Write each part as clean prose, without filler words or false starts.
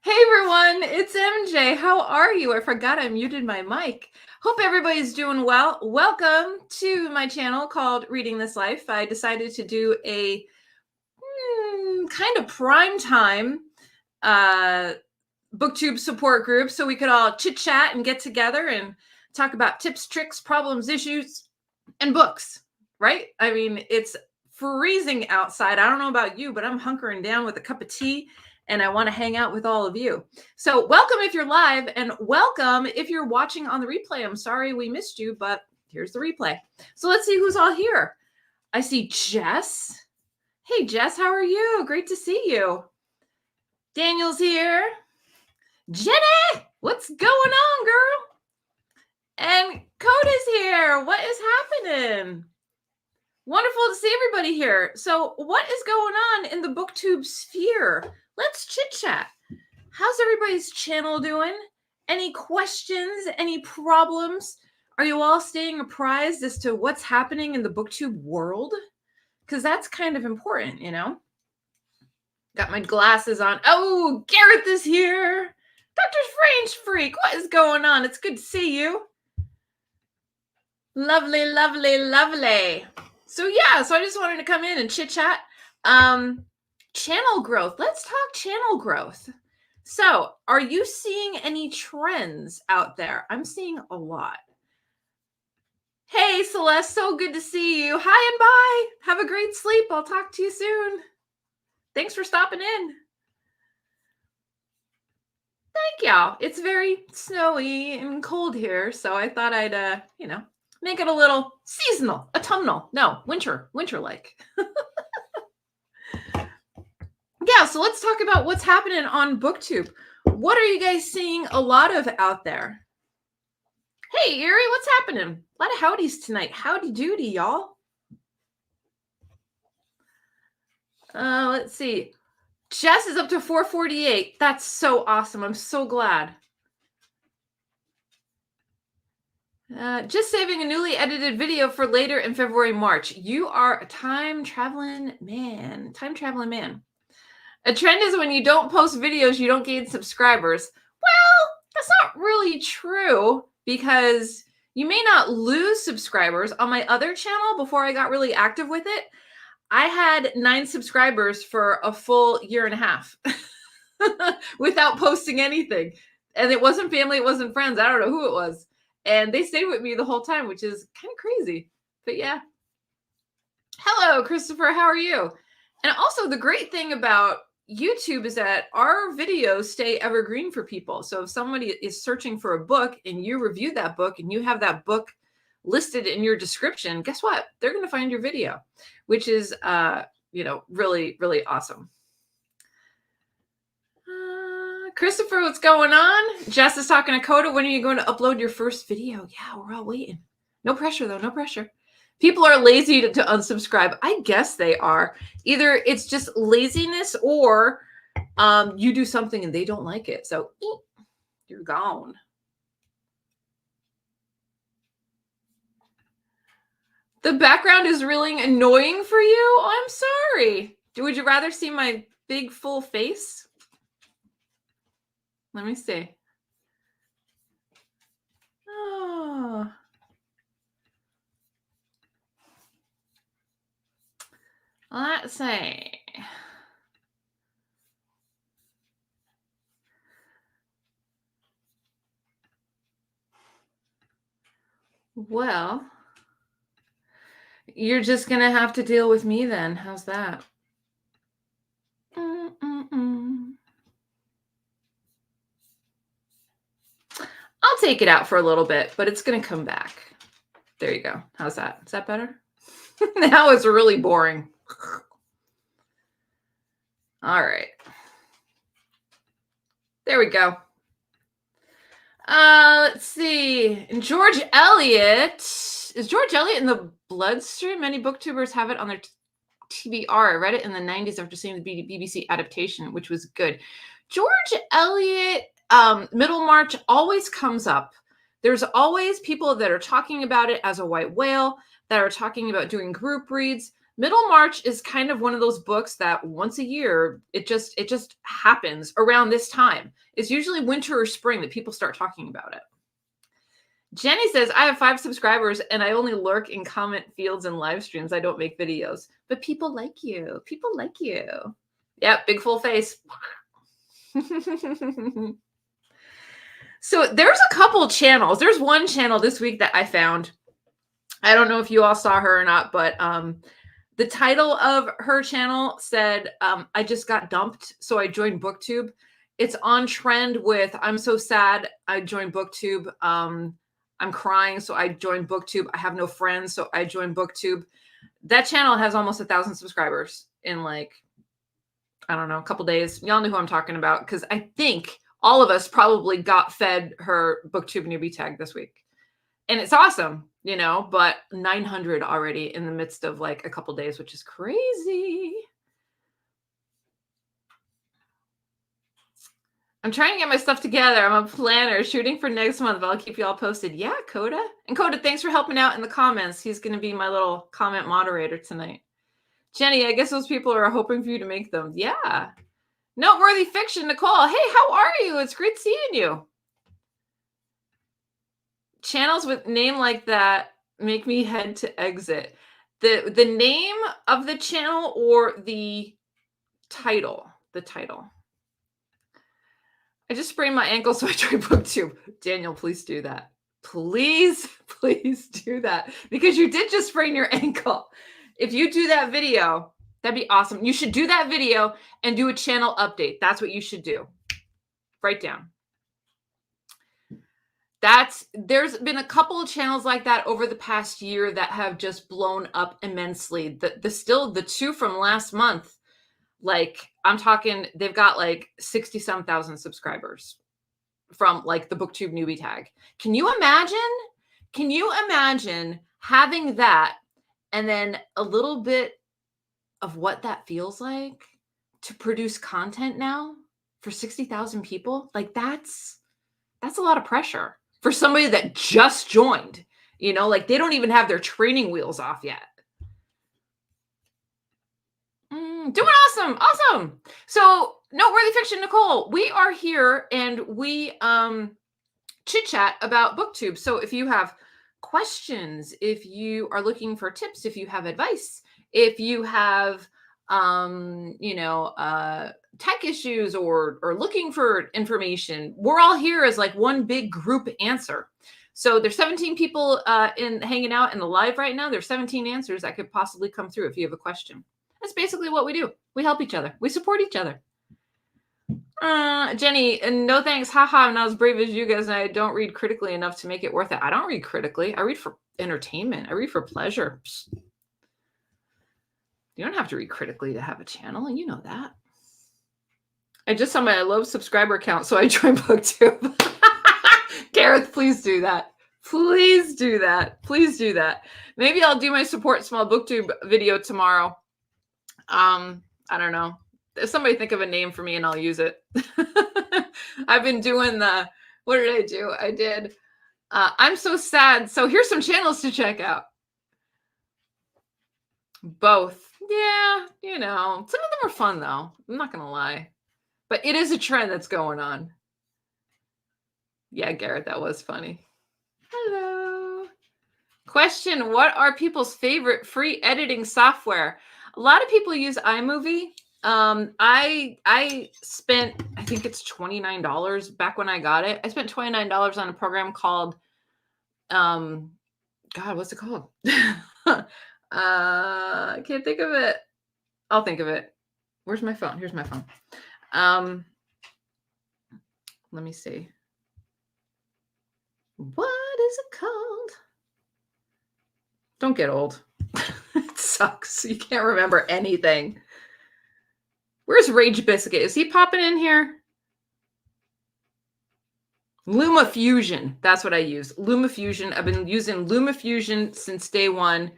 Hey everyone, it's MJ. How are you? I forgot I muted my mic. Hope everybody's doing well. Welcome to my channel called Reading This Life. I decided to do a kind of prime time Booktube support group so we could all chit chat and get together and talk about tips, tricks, problems, issues, and books, right? I mean, it's freezing outside. I don't know about you, but I'm hunkering down with a cup of tea and I want to hang out with all of you. So welcome if you're live and welcome if you're watching on the replay. I'm sorry we missed you, but here's the replay. So let's see who's all here. I see Jess. Hey, Jess, how are you? Great to see you. Daniel's here. Jenny, what's going on, girl? And Coda's here. What is happening? Wonderful to see everybody here. So what is going on in the Booktube sphere? Let's chit chat. How's everybody's channel doing? Any questions? Any problems? Are you all staying apprised as to what's happening in the Booktube world? Because that's kind of important, you know? Got my glasses on. Oh, Gareth is here. Dr. Strange Freak, what is going on? It's good to see you. Lovely, lovely, lovely. So yeah, so I just wanted to come in and chit chat. Channel growth. Let's talk channel growth. So are you seeing any trends out there? I'm seeing a lot. Hey, Celeste, so good to see you. Hi and bye. Have a great sleep. I'll talk to you soon. Thanks for stopping in. Thank y'all. It's very snowy and cold here, so I thought I'd, make it a little seasonal, autumnal. No, winter-like. Yeah, so let's talk about what's happening on Booktube. What are you guys seeing a lot of out there? Hey, Erie, what's happening? A lot of howdies tonight. Howdy doody, y'all. Let's see. Jess is up to 448. That's so awesome. I'm so glad. Just saving a newly edited video for later in February, March. You are a time-traveling man. Time-traveling man. A trend is when you don't post videos, you don't gain subscribers. Well, that's not really true because you may not lose subscribers. On my other channel, before I got really active with it, I had 9 subscribers for a full year and a half without posting anything. And it wasn't family, it wasn't friends. I don't know who it was. And they stayed with me the whole time, which is kind of crazy. But yeah. Hello, Christopher. How are you? And also the great thing about YouTube is that our videos stay evergreen for people. So if somebody is searching for a book and you review that book and you have that book listed in your description, guess what? They're going to find your video, which is, really, really awesome. Christopher, what's going on? Jess is talking to Coda. When are you going to upload your first video? Yeah, we're all waiting. No pressure, though. No pressure. People are lazy to unsubscribe. I guess they are. Either it's just laziness or you do something and they don't like it. So you're gone. The background is really annoying for you? Oh, I'm sorry. Would you rather see my big full face? Let me see. Oh. Let's see. Well, you're just going to have to deal with me then. How's that? I'll take it out for a little bit, but it's going to come back. There you go. How's that? Is that better? Now it's really boring. All right. There we go. Let's see. And George Eliot. Is George Eliot in the bloodstream? Many booktubers have it on their TBR. I read it in the 90s after seeing the BBC adaptation, which was good. George Eliot, Middlemarch always comes up. There's always people that are talking about it as a white whale, that are talking about doing group reads. Middlemarch is kind of one of those books that once a year, it just happens around this time. It's usually winter or spring that people start talking about it. Jenny says, I have 5 subscribers and I only lurk in comment fields and live streams. I don't make videos, but people like you. People like you. Yep, big full face. So there's a couple channels. There's one channel this week that I found. I don't know if you all saw her or not, but the title of her channel said, I just got dumped, so I joined Booktube. It's on trend with, I'm so sad, I joined Booktube. I'm crying, so I joined Booktube. I have no friends, so I joined Booktube. That channel has almost 1,000 subscribers in like, I don't know, a couple days. Y'all know who I'm talking about, because I think all of us probably got fed her Booktube newbie tag this week. And it's awesome, you know, but 900 already in the midst of like a couple days, which is crazy. I'm trying to get my stuff together. I'm a planner shooting for next month, but I'll keep you all posted. Yeah, Coda. And Coda, thanks for helping out in the comments. He's going to be my little comment moderator tonight. Jenny, I guess those people are hoping for you to make them. Yeah. Noteworthy fiction, Nicole. Hey, how are you? It's great seeing you. Channels with name like that make me head to exit. The name of the channel or the title? The title. I just sprained my ankle, so I tried Booktube. Daniel, please do that. Please, please do that. Because you did just sprain your ankle. If you do that video, that'd be awesome. You should do that video and do a channel update. That's what you should do. Write down. There's been a couple of channels like that over the past year that have just blown up immensely. The 2 from last month, like I'm talking, they've got like 60-some thousand subscribers from like the Booktube newbie tag. Can you imagine? Can you imagine having that and then a little bit of what that feels like to produce content now for 60,000 people? Like that's a lot of pressure for somebody that just joined, you know, like they don't even have their training wheels off yet. Doing awesome. Awesome. So Noteworthy Fiction, Nicole, we are here and we chit chat about Booktube. So if you have questions, if you are looking for tips, if you have advice, if you have, tech issues or looking for information, we're all here as like one big group answer. So there's 17 people hanging out in the live right now. There's 17 answers that could possibly come through if you have a question. That's basically what we do. We help each other. We support each other. Jenny, no thanks. Haha, I'm not as brave as you guys, and I don't read critically enough to make it worth it. I don't read critically. I read for entertainment. I read for pleasure. Psst. You don't have to read critically to have a channel, and you know that. I just saw my low subscriber count, so I joined Booktube. Gareth, please do that. Please do that. Please do that. Maybe I'll do my support small Booktube video tomorrow. I don't know. If somebody think of a name for me and I'll use it. I've been doing what did I do? I did, I'm so sad. So here's some channels to check out. Both. Yeah, you know, some of them are fun though. I'm not going to lie. But it is a trend that's going on. Yeah, Garrett, that was funny. Hello. Question, what are people's favorite free editing software? A lot of people use iMovie. I spent, I think it's $29 back when I got it. I spent $29 on a program called, God, what's it called? I can't think of it. I'll think of it. Where's my phone? Here's my phone. Let me see. What is it called? Don't get old. It sucks. You can't remember anything. Where's Rage Biscuit? Is he popping in here? LumaFusion. That's what I use. LumaFusion. I've been using LumaFusion since day one.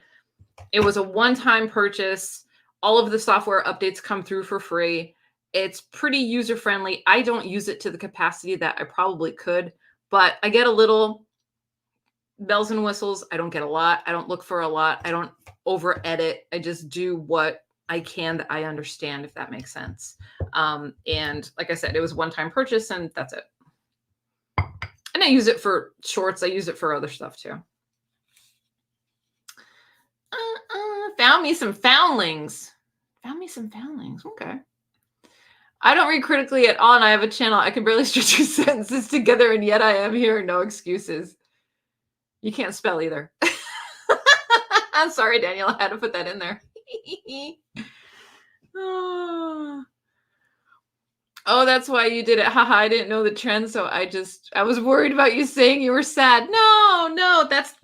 It was a one-time purchase. All of the software updates come through for free. It's pretty user-friendly. I don't use it to the capacity that I probably could, but I get a little bells and whistles. I don't get a lot. I don't look for a lot. I don't over edit. I just do what I can that I understand, if that makes sense. And like I said, it was one-time purchase and that's it. And I use it for shorts. I use it for other stuff too. Found me some foundlings. Found me some foundlings. Okay. I don't read critically at all, and I have a channel. I can barely string 2 sentences together, and yet I am here. No excuses. You can't spell either. I'm sorry, Daniel. I had to put that in there. Oh, that's why you did it. Haha, I didn't know the trend, so I was worried about you saying you were sad. No, that's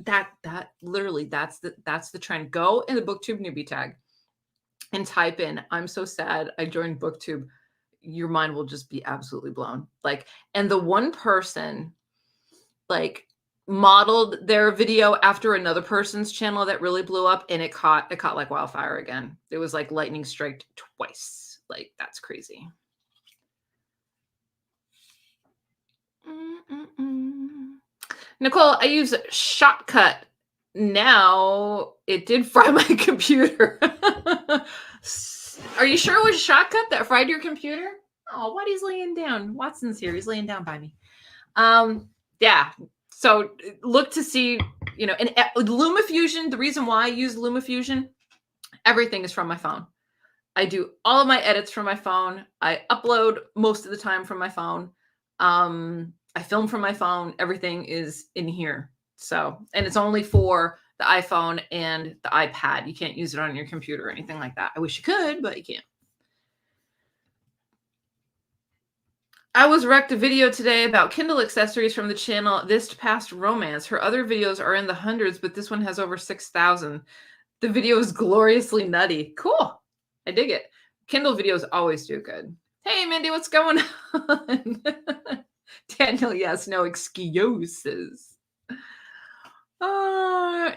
literally that's the trend. Go in the Booktube newbie tag and type in, I'm so sad I joined Booktube. Your mind will just be absolutely blown. Like, and the one person like modeled their video after another person's channel that really blew up, and it caught like wildfire again. It was like lightning striked twice. Like, that's crazy. Nicole, I use Shotcut now. It did fry my computer. Are you sure it was Shotcut that fried your computer? Oh, Waddy's laying down. Watson's here. He's laying down by me. Yeah. So look to see, you know, and LumaFusion, the reason why I use LumaFusion, everything is from my phone. I do all of my edits from my phone. I upload most of the time from my phone. I film from my phone. Everything is in here. So, and it's only for the iPhone and the iPad. You can't use it on your computer or anything like that. I wish you could, but you can't. I was wrecked a video today about Kindle accessories from the channel This Past Romance. Her other videos are in the hundreds, but this one has over 6,000. The video is gloriously nutty. Cool. I dig it. Kindle videos always do good. Hey, Mindy, what's going on? Daniel, yes, no excuses.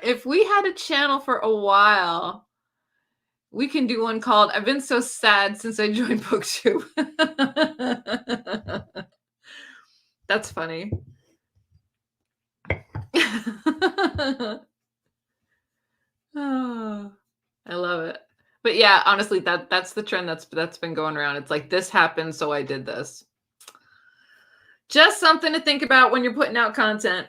If we had a channel for a while, we can do one called I've Been So Sad Since I Joined Booktube. That's funny. Oh, I love it. But yeah, honestly, that's the trend that's been going around. It's like, this happened, so I did this. Just something to think about when you're putting out content.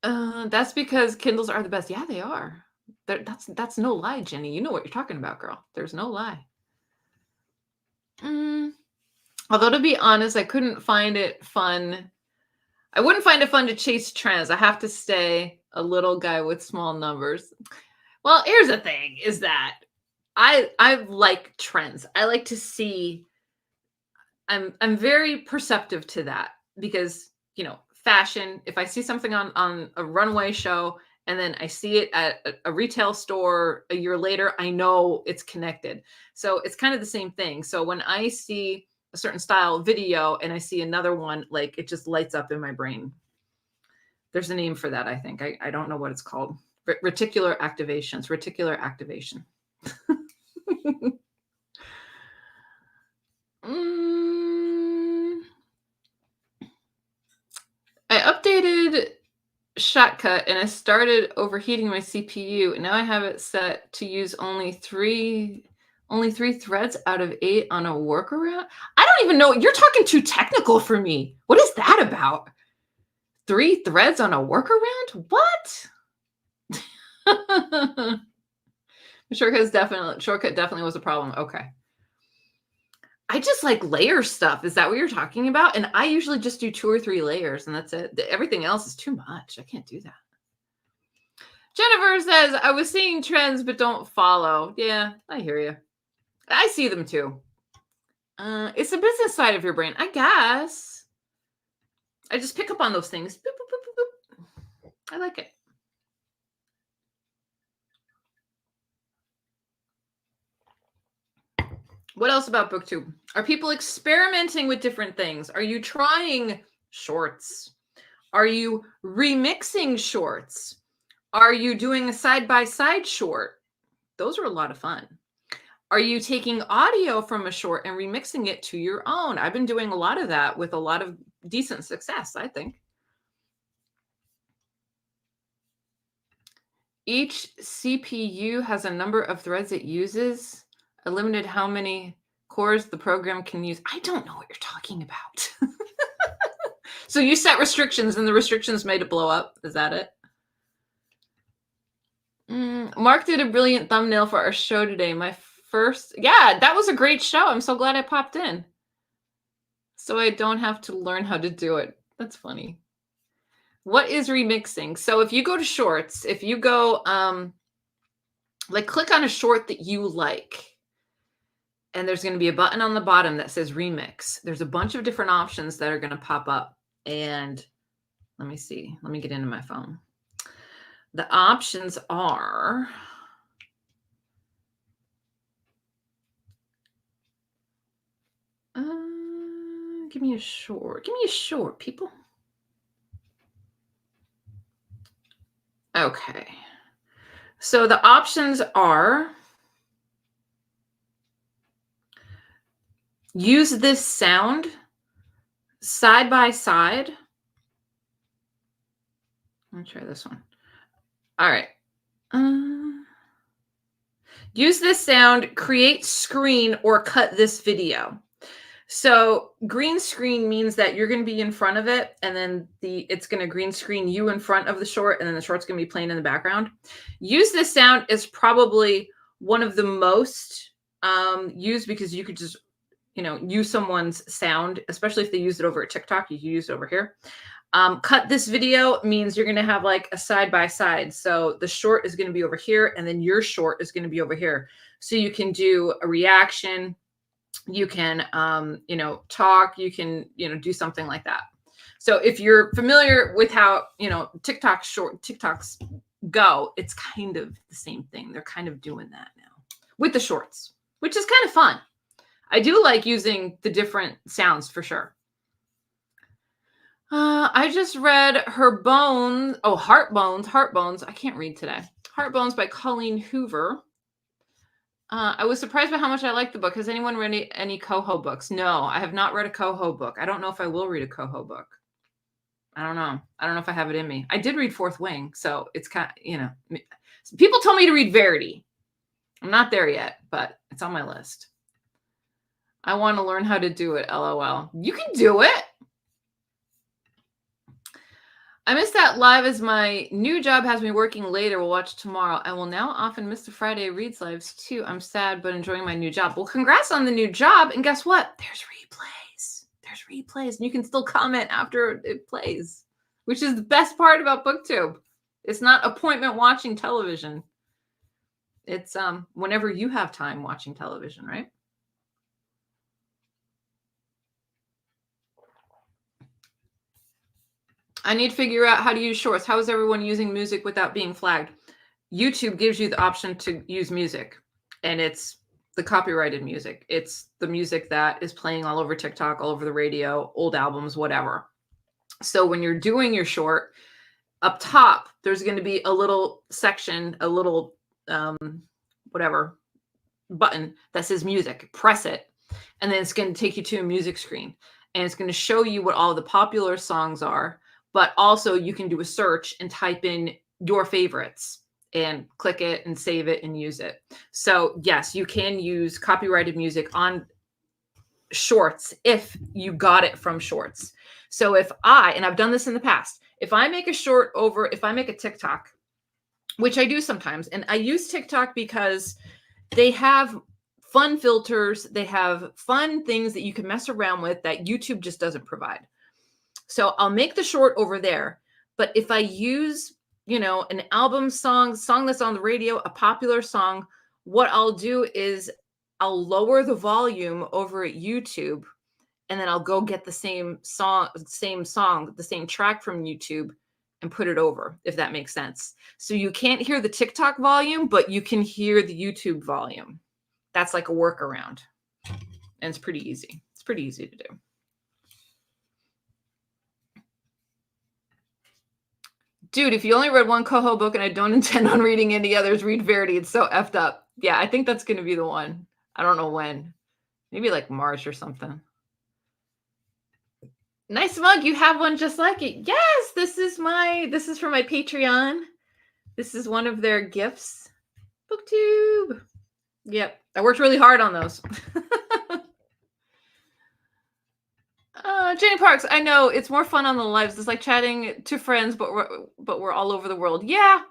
That's because Kindles are the best. Yeah, they are. That's no lie, Jenny. You know what you're talking about, girl. There's no lie. Although, to be honest, I couldn't find it fun. I wouldn't find it fun to chase trends. I have to stay a little guy with small numbers. Well, here's the thing, is that I like trends. I like to see. I'm very perceptive to that because, you know, fashion, if I see something on a runway show and then I see it at a retail store a year later, I know it's connected. So it's kind of the same thing. So when I see a certain style video and I see another one, like, it just lights up in my brain. There's a name for that, I think. I don't know what it's called. Reticular activations. Reticular activation. I updated Shotcut and I started overheating my CPU. And now I have it set to use only three threads out of 8 on a workaround. I don't even know. You're talking too technical for me. What is that about? 3 threads on a workaround? What? Shortcut definitely was a problem. Okay. I just like layer stuff. Is that what you're talking about? And I usually just do 2 or 3 layers and that's it. Everything else is too much. I can't do that. Jennifer says, I was seeing trends, but don't follow. Yeah, I hear you. I see them too. It's the business side of your brain, I guess. I just pick up on those things. Boop, boop, boop, boop, boop. I like it. What else about Booktube? Are people experimenting with different things? Are you trying shorts? Are you remixing shorts? Are you doing a side-by-side short? Those are a lot of fun. Are you taking audio from a short and remixing it to your own? I've been doing a lot of that with a lot of decent success, I think. Each CPU has a number of threads it uses. A limited how many cores the program can use. I don't know what you're talking about. So you set restrictions and the restrictions made it blow up. Is that it? Mark did a brilliant thumbnail for our show today. Yeah, that was a great show. I'm so glad I popped in. So I don't have to learn how to do it. That's funny. What is remixing? So if you go to shorts, if you go, like click on a short that you like, and there's going to be a button on the bottom that says remix. There's a bunch of different options that are going to pop up. And let me see. Let me get into my phone. The options are... give me a short. Give me a short, people. Okay. So the options are use this sound side by side. Let me try this one. All right. Use this sound, create screen, or cut this video. So green screen means that you're going to be in front of it, and then it's going to green screen you in front of the short, and then the short's going to be playing in the background. Use this sound is probably one of the most used, because you could just, use someone's sound, especially if they use it over at TikTok. You can use it over here. Cut this video means you're going to have like a side by side. So the short is going to be over here, and then your short is going to be over here. So you can do a reaction. You can, talk, you can, do something like that. So if you're familiar with how, TikToks go, it's kind of the same thing. They're kind of doing that now with the shorts, which is kind of fun. I do like using the different sounds for sure. I just read Heart Bones. I can't read today. Heart Bones by Colleen Hoover. I was surprised by how much I liked the book. Has anyone read any Coho books? No, I have not read a Coho book. I don't know if I will read a Coho book. I don't know. I don't know if I have it in me. I did read Fourth Wing, so it's kind of, people told me to read Verity. I'm not there yet, but it's on my list. I want to learn how to do it, LOL. You can do it. I missed that live as my new job has me working later. We'll watch tomorrow. I will now often miss the Friday Reads lives too. I'm sad, but enjoying my new job. Well, congrats on the new job. And guess what? There's replays. There's replays. And you can still comment after it plays, which is the best part about Booktube. It's not appointment watching television. It's whenever you have time watching television, right? I need to figure out how to use shorts. How is everyone using music without being flagged? YouTube gives you the option to use music, and it's the copyrighted music. It's the music that is playing all over TikTok, all over the radio, old albums, whatever. So when you're doing your short, up top, there's going to be a little section, a little whatever button that says music. Press it, and then it's going to take you to a music screen, and it's going to show you what all the popular songs are. But also you can do a search and type in your favorites and click it and save it and use it. So yes, you can use copyrighted music on shorts if you got it from shorts. So and I've done this in the past, if I make a TikTok, which I do sometimes, and I use TikTok because they have fun filters, they have fun things that you can mess around with that YouTube just doesn't provide. So I'll make the short over there. But if I use, an album song that's on the radio, a popular song, what I'll do is I'll lower the volume over at YouTube, and then I'll go get the same song, the same track from YouTube and put it over, if that makes sense. So you can't hear the TikTok volume, but you can hear the YouTube volume. That's like a workaround. And it's pretty easy. It's pretty easy to do. Dude, if you only read one Coho book and I don't intend on reading any others, read Verity. It's so effed up. Yeah, I think that's going to be the one. I don't know when. Maybe like March or something. Nice mug. You have one just like it. Yes, this is for my Patreon. This is one of their gifts. Booktube. Yep. I worked really hard on those. Jenny Parks, I know it's more fun on the lives. It's like chatting to friends, but we're all over the world. Yeah.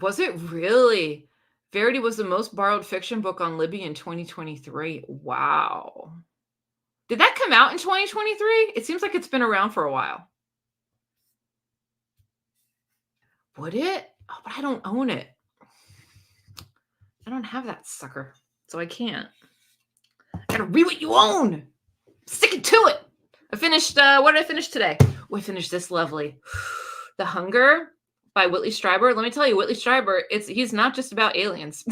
Was it really? Verity was the most borrowed fiction book on Libby in 2023. Wow. Did that come out in 2023? It seems like it's been around for a while. Would it? Oh, but I don't own it. I don't have that sucker, so I can't. Gotta read what you own. Stick it to it. I finished, what did I finish today? Oh, I finished this lovely. The Hunger by Whitley Strieber. Let me tell you, Whitley Strieber, he's not just about aliens.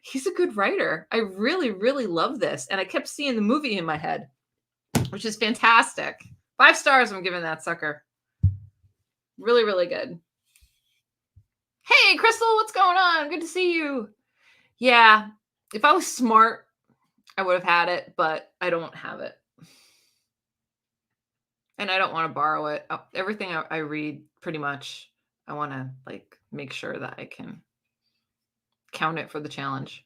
He's a good writer. I really, really love this. And I kept seeing the movie in my head, which is fantastic. 5 stars I'm giving that sucker. Really, really good. Hey, Crystal, what's going on? Good to see you. Yeah, if I was smart, I would have had it, but I don't have it. And I don't want to borrow it. Everything I read, pretty much, I want to like make sure that I can count it for the challenge.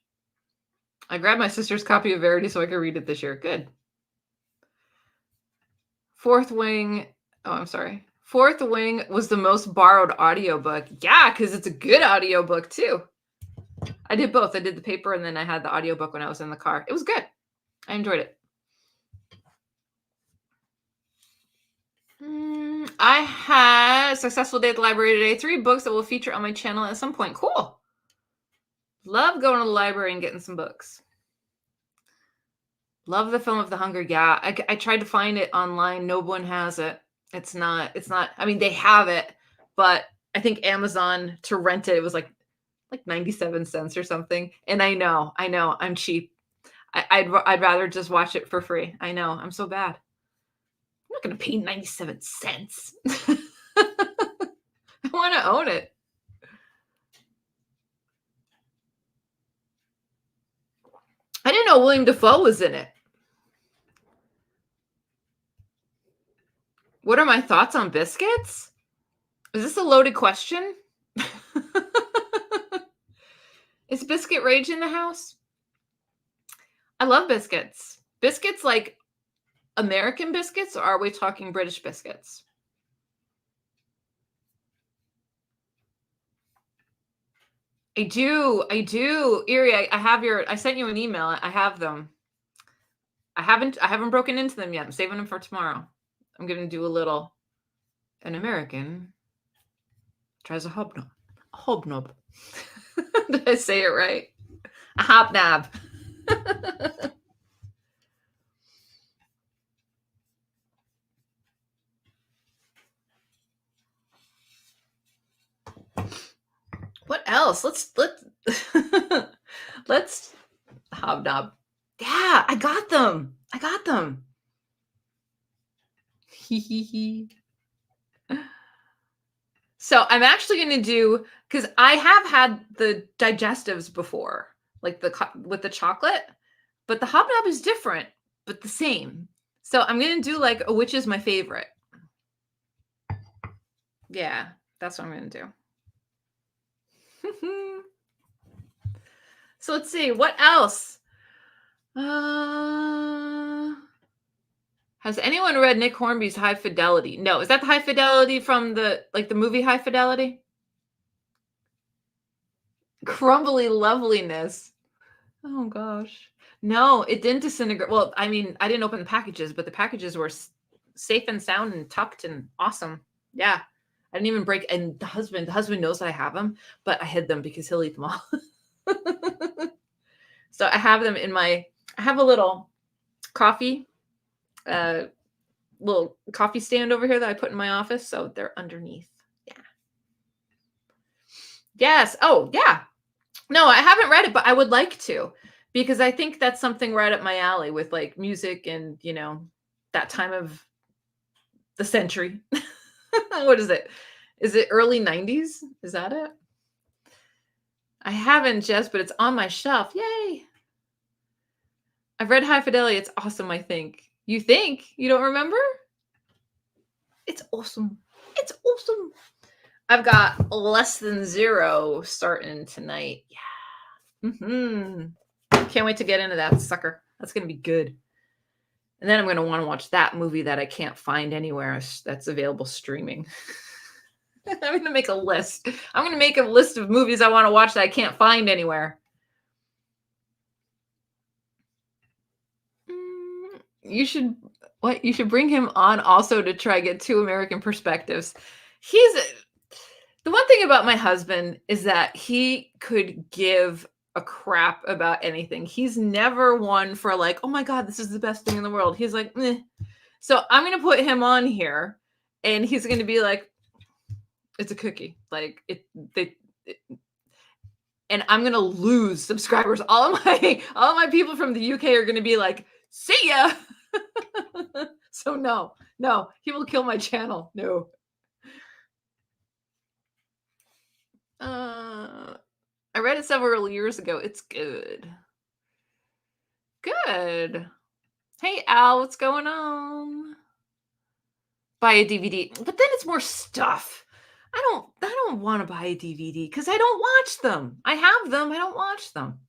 I grabbed my sister's copy of Verity so I could read it this year. Good. Fourth Wing. Oh, I'm sorry. Fourth Wing was the most borrowed audiobook. Yeah, because it's a good audiobook too. I did both. I did the paper and then I had the audiobook when I was in the car. It was good. I enjoyed it. I had a successful day at the library today. 3 books that will feature on my channel at some point. Cool. Love going to the library and getting some books. Love the film of The Hunger. Yeah, I tried to find it online. No one has it. It's not, I mean, they have it, but I think Amazon to rent it, it was like 97 cents or something. And I know, I'm cheap. I'd rather just watch it for free. I know, I'm so bad. I'm not going to pay 97 cents. I want to own it. I didn't know William Dafoe was in it. What are my thoughts on Biscuits? Is this a loaded question? Is Biscuit Rage in the house? I love Biscuits. Biscuits like American biscuits, or are we talking British biscuits? I do. Erie, I sent you an email. I have them. I haven't broken into them yet. I'm saving them for tomorrow. I'm going to do an American tries a hobnob. A hobnob. Did I say it right? A hobnob. What else? Let's hobnob. Yeah, I got them. So I'm actually going to do, because I have had the digestives before, like with the chocolate, but the hobnob is different, but the same. So I'm going to do like a which is my favorite. Yeah, that's what I'm going to do. So let's see, what else? Has anyone read Nick Hornby's High Fidelity? No. Is that the High Fidelity from the movie High Fidelity? Crumbly loveliness. Oh gosh. No, it didn't disintegrate. Well, I mean, I didn't open the packages, but the packages were safe and sound and tucked and awesome. Yeah. I didn't even break. And the husband knows that I have them, but I hid them because he'll eat them all. So I have them I have a little coffee stand over here that I put in my office. So they're underneath. Yeah. Yes. Oh, yeah. No, I haven't read it, but I would like to, because I think that's something right up my alley with like music and, that time of the century. What is it? Is it early 90s? Is that it? I haven't, Jess, but it's on my shelf. Yay. I've read High Fidelity. It's awesome, I think. You think? You don't remember? It's awesome. It's awesome. I've got Less Than Zero starting tonight. Yeah. Can't wait to get into that sucker. That's going to be good. And then I'm going to want to watch that movie that I can't find anywhere that's available streaming. I'm going to make a list. I'm going to make a list of movies I want to watch that I can't find anywhere. You should bring him on also to try get 2 American perspectives. The one thing about my husband is that he could give a crap about anything. He's never one for like, oh my God, this is the best thing in the world. He's like, meh. So I'm going to put him on here and he's going to be like, it's a cookie. Like and I'm going to lose subscribers. All of my people from the UK are going to be like, see ya. So no, he will kill my channel. No. I read it several years ago. It's good. Good. Hey, Al, what's going on? Buy a DVD. But then it's more stuff. I don't want to buy a DVD because I don't watch them. I have them. I don't watch them.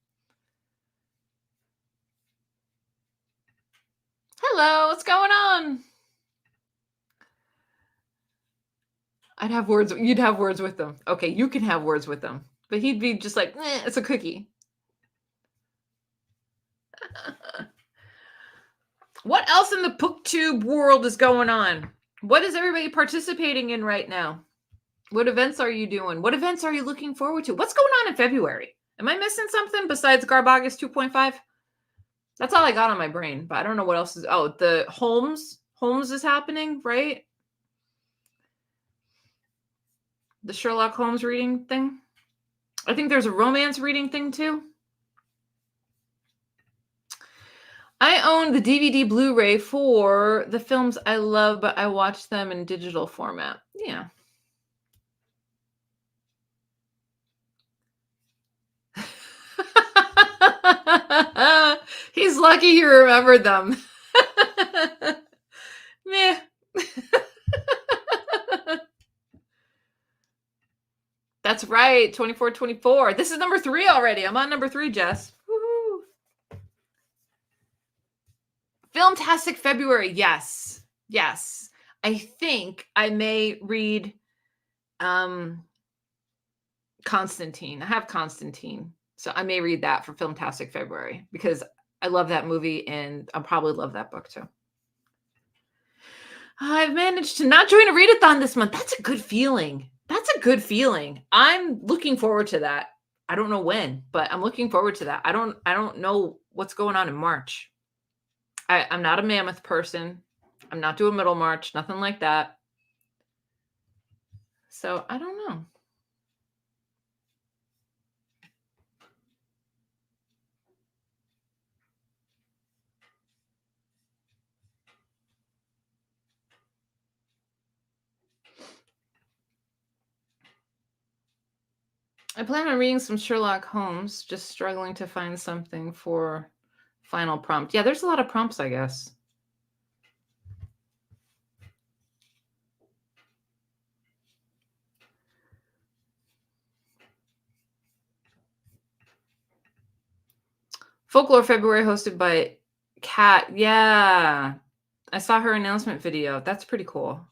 Hello, what's going on? You'd have words with them. Okay, you can have words with them. But he'd be just like, it's a cookie. What else in the Booktube world is going on? What is everybody participating in right now? What events are you doing? What events are you looking forward to? What's going on in February? Am I missing something besides Garbagus 2.5? That's all I got on my brain, but I don't know what else is. Oh, the Holmes is happening, right? The Sherlock Holmes reading thing. I think there's a romance reading thing too. I own the DVD Blu-ray for the films I love, but I watch them in digital format. Yeah. He's lucky he remembered them. Meh. That's right. 24. This is number 3 already. I'm on number 3, Jess. Woo-hoo. Filmtastic February. Yes. I think I may read Constantine. I have Constantine. So I may read that for Filmtastic February because I love that movie and I'll probably love that book too. I've managed to not join a readathon this month. That's a good feeling. I'm looking forward to that. I don't know when, but I'm looking forward to that. I don't know what's going on in March. I'm not a Mammoth person. I'm not doing Middlemarch, nothing like that. So I don't know. I plan on reading some Sherlock Holmes, just struggling to find something for final prompt. Yeah, there's a lot of prompts, I guess. Folklore February hosted by Kat. Yeah, I saw her announcement video. That's pretty cool.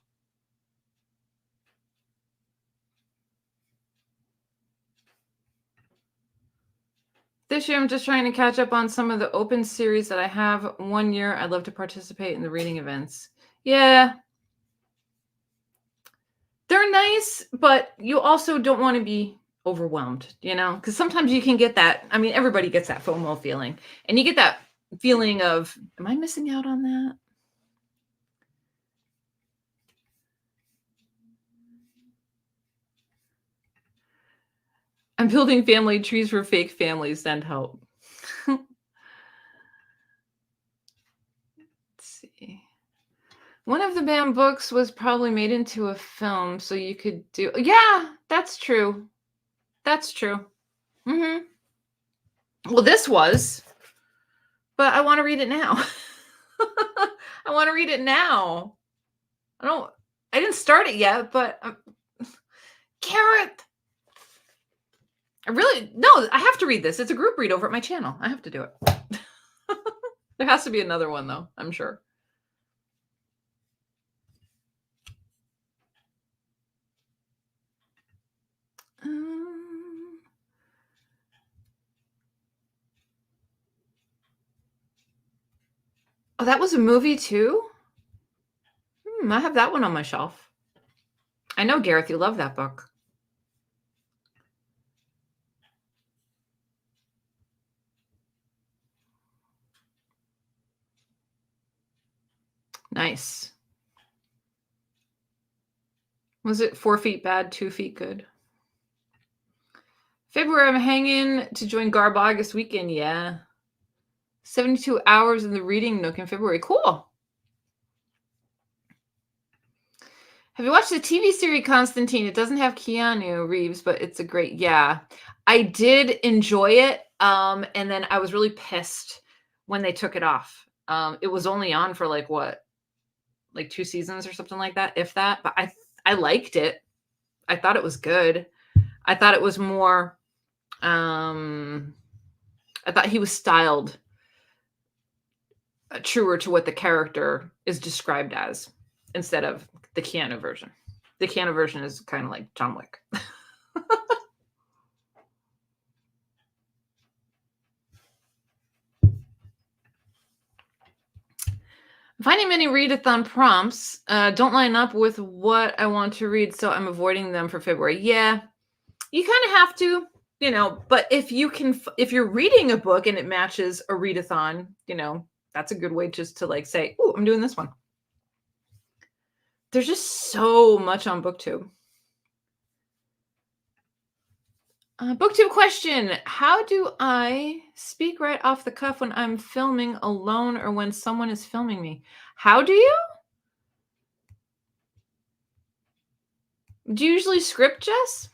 This year, I'm just trying to catch up on some of the open series that I have. One year, I'd love to participate in the reading events. Yeah. They're nice, but you also don't want to be overwhelmed, because sometimes you can get that. I mean, everybody gets that FOMO feeling, and you get that feeling of, am I missing out on that? I'm building family trees for fake families. Send help. Let's see. One of the BAM books was probably made into a film, so you could do. Yeah, that's true. Mm-hmm. Well, this was, but I want to read it now. I want to read it now. I didn't start it yet, but Carrot. I have to read this. It's a group read over at my channel. I have to do it. There has to be another one though, I'm sure. Oh, that was a movie too? I have that one on my shelf. I know, Gareth, you love that book. Nice. Was it 4 feet bad, 2 feet good? February, I'm hanging to join Garb August weekend. Yeah. 72 hours in the reading nook in February. Cool. Have you watched the TV series Constantine? It doesn't have Keanu Reeves, but it's a great, yeah. I did enjoy it. And then I was really pissed when they took it off. It was only on for like what? Like 2 seasons or something like that, if that. But I liked it. I thought it was good. I thought it was more, I thought he was styled truer to what the character is described as instead of the Keanu version. The Keanu version is kind of like John Wick. Finding many readathon prompts don't line up with what I want to read, so I'm avoiding them for February. Yeah, you kind of have to, you know, but if you're reading a book and it matches a readathon, you know, that's a good way just to like say, oh, I'm doing this one. There's just so much on Booktube. Booktube question. How do I speak right off the cuff when I'm filming alone or when someone is filming me? How do you? Do you usually script, Jess?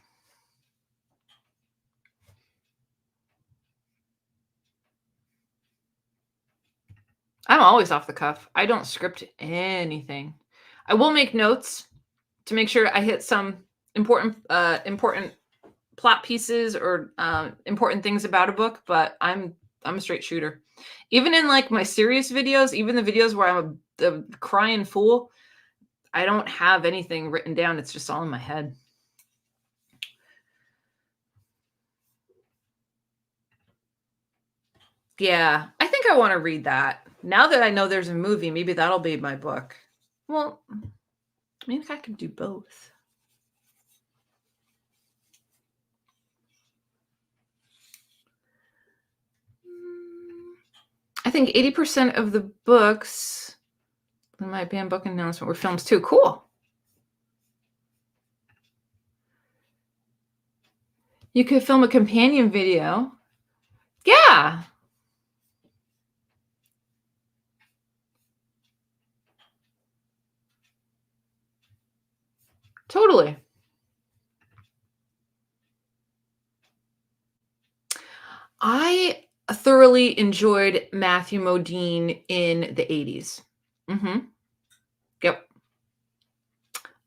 I'm always off the cuff. I don't script anything. I will make notes to make sure I hit some important plot pieces or important things about a book, but I'm a straight shooter. Even in like my serious videos, even the videos where I'm a crying fool, I don't have anything written down. It's just all in my head. Yeah, I think I want to read that. Now that I know there's a movie, maybe that'll be my book. Well, maybe I could do both. I think 80% of the books in my band book announcement were films too. Cool. You could film a companion video. Yeah. Totally. I thoroughly enjoyed Matthew Modine in the 80s. Yep.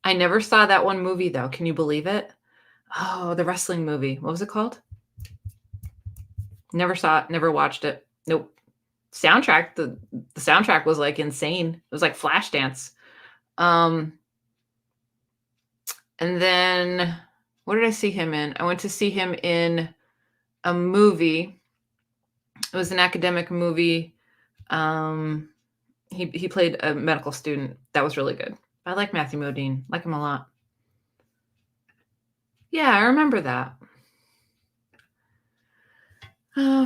I never saw that one movie, though. Can you believe it? Oh, the wrestling movie. What was it called? Never saw it. Never watched it. Nope. Soundtrack. The soundtrack was like insane. It was like Flashdance. And then what did I see him in? I went to see him in a movie. It was an academic movie. He played a medical student. That was really good. I like Matthew Modine. Like him a lot. Yeah, I remember that.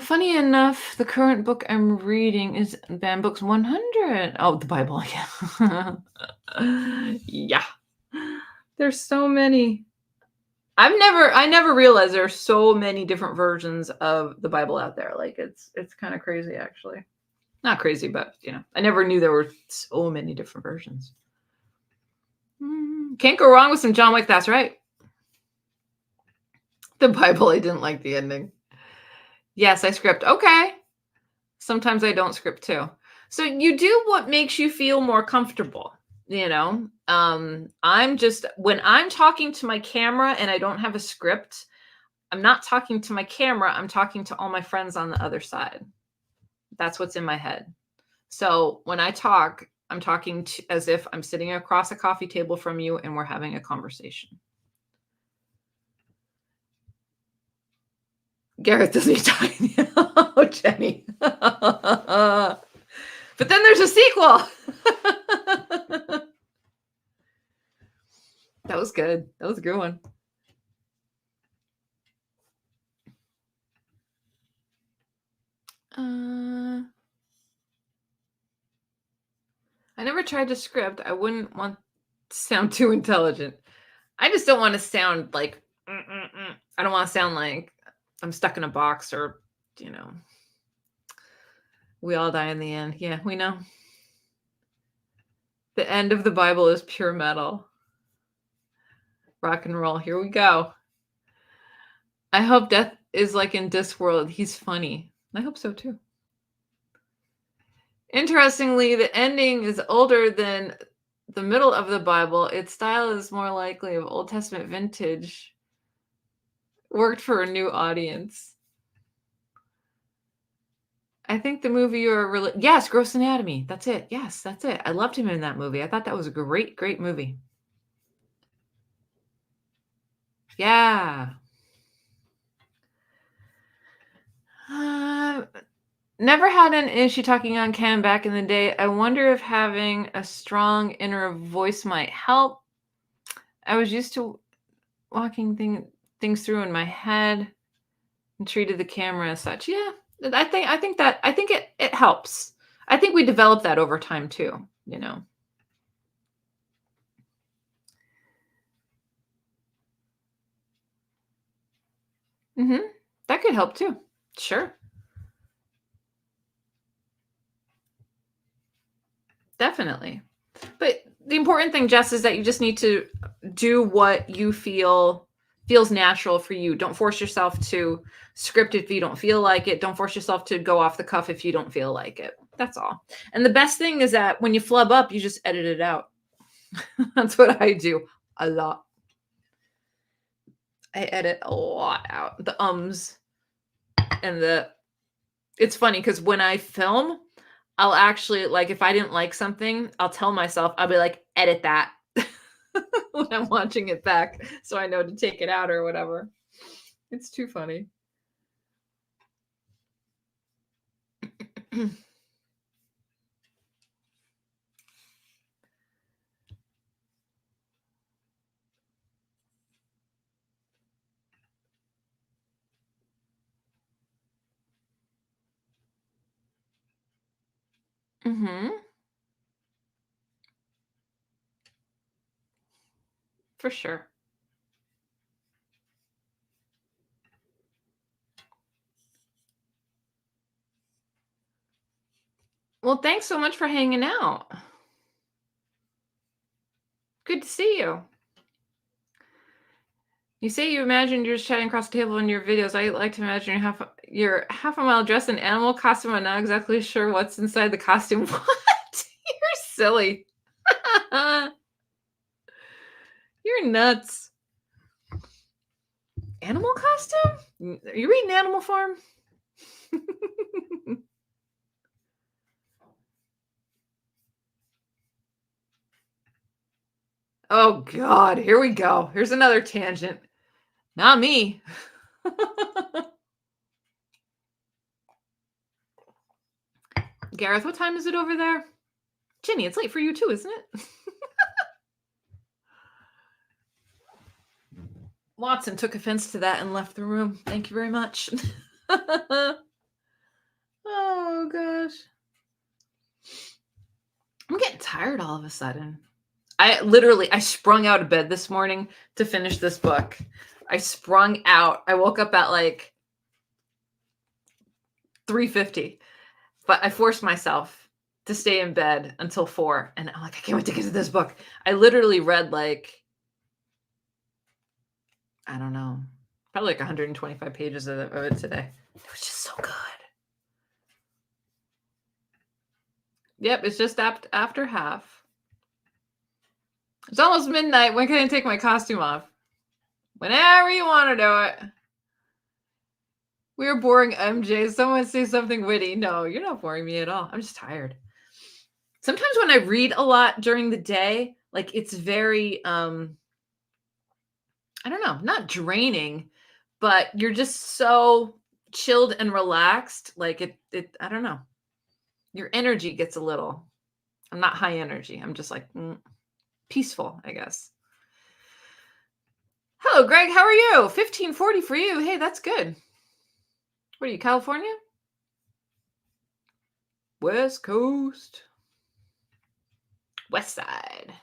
Funny enough, the current book I'm reading is Banned Books 100. Oh, the Bible, yeah. Yeah. There's so many. I never realized there are so many different versions of the Bible out there. Like it's kind of crazy, actually. Not crazy, but you know, I never knew there were so many different versions. Can't go wrong with some John Wick. That's right. The Bible, I didn't like the ending. Yes, I script. Okay. Sometimes I don't script too. So you do what makes you feel more comfortable. You know, I'm just, when I'm talking to my camera and I don't have a script, I'm not talking to my camera, I'm talking to all my friends on the other side. That's what's in my head. So when I talk, I'm talking as if I'm sitting across a coffee table from you and we're having a conversation. Gareth doesn't need time. Oh, Jenny. But then there's a sequel. That was good. That was a good one. I never tried to script. I wouldn't want to sound too intelligent. I just don't want to sound like, I don't want to sound like I'm stuck in a box or, you know, we all die in the end. Yeah, we know. The end of the Bible is pure metal. Rock and roll. Here we go. I hope death is like in Discworld. He's funny. I hope so too. Interestingly, the ending is older than the middle of the Bible. Its style is more likely of Old Testament vintage. Worked for a new audience. I think the movie you're really, yes, Gross Anatomy. That's it. Yes, that's it. I loved him in that movie. I thought that was a great, great movie. Yeah. Never had an issue talking on cam back in the day. I wonder if having a strong inner voice might help. I was used to walking things through in my head and treated the camera as such. Yeah, I think it helps. I think we develop that over time too, you know. That could help too. Sure. Definitely. But the important thing, Jess, is that you just need to do what you feels natural for you. Don't force yourself to script if you don't feel like it. Don't force yourself to go off the cuff if you don't feel like it. That's all. And the best thing is that when you flub up, you just edit it out. That's what I do a lot. I edit a lot out. The ums and it's funny because when I film, I'll actually, like, if I didn't like something, I'll tell myself, I'll be like, edit that when I'm watching it back so I know to take it out or whatever. It's too funny. For sure. Well, thanks so much for hanging out. Good to see you. You say you imagine you're just chatting across the table in your videos. I like to imagine you're half a mile dressed in animal costume. I'm not exactly sure what's inside the costume. What? You're silly. You're nuts. Animal costume? Are you reading Animal Farm? Oh, God. Here we go. Here's another tangent. Not me. Gareth, what time is it over there? Ginny, it's late for you too, isn't it? Watson took offense to that and left the room. Thank you very much. Oh, gosh. I'm getting tired all of a sudden. I sprung out of bed this morning to finish this book. I sprung out. I woke up at like 3:50, but I forced myself to stay in bed until 4. And I'm like, I can't wait to get to this book. I literally read like, I don't know, probably like 125 pages of it today. It was just so good. Yep, it's just after half. It's almost midnight. When can I take my costume off? Whenever you want to do it. We're boring, MJ. Someone say something witty. No, you're not boring me at all. I'm just tired. Sometimes when I read a lot during the day, like it's very I don't know, not draining, but you're just so chilled and relaxed. Like it I don't know. Your energy gets a little. I'm not high energy. I'm just like peaceful, I guess. Hello, Greg. How are you? 1540 for you. Hey, that's good. What are you, California? West Coast. West Side.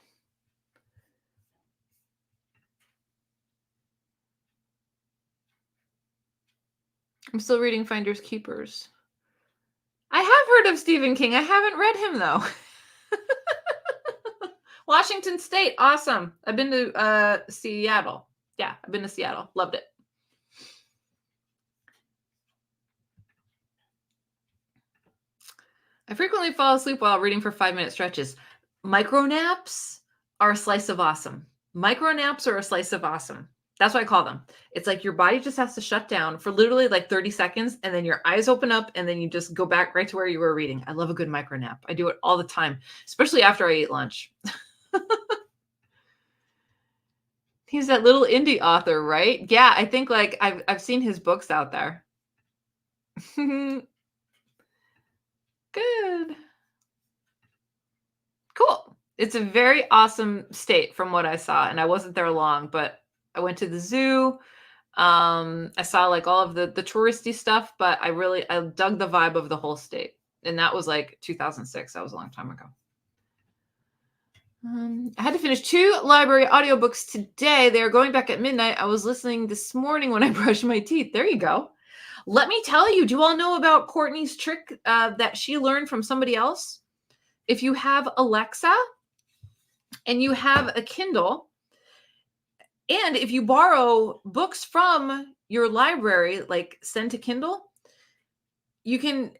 I'm still reading Finders Keepers. I have heard of Stephen King. I haven't read him, though. Washington State. Awesome. I've been to Seattle. Yeah, I've been to Seattle. Loved it. I frequently fall asleep while reading for 5-minute stretches. Micro naps are a slice of awesome. Micro naps are a slice of awesome. That's what I call them. It's like your body just has to shut down for literally like 30 seconds, and then your eyes open up, and then you just go back right to where you were reading. I love a good micro nap. I do it all the time, especially after I eat lunch. He's that little indie author, right? Yeah, I think like I've seen his books out there. Good. Cool. It's a very awesome state from what I saw, and I wasn't there long, but I went to the zoo. I saw like all of the touristy stuff, but I dug the vibe of the whole state, and that was like 2006. That was a long time ago. I had to finish 2 library audiobooks today. They are going back at midnight. I was listening this morning when I brushed my teeth. There you go. Let me tell you, do you all know about Courtney's trick that she learned from somebody else? If you have Alexa and you have a Kindle, and if you borrow books from your library, like send to Kindle, you can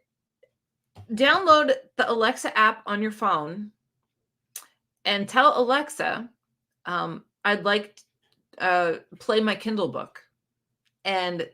download the Alexa app on your phone and tell Alexa, I'd like play my Kindle book. And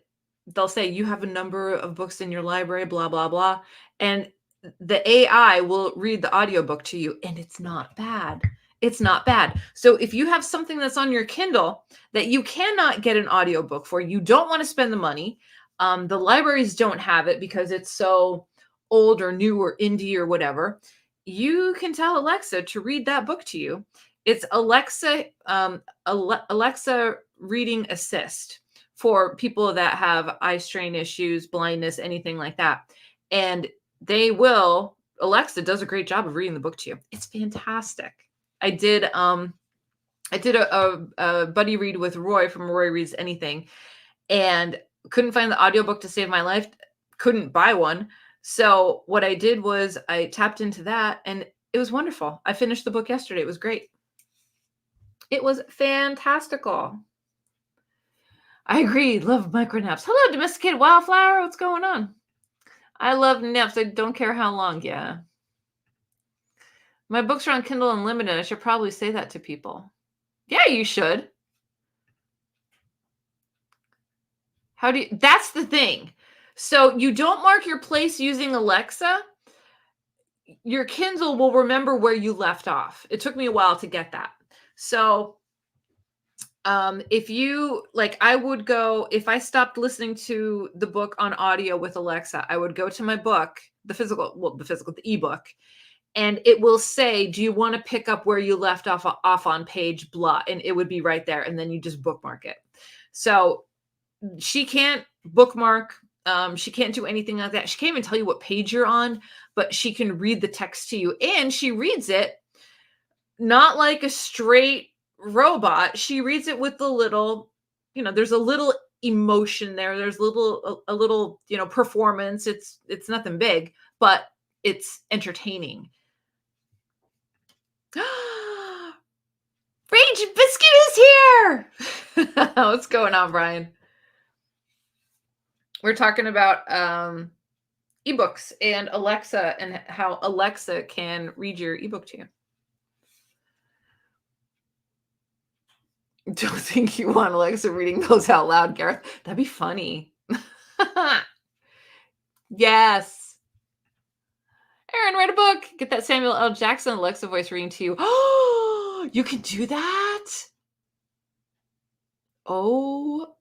they'll say, you have a number of books in your library, blah, blah, blah. And the AI will read the audiobook to you, and it's not bad. It's not bad. So if you have something that's on your Kindle that you cannot get an audiobook for, you don't want to spend the money. The libraries don't have it because it's so old or new or indie or whatever. You can tell Alexa to read that book to you. It's Alexa Reading Assist for people that have eye strain issues, blindness, anything like that. And Alexa does a great job of reading the book to you. It's fantastic. I did a buddy read with Roy from Roy Reads Anything, and couldn't find the audiobook to save my life. Couldn't buy one. So what I did was I tapped into that, and it was wonderful. I finished the book yesterday. It was great. It was fantastical. I agree. Love micro naps. Hello, domesticated wildflower. What's going on? I love naps. I don't care how long. Yeah. My books are on Kindle Unlimited. I should probably say that to people. Yeah, you should. That's the thing. So you don't mark your place using Alexa. Your Kindle will remember where you left off. It took me a while to get that. So if you like, I would go, if I stopped listening to the book on audio with Alexa, I would go to my book, the ebook, and it will say, do you want to pick up where you left off on page blah? And it would be right there. And then you just bookmark it. So she can't bookmark. She can't do anything like that. She can't even tell you what page you're on, but she can read the text to you. And she reads it not like a straight robot. She reads it with the little, there's a little emotion there. There's a little, performance. It's nothing big, but it's entertaining. Rage Biscuit is here. What's going on, Brian? We're talking about ebooks and Alexa and how Alexa can read your ebook to you. Don't think you want Alexa reading those out loud, Gareth. That'd be funny. Yes. Aaron, write a book. Get that Samuel L. Jackson Alexa voice reading to you. Oh, you can do that? Oh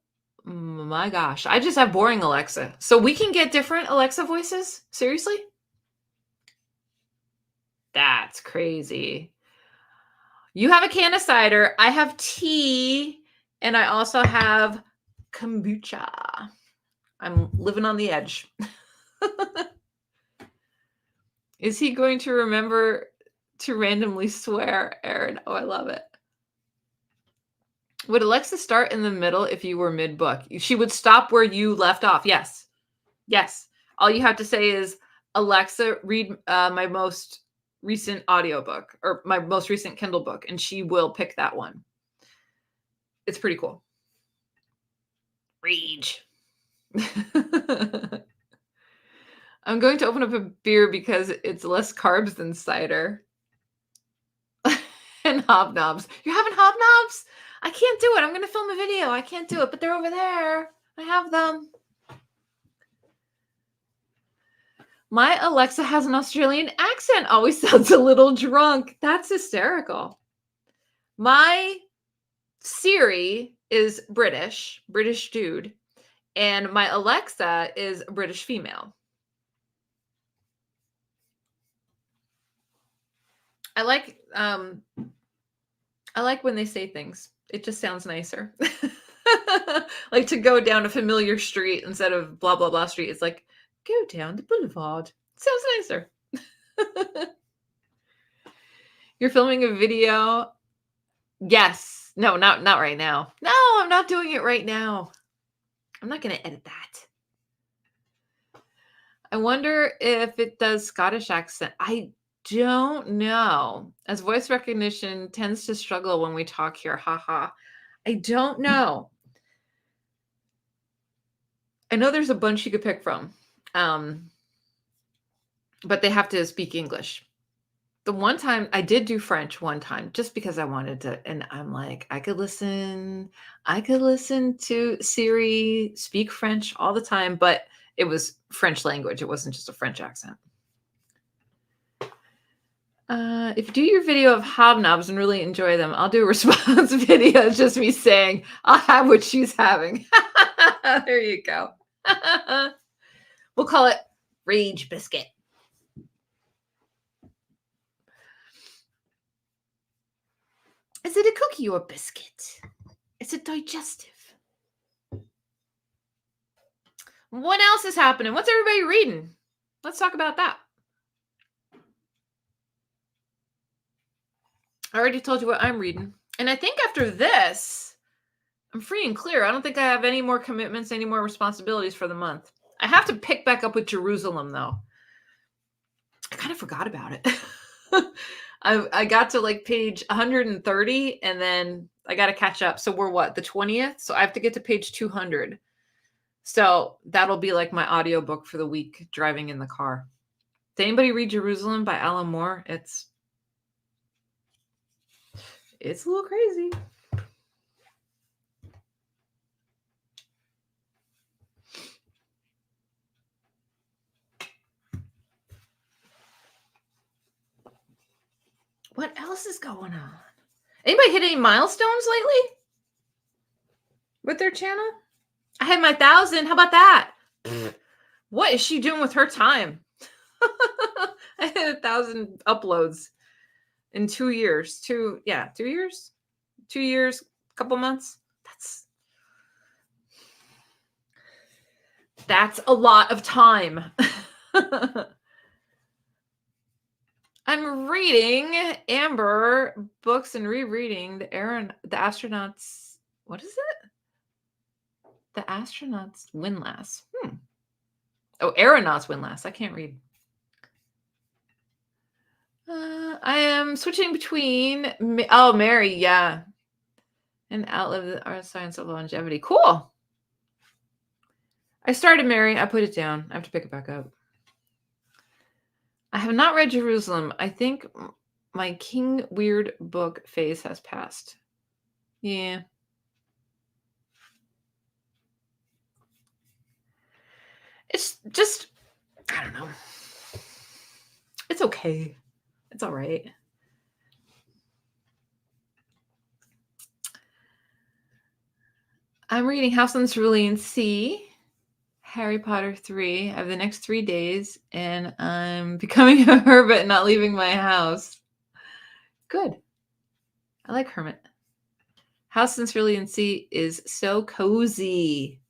my gosh. I just have boring Alexa. So we can get different Alexa voices? Seriously? That's crazy. You have a can of cider. I have tea. And I also have kombucha. I'm living on the edge. Is he going to remember to randomly swear, Aaron? Oh, I love it. Would Alexa start in the middle if you were mid-book? She would stop where you left off. Yes. Yes. All you have to say is, Alexa, read my most recent audiobook or my most recent Kindle book, and she will pick that one. It's pretty cool. Rage. I'm going to open up a beer because it's less carbs than cider. And hobnobs. You're having hobnobs? I can't do it. I'm going to film a video. I can't do it, but they're over there. I have them. My Alexa has an Australian accent. Always sounds a little drunk. That's hysterical. My Siri is British dude, and my Alexa is a British female. I like when they say things. It just sounds nicer. Like to go down a familiar street instead of blah, blah, blah street. It's like, go down the boulevard. Sounds nicer. You're filming a video? Yes. No, not right now. No, I'm not doing it right now. I'm not going to edit that. I wonder if it does Scottish accent. I don't know. As voice recognition tends to struggle when we talk here. Haha. I don't know. I know there's a bunch you could pick from. But they have to speak English. The one time I did do French one time just because I wanted to, and I'm like, I could listen to Siri speak French all the time, but it was French language. It wasn't just a French accent. If you do your video of hobnobs and really enjoy them, I'll do a response video. It's just me saying, I'll have what she's having. There you go. We'll call it Rage Biscuit. Is it a cookie or a biscuit? Is it digestive? What else is happening? What's everybody reading? Let's talk about that. I already told you what I'm reading. And I think after this, I'm free and clear. I don't think I have any more commitments, any more responsibilities for the month. I have to pick back up with Jerusalem, though. I kind of forgot about it. I got to like page 130, and then I got to catch up. So we're what, the 20th? So I have to get to page 200. So that'll be like my audiobook for the week driving in the car. Did anybody read Jerusalem by Alan Moore? It's a little crazy. What else is going on? Anybody hit any milestones lately with their channel? I had my 1,000. How about that? What is she doing with her time? I had 1,000 uploads in 2 years. 2 years? 2 years, couple months. That's a lot of time. I'm reading Amber books and rereading the astronauts. What is it? The astronauts windlass. Oh, aeronauts windlass. I can't read. I am switching between. Mary, yeah. And outlive the art science of longevity. Cool. I started Mary. I put it down. I have to pick it back up. I have not read Jerusalem. I think my King Weird book phase has passed. Yeah. It's just, I don't know. It's okay. It's all right. I'm reading House on Cerulean Sea, Harry Potter 3. I have the next 3 days, and I'm becoming a hermit, not leaving my house. Good. I like hermit. House on Cerulean Sea is so cozy.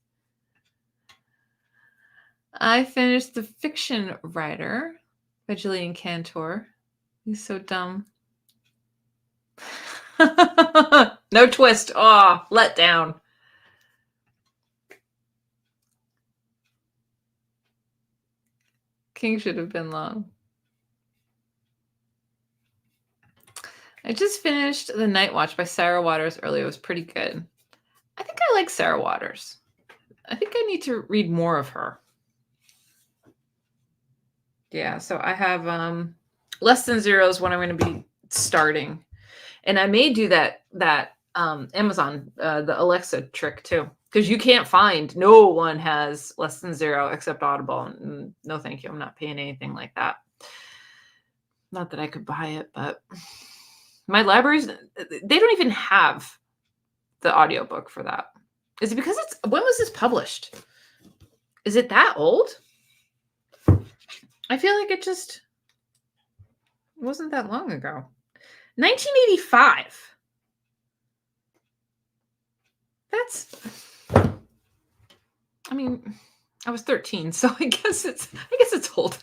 I finished The Fiction Writer by Gillian Cantor. He's so dumb. No twist. Oh, let down. King should have been long. I just finished The Night Watch by Sarah Waters earlier. It was pretty good. I think I like Sarah Waters. I think I need to read more of her. Yeah, so I have Less Than Zero is what I'm going to be starting. And I may do that Amazon, the Alexa trick too. Because you can't find, no one has Less Than Zero except Audible. And no, thank you. I'm not paying anything like that. Not that I could buy it, but my libraries, they don't even have the audiobook for that. Is it because when was this published? Is it that old? I feel like it wasn't that long ago. 1985. I mean, I was 13, so I guess it's old.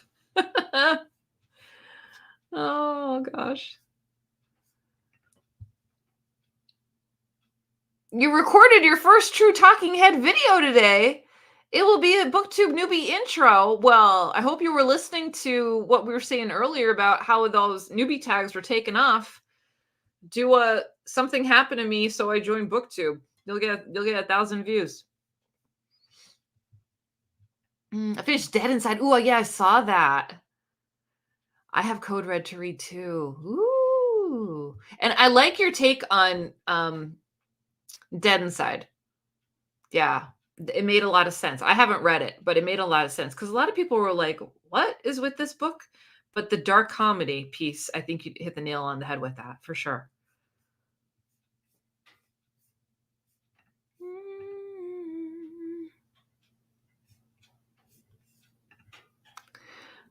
Oh gosh. You recorded your first true talking head video today. It will be a Booktube newbie intro. Well, I hope you were listening to what we were saying earlier about how those newbie tags were taken off. Do something happened to me, so I joined Booktube. You'll get 1,000 views. I finished Dead Inside. Ooh, yeah, I saw that. I have Code Red to read too. Ooh. And I like your take on Dead Inside. Yeah, it made a lot of sense. I haven't read it, but it made a lot of sense because a lot of people were like, what is with this book? But the dark comedy piece, I think you hit the nail on the head with that for sure.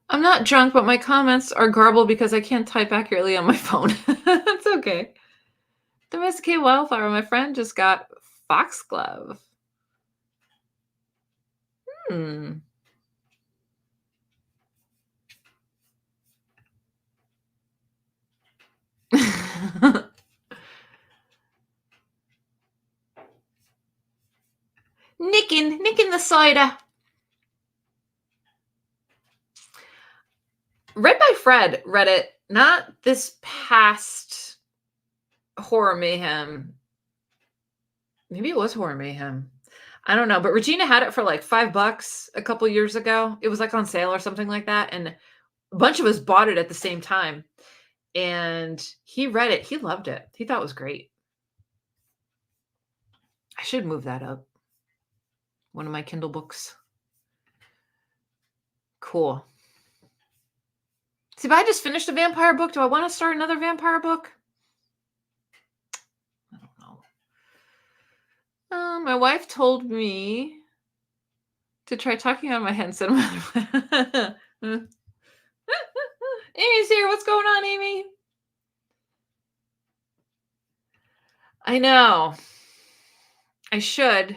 I'm not drunk, but my comments are garbled because I can't type accurately on my phone. That's okay. Domesticated Wildflower, my friend just got Foxglove. Nicking the cider. Read by Fred, read it, not this past Horror Mayhem. Maybe it was Horror Mayhem. I don't know, but Regina had it for like $5 a couple years ago. It was like on sale or something like that. And a bunch of us bought it at the same time. And he read it. He loved it. He thought it was great. I should move that up. One of my Kindle books. Cool. See, but I just finished a vampire book. Do I want to start another vampire book? I don't know. My wife told me to try talking on my headset. Amy's here. What's going on, Amy? I know. I should.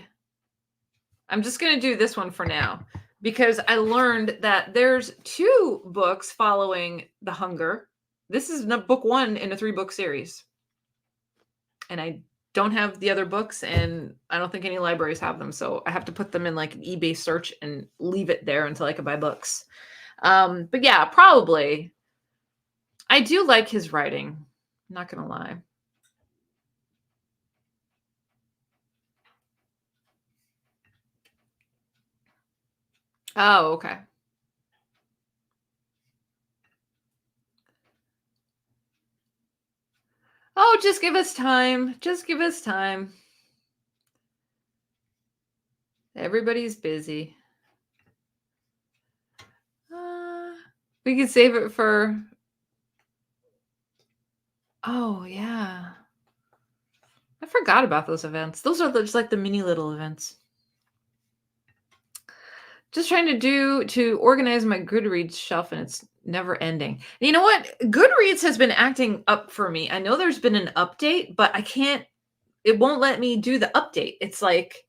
I'm just going to do this one for now because I learned that there's 2 books following The Hunger. This is book 1 in a 3-book series. And I don't have the other books, and I don't think any libraries have them. So I have to put them in like an eBay search and leave it there until I can buy books. But yeah, probably. I do like his writing. I'm not going to lie. Oh, okay. Oh, just give us time. Just give us time. Everybody's busy. We could save it for... Oh, yeah. I forgot about those events. Those are just like the mini little events. Just trying to organize my Goodreads shelf, and it's never ending. And you know what? Goodreads has been acting up for me. I know there's been an update, but it won't let me do the update. It's like,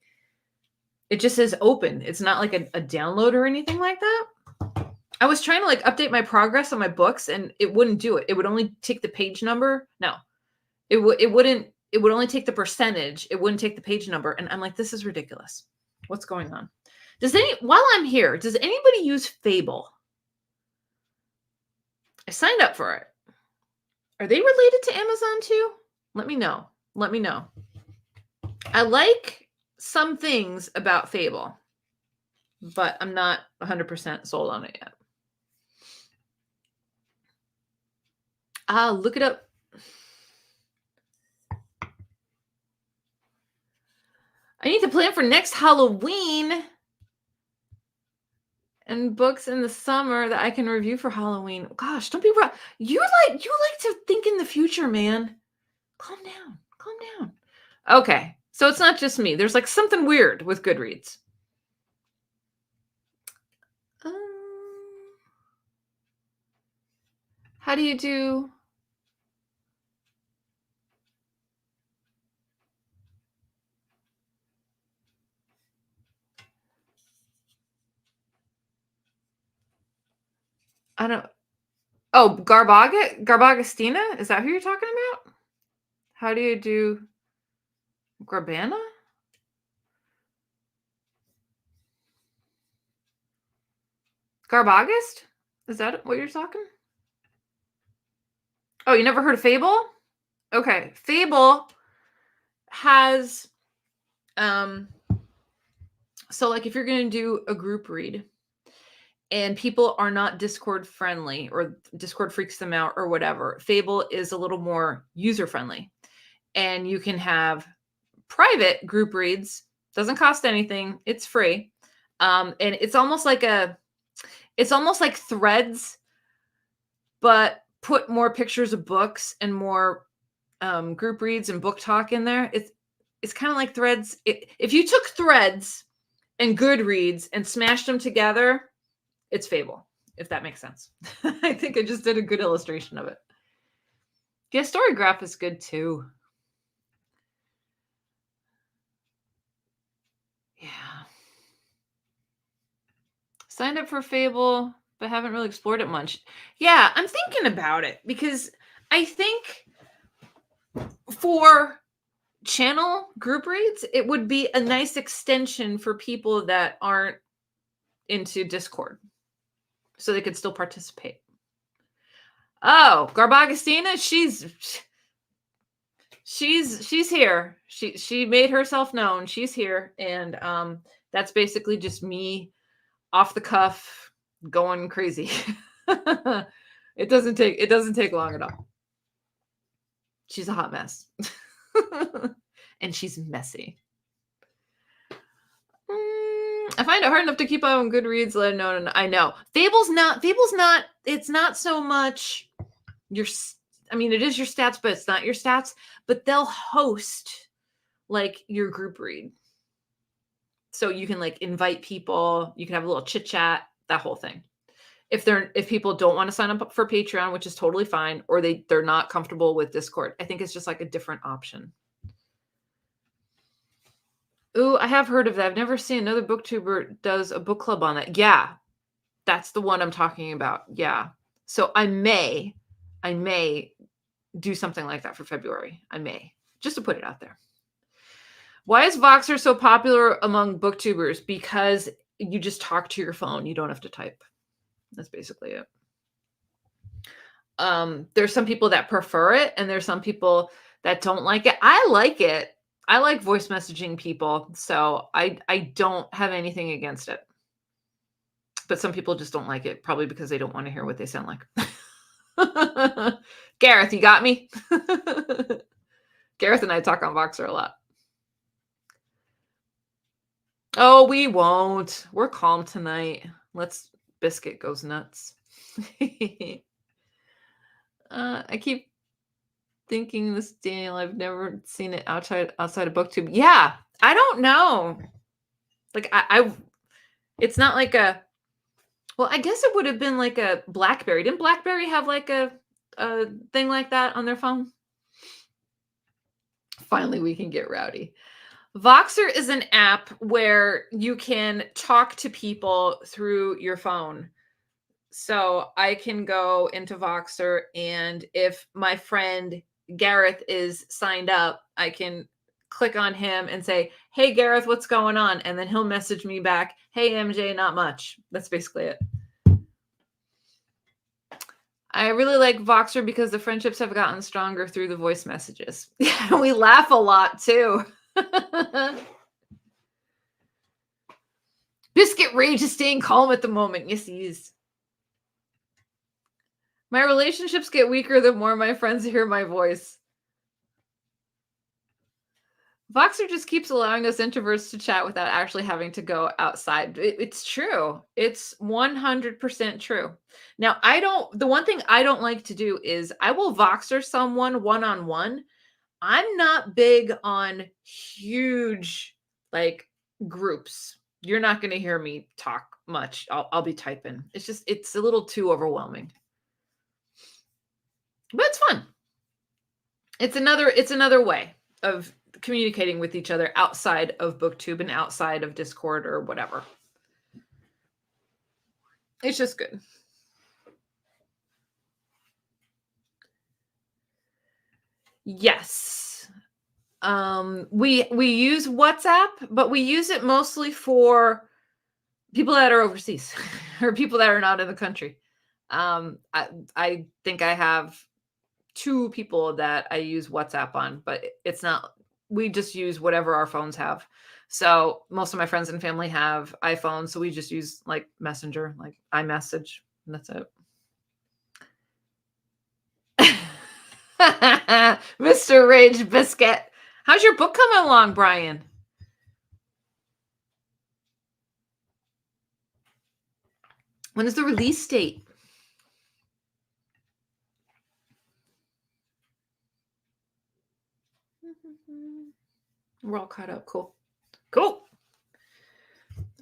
it just says open. It's not like a download or anything like that. I was trying to like update my progress on my books, and it wouldn't do it. It would only take the page number. No, it would only take the percentage. It wouldn't take the page number. And I'm like, this is ridiculous. What's going on? While I'm here, does anybody use Fable? I signed up for it. Are they related to Amazon too? Let me know. Let me know. I like some things about Fable, but I'm not 100% sold on it yet. Look it up. I need to plan for next Halloween and books in the summer that I can review for Halloween. Gosh, don't be rough. You like to think in the future, man. Calm down. Calm down. Okay, so it's not just me. There's like something weird with Goodreads. How do you do? I don't. Oh, Garbagastina? Is that who you're talking about? How do you do Grabana? Garbagast? Is that what you're talking? Oh, you never heard of Fable? Okay, Fable has so like if you're going to do a group read and people are not Discord friendly or Discord freaks them out or whatever, Fable is a little more user friendly. And you can have private group reads, doesn't cost anything, it's free. And it's almost like Threads, but put more pictures of books and more group reads and book talk in there. It's kind of like Threads. If you took Threads and Goodreads and smashed them together, it's Fable, if that makes sense. I think I just did a good illustration of it. Yeah, Storygraph is good too. Yeah. Signed up for Fable, but haven't really explored it much. Yeah, I'm thinking about it because I think for channel group reads, it would be a nice extension for people that aren't into Discord, so they could still participate. Oh, Garbagastina, she's here. She made herself known. She's here, and that's basically just me off the cuff going crazy. It doesn't take long at all. She's a hot mess. And she's messy. I find it hard enough to keep on Goodreads, let alone I know. Fable's not, it's not so much it is your stats, but it's not your stats, but they'll host like your group read. So you can like invite people, you can have a little chit chat, that whole thing. If people don't want to sign up for Patreon, which is totally fine, or they're not comfortable with Discord, I think it's just like a different option. Ooh, I have heard of that. I've never seen another booktuber does a book club on it. Yeah, that's the one I'm talking about. Yeah. So I may do something like that for February. I may, just to put it out there. Why is Voxer so popular among booktubers? Because you just talk to your phone. You don't have to type. That's basically it. There's some people that prefer it, and there's some people that don't like it. I like it. I like voice messaging people, so I don't have anything against it. But some people just don't like it, probably because they don't want to hear what they sound like. Gareth, you got me? Gareth and I talk on Voxer a lot. Oh, we won't. We're calm tonight. Biscuit goes nuts. I keep thinking this, Daniel. I've never seen it outside of Booktube. Yeah, I don't know. Like I it's not like a. Well, I guess it would have been like a BlackBerry. Didn't BlackBerry have like a thing like that on their phone? Finally, we can get rowdy. Voxer is an app where you can talk to people through your phone. So I can go into Voxer, and if my friend Gareth is signed up, I can click on him and say, "Hey, Gareth, what's going on?" And then he'll message me back, "Hey, MJ, not much." That's basically it. I really like Voxer because the friendships have gotten stronger through the voice messages. Yeah, we laugh a lot too. Biscuit Rage is staying calm at the moment. Yes, he is. My relationships get weaker the more my friends hear my voice. Voxer just keeps allowing us introverts to chat without actually having to go outside. It's true. It's 100% true. Now, the one thing I don't like to do is I will Voxer someone one-on-one. I'm not big on huge like groups. You're not going to hear me talk much. I'll be typing. It's a little too overwhelming. But it's fun. It's another way of communicating with each other outside of Booktube and outside of Discord or whatever. It's just good. Yes. We use WhatsApp, but we use it mostly for people that are overseas or people that are not in the country. I think I have 2 people that I use WhatsApp on, but it's not, we just use whatever our phones have. So most of my friends and family have iPhones, so we just use like Messenger, like iMessage, and that's it. Mr. Rage Biscuit. How's your book coming along, Brian? When is the release date? We're all caught up. Cool.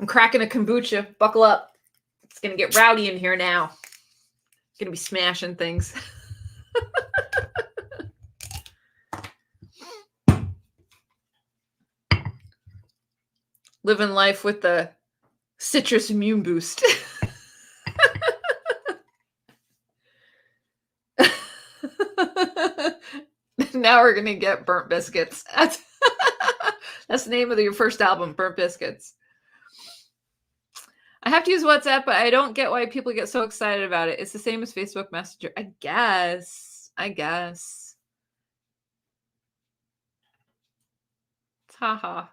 I'm cracking a kombucha. Buckle up. It's going to get rowdy in here now. Going to be smashing things. Living life with the citrus immune boost. Now we're going to get Burnt Biscuits. That's the name of your first album, Burnt Biscuits. I have to use WhatsApp, but I don't get why people get so excited about it. It's the same as Facebook Messenger. I guess. Haha.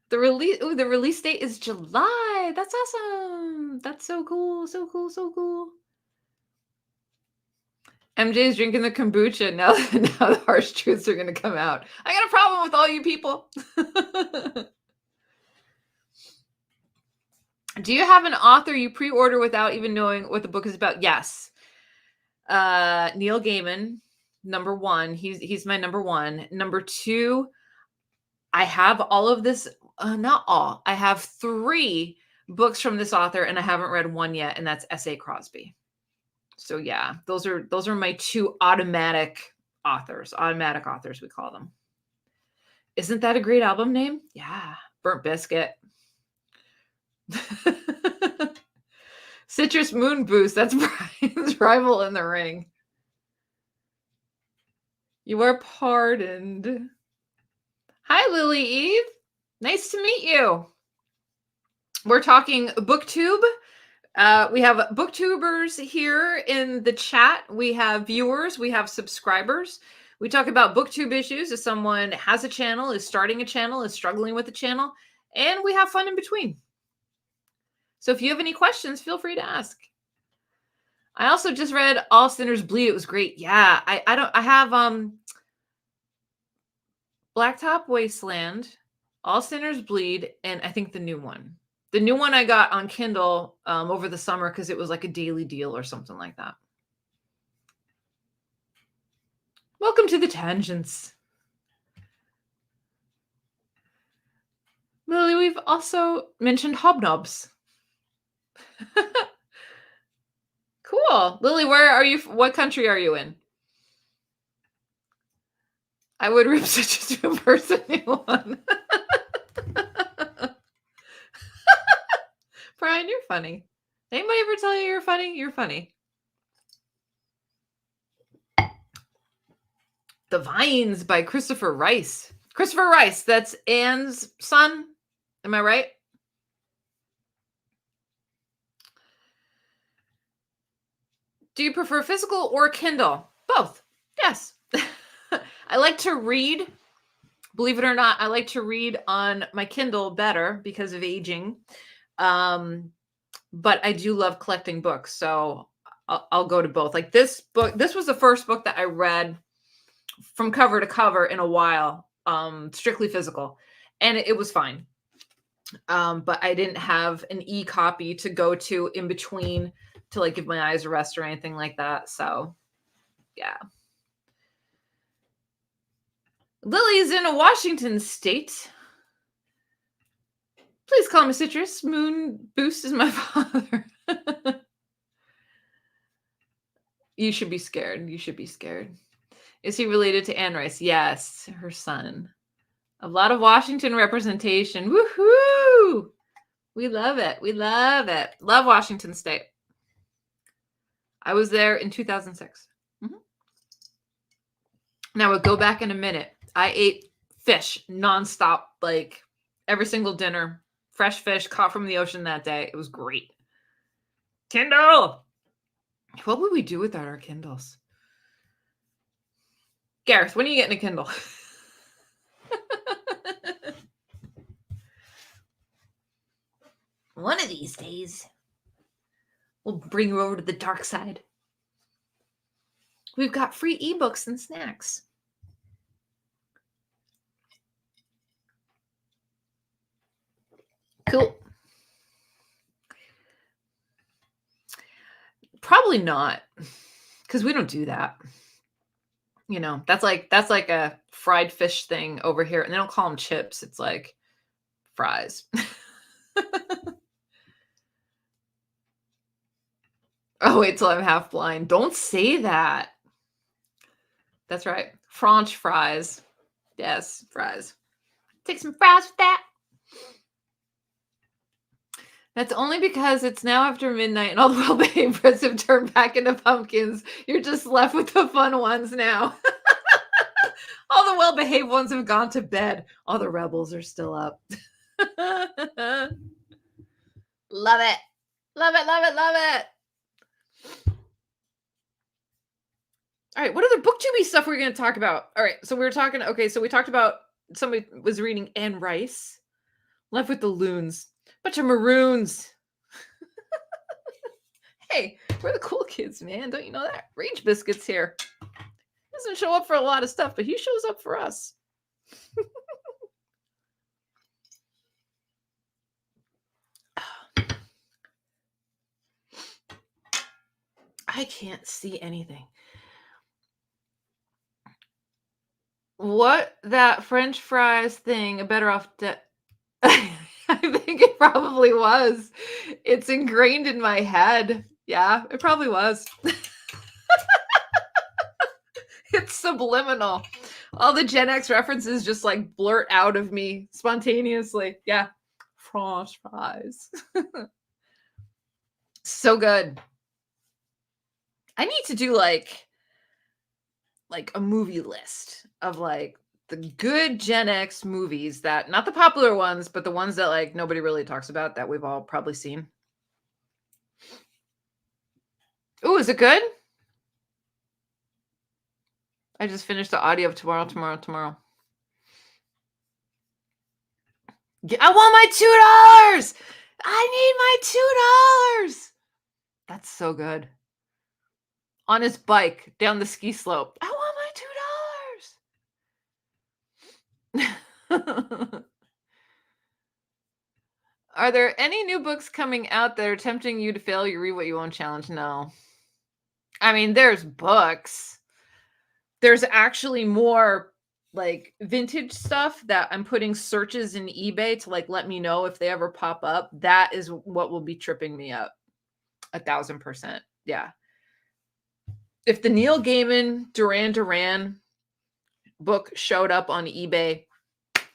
The release date is July. That's awesome. That's so cool. So cool. MJ's drinking the kombucha. Now the harsh truths are going to come out. I got a problem with all you people. Do you have an author you pre-order without even knowing what the book is about? Yes. Neil Gaiman, number 1. He's my number 1. Number 2, I have all of this. Not all. I have 3 books from this author, and I haven't read one yet, and that's S.A. Crosby. So yeah, those are my 2 automatic authors. Automatic authors, we call them. Isn't that a great album name? Yeah, Burnt Biscuit. Citrus Moon Boost. That's Brian's rival in the ring. You are pardoned. Hi, Lily Eve. Nice to meet you. We're talking Booktube. We have Booktubers here in the chat. We have viewers. We have subscribers. We talk about Booktube issues if someone has a channel, is starting a channel, is struggling with a channel, and we have fun in between. So if you have any questions, feel free to ask. I also just read All Sinners Bleed. It was great. Yeah, I have Blacktop Wasteland, All Sinners Bleed, and I think the new one. The new one I got on Kindle over the summer because it was like a daily deal or something like that. Welcome to the tangents. Lily, we've also mentioned hobnobs. Cool. Lily, where are you? What country are you in? I would rip such a two-person one. Brian, you're funny. Anybody ever tell you you're funny? You're funny. The Vines by Christopher Rice. Christopher Rice, that's Anne's son. Am I right? Do you prefer physical or Kindle? Both. Yes. I like to read. Believe it or not, I like to read on my Kindle better because of aging. But I do love collecting books. So I'll go to both. Like this book, this was the first book that I read from cover to cover in a while, strictly physical. And it was fine. But I didn't have an e-copy to go to in between to like give my eyes a rest or anything like that. So yeah. Lily's in a Washington state. Please call me Citrus. Moon Boost is my father. You should be scared. You should be scared. Is he related to Anne Rice? Yes, her son. A lot of Washington representation. Woohoo! We love it. We love it. Love Washington State. I was there in 2006. Now we'll go back in a minute. I ate fish nonstop, like every single dinner. Fresh fish caught from the ocean that day. It was great. Kindle. What would we do without our Kindles? Gareth, when are you getting a Kindle? One of these days, we'll bring you over to the dark side. We've got free ebooks and snacks. Cool. Probably not, because we don't do that. You know, that's like a fried fish thing over here, and they don't call them chips. It's like fries. Oh, wait till I'm half blind. Don't say that. That's right. French fries. Yes, fries. Take some fries with that. That's only because it's now after midnight and all the well-behaved Brits have turned back into pumpkins. You're just left with the fun ones now. All the well-behaved ones have gone to bed. All the rebels are still up. Love it. Love it, love it, love it. All right, what other booktube stuff we're going to talk about? All right, so we talked about somebody was reading Anne Rice. Left with the loons. Bunch of maroons. Hey, we're the cool kids, man. Don't you know that? Rage Biscuits here. Doesn't show up for a lot of stuff, but he shows up for us. I can't see anything. What that French fries thing, a better off I think it probably was. It's ingrained in my head. Yeah, it probably was. It's subliminal. All the Gen X references just like blurt out of me spontaneously. Yeah. French fries. So good. I need to do like a movie list of like the good Gen X movies that, not the popular ones, but the ones that like nobody really talks about that we've all probably seen. Ooh, is it good? I just finished the audio of tomorrow. I want my $2. I need my $2. That's so good. On his bike down the ski slope. I want my $2. Are there any new books coming out that are tempting you to fail? You read what you won't challenge? No. I mean, there's books. There's actually more like vintage stuff that I'm putting searches in eBay to like let me know if they ever pop up. That is what will be tripping me up 1,000%. Yeah. If the Neil Gaiman Duran Duran book showed up on eBay,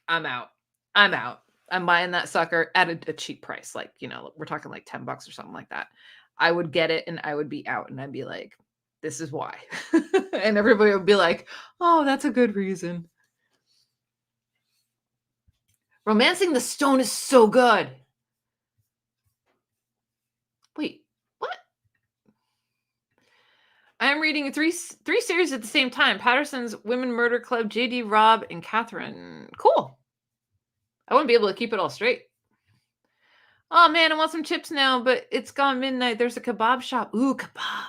I'm out. I'm buying that sucker at a cheap price. Like, we're talking like $10 or something like that. I would get it and I would be out and I'd be like, this is why. And everybody would be like, oh, that's a good reason. Romancing the Stone is so good. Wait, what? I'm reading three series at the same time. Patterson's Women Murder Club, J.D. Robb, and Catherine. Cool. I wouldn't be able to keep it all straight. Oh man, I want some chips now, but it's gone midnight. There's a kebab shop. Ooh, kebab.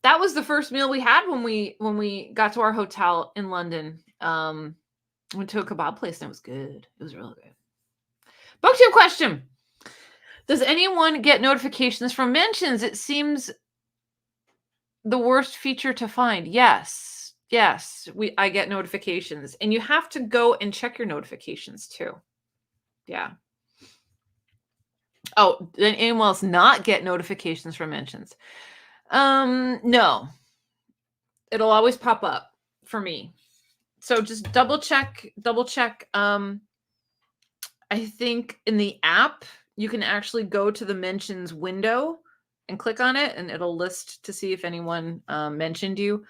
That was the first meal we had when we got to our hotel in London. Went to a kebab place and it was good. It was really good. Booktube question. Does anyone get notifications from mentions? It seems the worst feature to find. Yes. I get notifications. And you have to go and check your notifications too. Yeah. Oh, did anyone else not get notifications from mentions? No. It'll always pop up for me. So just double check. I think in the app, you can actually go to the mentions window and click on it and it'll list to see if anyone mentioned you.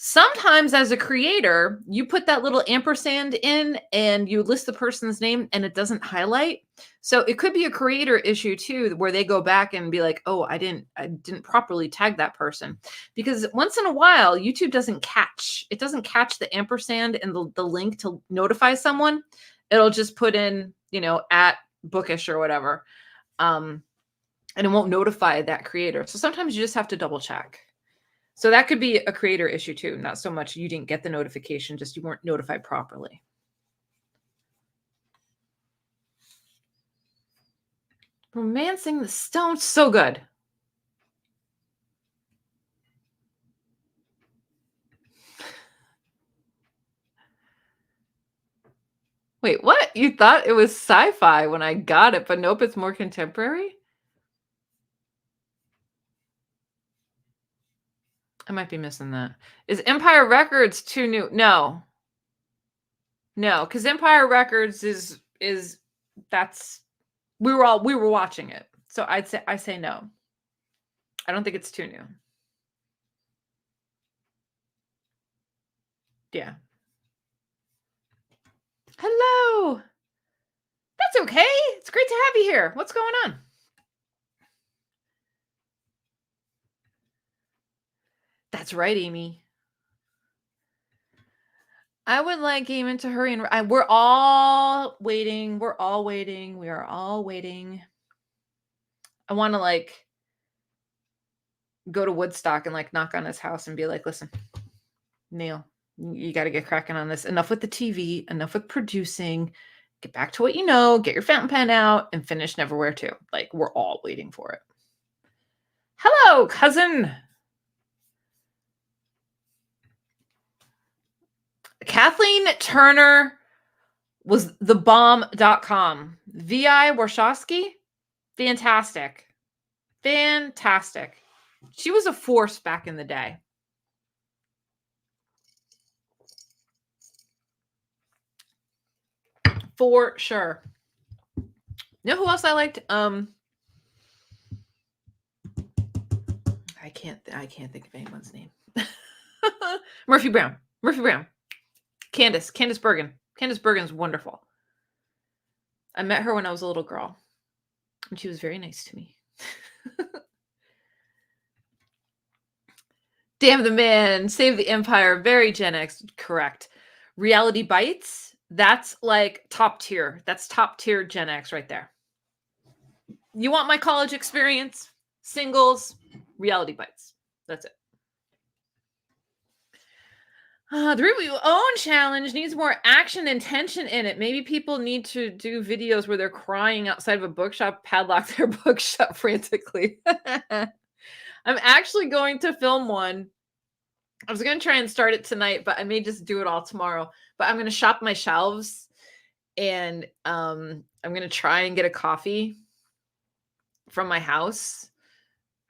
Sometimes as a creator, you put that little ampersand in and you list the person's name and it doesn't highlight. So it could be a creator issue too, where they go back and be like, oh, I didn't properly tag that person. Because once in a while, YouTube doesn't catch the ampersand and the link to notify someone. It'll just put in, at bookish or whatever. And it won't notify that creator. So sometimes you just have to double check. So that could be a creator issue too. Not so much you didn't get the notification, just you weren't notified properly. Romancing the Stone, so good. Wait, what? You thought it was sci-fi when I got it, but nope, it's more contemporary? I might be missing that. Is Empire Records too new? No, because Empire Records is that's we were watching it. So I say no. I don't think it's too new. Yeah. Hello. That's okay. It's great to have you here. What's going on? That's right, Amy. I would like Gaiman to hurry and we're all waiting. We are all waiting. I want to like go to Woodstock and like knock on his house and be like, listen, Neil, you got to get cracking on this. Enough with the TV, enough with producing. Get back to what you know, get your fountain pen out and finish Neverwhere 2. Like we're all waiting for it. Hello, cousin. Kathleen Turner was thebomb.com. V.I. Warshawski, fantastic. She was a force back in the day. For sure. You know who else I liked? I can't think of anyone's name. Murphy Brown. Candace Bergen. Candace Bergen's wonderful. I met her when I was a little girl, and she was very nice to me. Damn the Man, Save the Empire, very Gen X, correct. Reality Bites, that's like top tier. That's top tier Gen X right there. You want my college experience? Singles, Reality Bites. That's it. The Review Your Own challenge needs more action and tension in it. Maybe people need to do videos where they're crying outside of a bookshop, padlock their bookshop frantically. I'm actually going to film one. I was going to try and start it tonight, but I may just do it all tomorrow. But I'm going to shop my shelves, and I'm going to try and get a coffee from my house,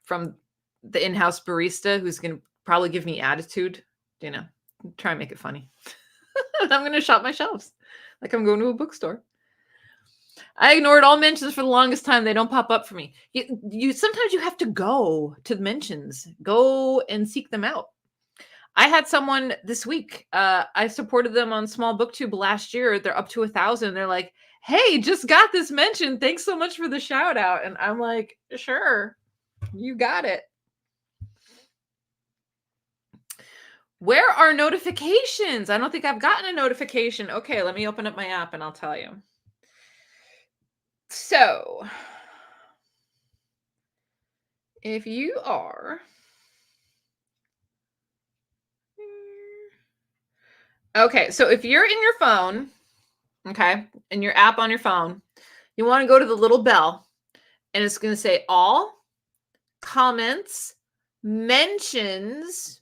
from the in-house barista who's going to probably give me attitude, try and make it funny. I'm going to shop my shelves like I'm going to a bookstore. I ignored all mentions for the longest time. They don't pop up for me. You sometimes you have to go to the mentions, go and seek them out. I had someone this week. I supported them on Small Booktube last year. They're up to 1,000. They're like, "Hey, just got this mention. Thanks so much for the shout out." And I'm like, "Sure, you got it." Where are notifications? I don't think I've gotten a notification. Okay, let me open up my app and I'll tell you. So, if you are... Okay, so if you're in your phone, okay, in your app on your phone, you want to go to the little bell, and it's going to say all, comments, mentions,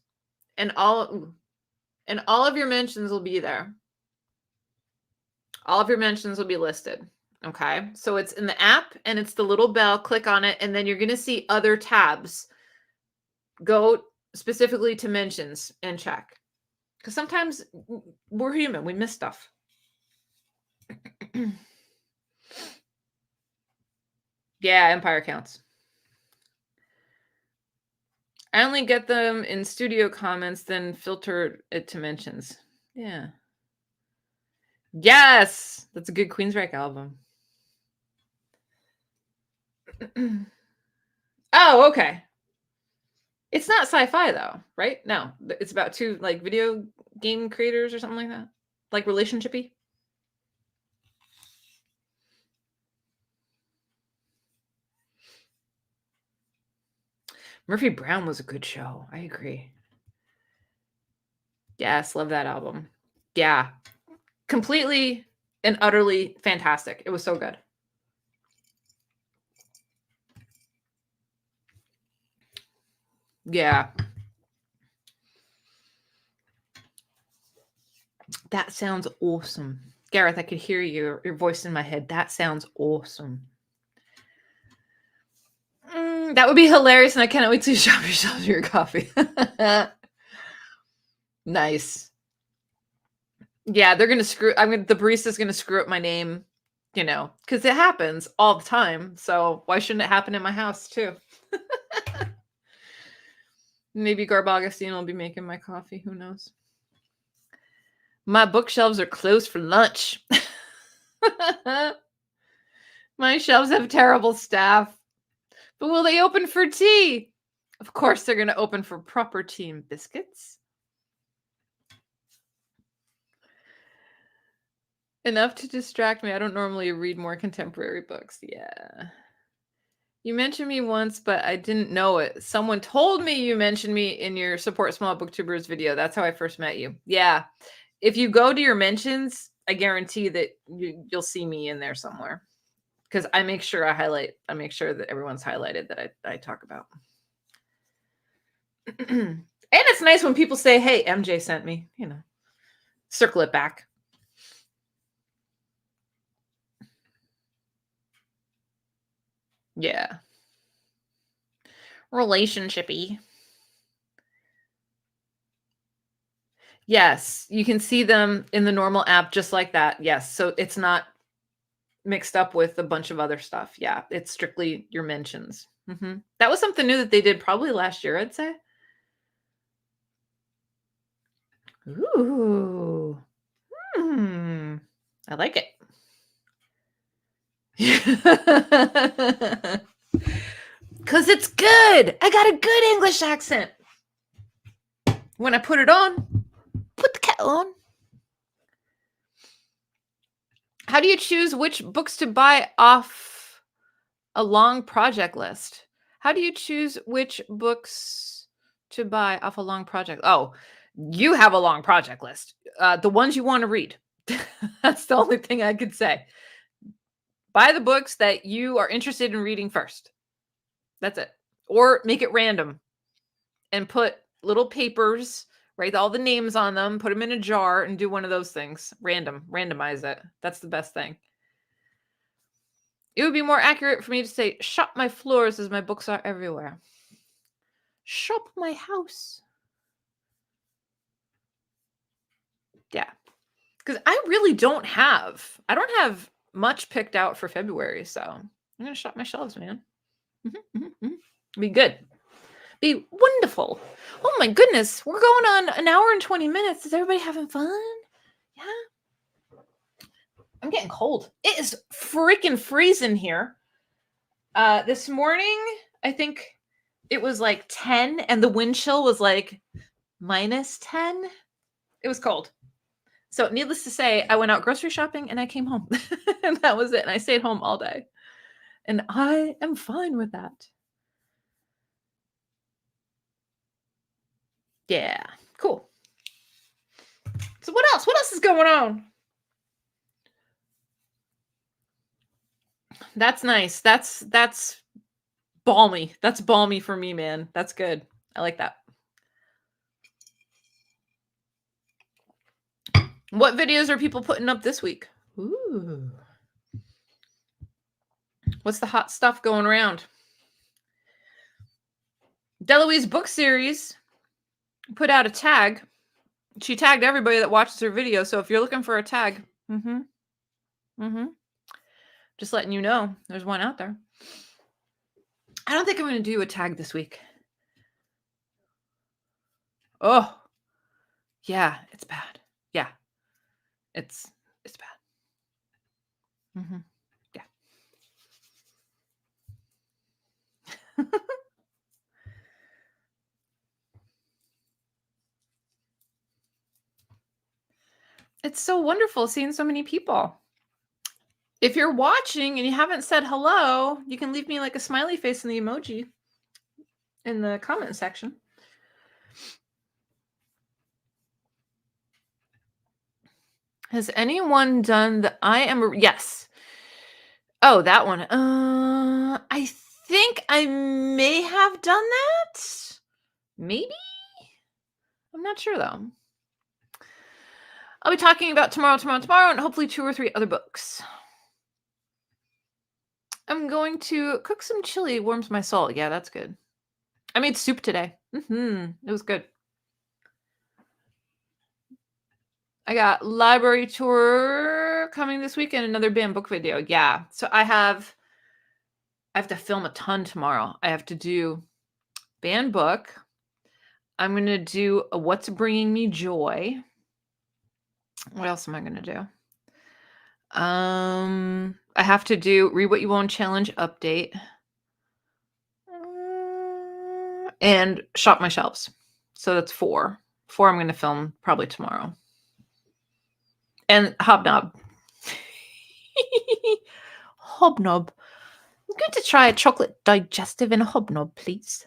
and all of your mentions will be there. All of your mentions will be listed. Okay, so it's in the app and it's the little bell. Click on it, and then you're going to see other tabs. Go specifically to mentions and check. Because sometimes we're human. We miss stuff. Yeah, Empire counts. I only get them in studio comments, then filter it to mentions. Yeah. Yes! That's a good Queensryche album. Oh, okay. It's not sci-fi though, right? No, it's about two like video game creators or something like that, like relationshipy. Murphy Brown was a good show. I agree. Yes, love that album. Yeah, completely and utterly fantastic. It was so good. Yeah. That sounds awesome. Gareth, I could hear your voice in my head. That sounds awesome. That would be hilarious, and I cannot wait to shop yourself your coffee. Nice. Yeah, they're gonna screw. The barista's gonna screw up my name, because it happens all the time. So why shouldn't it happen in my house too? Maybe Garb Augustine will be making my coffee. Who knows? My bookshelves are closed for lunch. My shelves have terrible staff. But will they open for tea? Of course, they're going to open for proper tea and biscuits. Enough to distract me. I don't normally read more contemporary books. Yeah. You mentioned me once, but I didn't know it. Someone told me you mentioned me in your Support Small Booktubers video. That's how I first met you. Yeah. If you go to your mentions, I guarantee that you'll see me in there somewhere. Because I make sure I make sure that everyone's highlighted that I talk about. And it's nice when people say, "Hey, MJ sent me," circle it back. Yeah. Relationshipy. Yes, you can see them in the normal app just like that. Yes, so it's not mixed up with a bunch of other stuff. Yeah, it's strictly your mentions. That was something new that they did probably last year, I'd say. Ooh. I like it. Because it's good. I got a good English accent. When I put it on, put the kettle on. How do you choose which books to buy off a long project list? How do you choose which books to buy off a long project? Oh, You have a long project list. The ones you want to read. That's the only thing I could say. Buy the books that you are interested in reading first. That's it. Or make it random and put little papers, write all the names on them, put them in a jar, and do one of those things. Randomize it. That's the best thing. It would be more accurate for me to say, shop my floors as my books are everywhere. Shop my house. Yeah. Because I really don't have much picked out for February. So I'm going to shop my shelves, man. Be good. Be wonderful. Oh my goodness. We're going on an hour and 20 minutes. Is everybody having fun? Yeah. I'm getting cold. It is freaking freezing here. This morning, I think it was like 10 and the wind chill was like minus 10. It was cold. So needless to say, I went out grocery shopping and I came home. And that was it. And I stayed home all day. And I am fine with that. Yeah, cool. So what else? What else is going on? That's nice. That's balmy. That's balmy for me, man. That's good. I like that. What videos are people putting up this week? Ooh. What's the hot stuff going around? Deloise book series put out a tag. She tagged everybody that watches her video. So if you're looking for a tag, just letting you know, there's one out there. I don't think I'm going to do a tag this week. Oh, yeah, it's bad. Yeah, it's bad. Yeah. It's so wonderful seeing so many people. If you're watching and you haven't said hello, you can leave me like a smiley face in the emoji in the comment section. Has anyone done the I am yes. Oh, that one. I think I may have done that. Maybe? I'm not sure though. I'll be talking about tomorrow, and hopefully 2 or 3 other books. I'm going to cook some chili. Warms my soul. Yeah, that's good. I made soup today. It was good. I got library tour coming this week and another banned book video. Yeah. So I have to film a ton tomorrow. I have to do banned book. I'm going to do a what's bringing me joy. What else am I going to do? I have to do read what you want challenge update. And shop my shelves. So that's 4. 4 I'm going to film probably tomorrow. And Hobnob. Hobnob. I'm going to try a chocolate digestive in a Hobnob, please.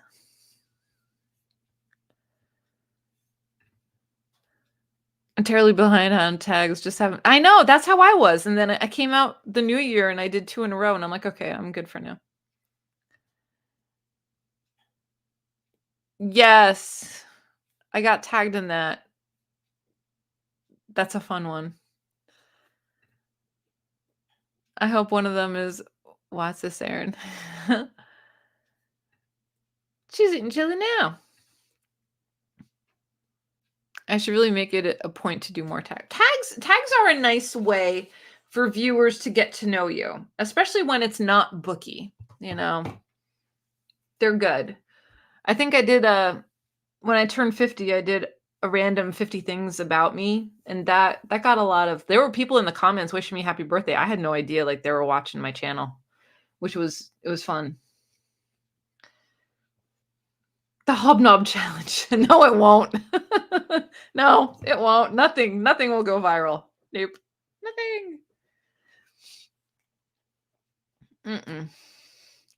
I'm terribly behind on tags. Just haven't. I know, that's how I was. And then I came out the new year and I did 2 in a row. And I'm like, okay, I'm good for now. Yes. I got tagged in that. That's a fun one. I hope one of them is, what's this, Erin? She's eating chili now. I should really make it a point to do more tags. Tags are a nice way for viewers to get to know you, especially when it's not booky, you know. They're good. I think I did when I turned 50, I did a random 50 things about me, and that got a lot of, there were people in the comments wishing me happy birthday. I had no idea like they were watching my channel, which was, it was fun. The Hobnob challenge. No, it won't. No, it won't. Nothing will go viral. Nope. Nothing.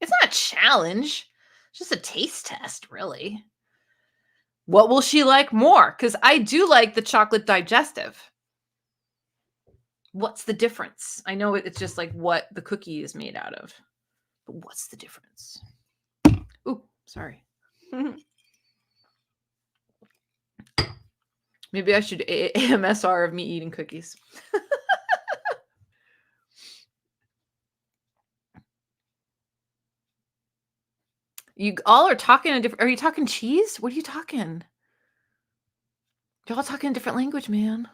It's not a challenge. It's just a taste test, really. What will she like more? Because I do like the chocolate digestive. What's the difference? I know it's just like what the cookie is made out of, but what's the difference? Ooh, sorry. Maybe I should AMSR of me eating cookies. You all are talking a different. Are you talking cheese? What are you talking? You're all talking a different language, man.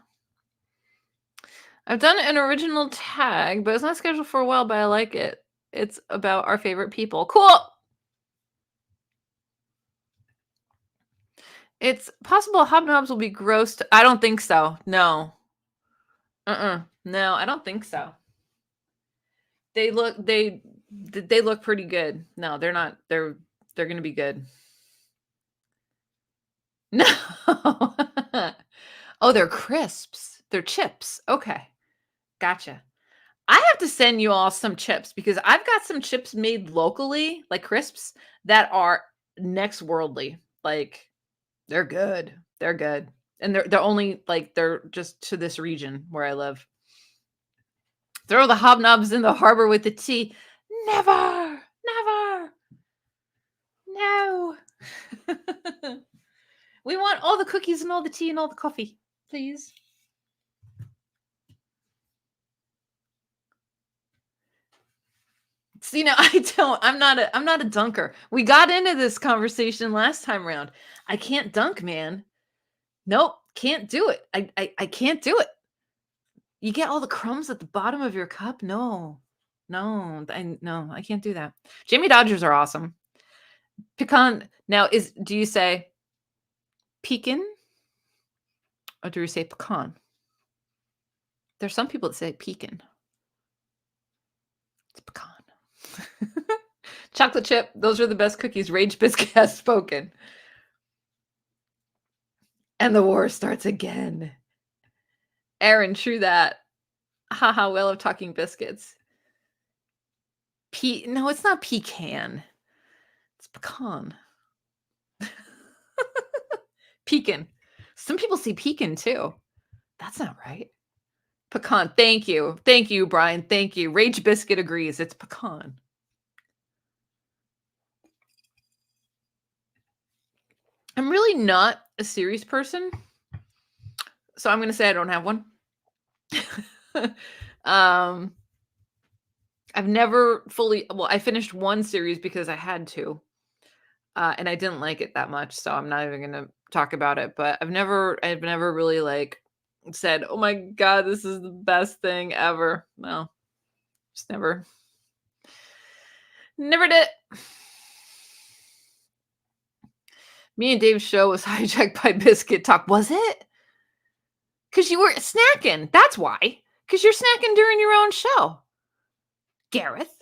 I've done an original tag, but it's not scheduled for a while, but I like it. It's about our favorite people. Cool. It's possible hobnobs will be gross. I don't think so. No. No, I don't think so. They look pretty good. No, they're not. They're gonna be good. No. Oh, they're crisps. They're chips. Okay. Gotcha. I have to send you all some chips because I've got some chips made locally, like crisps, that are next worldly. Like they're good. They're good. And they're only like they're just to this region where I live. Throw the hobnobs in the harbor with the tea. Never. Never. No. We want all the cookies and all the tea and all the coffee, please. See, I'm not a dunker. We got into this conversation last time around. I can't dunk, man. Nope, can't do it. I can't do it. You get all the crumbs at the bottom of your cup? No. No, I can't do that. Jamie Dodgers are awesome. Pecan. Now, do you say pecan or do you say pecan? There's some people that say pecan. It's pecan. Chocolate chip. Those are the best cookies. Rage Biscuit has spoken. And the war starts again. Aaron, true that. Haha, well of talking biscuits. No, it's not pecan. It's pecan. Pecan. Some people say pecan too. That's not right. Pecan. Thank you. Thank you, Brian. Thank you. Rage Biscuit agrees. It's pecan. I'm really not a series person. So I'm going to say I don't have one. I've never I finished one series because I had to. And I didn't like it that much, so I'm not even going to talk about it, but I've never really like said, "Oh my god, this is the best thing ever." No. Just never did. Me and Dave's show was hijacked by Biscuit Talk. Was it? Because you were snacking. That's why. Because you're snacking during your own show. Gareth.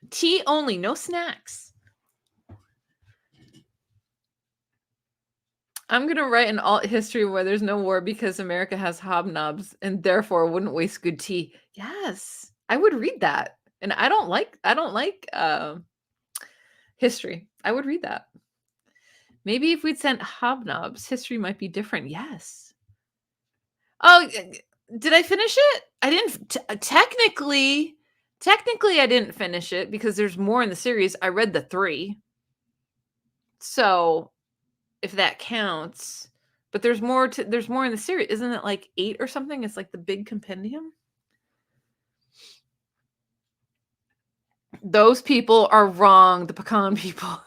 Tea only, no snacks. I'm going to write an alt history where there's no war because America has hobnobs and therefore wouldn't waste good tea. Yes, I would read that. And I don't like history. I would read that. Maybe if we'd sent hobnobs, history might be different. Yes. Oh, did I finish it? I didn't. Technically, I didn't finish it because there's more in the series. I read the 3. So, if that counts, but there's more in the series. Isn't it like 8 or something? It's like the big compendium. Those people are wrong. The pecan people.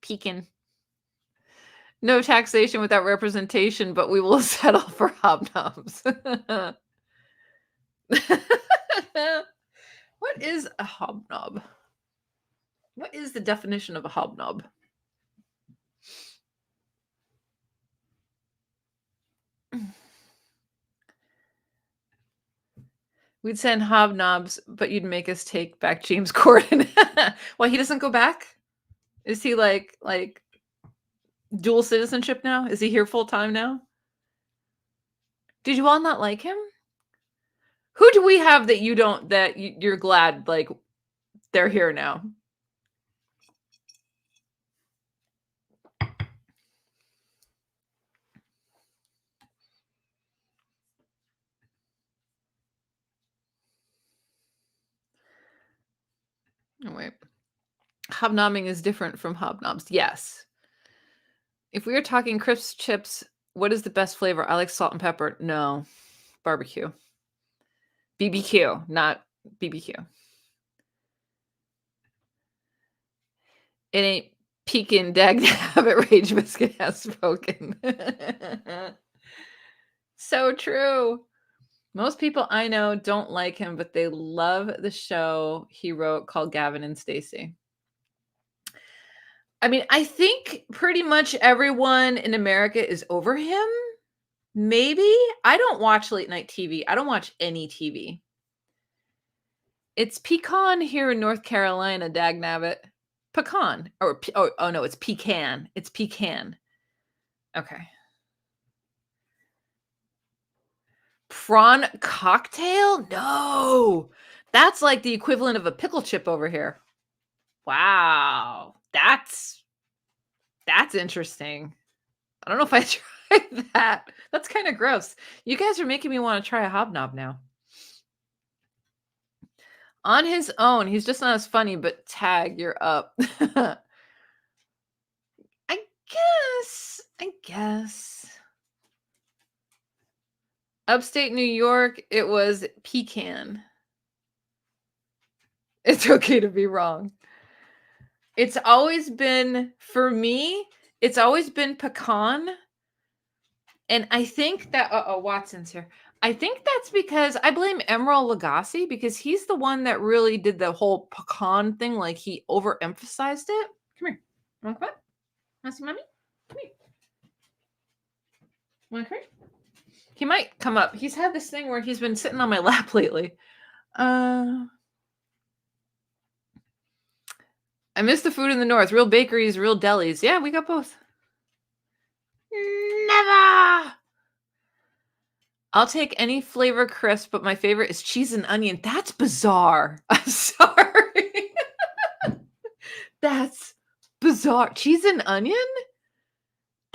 Pecan. No taxation without representation, but we will settle for hobnobs. What is a hobnob? What is the definition of a hobnob? We'd send hobnobs, but you'd make us take back James Corden. Well, he doesn't go back? Is he like dual citizenship now? Is he here full time now? Did you all not like him? Who do we have that you're glad like they're here now? Oh, wait. Hobnobbing is different from hobnobs. Yes. If we are talking crisp chips, what is the best flavor? I like salt and pepper. No. Barbecue. BBQ, not BBQ. It ain't peeking dag habit rage biscuit has spoken. So true. Most people I know don't like him, but they love the show he wrote called Gavin and Stacey. I mean, I think pretty much everyone in America is over him. Maybe. I don't watch late night TV. I don't watch any TV. It's pecan here in North Carolina, dagnabbit. Pecan. Oh no, it's pecan. It's pecan. Okay. Prawn cocktail? No. That's like the equivalent of a pickle chip over here. Wow. That's interesting. I don't know if I tried that. That's kind of gross. You guys are making me want to try a hobnob now. On his own, he's just not as funny, but tag, you're up. I guess. Upstate New York, it was pecan. It's okay to be wrong. It's always been, for me, it's always been pecan. And I think that, Watson's here. I think that's because I blame Emeril Lagasse because he's the one that really did the whole pecan thing. Like he overemphasized it. Come here. You want to come up? Want to see mommy? Come here. Want to come here? He might come up. He's had this thing where he's been sitting on my lap lately. I miss the food in the north. Real bakeries, real delis. Yeah, we got both. Never. I'll take any flavor crisp, but my favorite is cheese and onion. That's bizarre. I'm sorry. That's bizarre. Cheese and onion?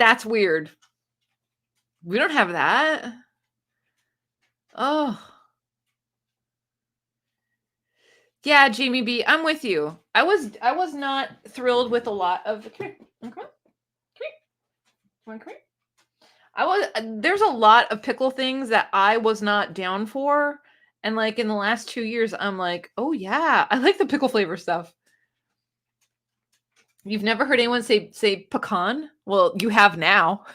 That's weird. We don't have that. Oh. Yeah, Jamie B, I'm with you. I was not thrilled with a lot of come here. Come here. Come here. There's a lot of pickle things that I was not down for. And like in the last 2 years, I'm like, oh yeah, I like the pickle flavor stuff. You've never heard anyone say pecan? Well, you have now.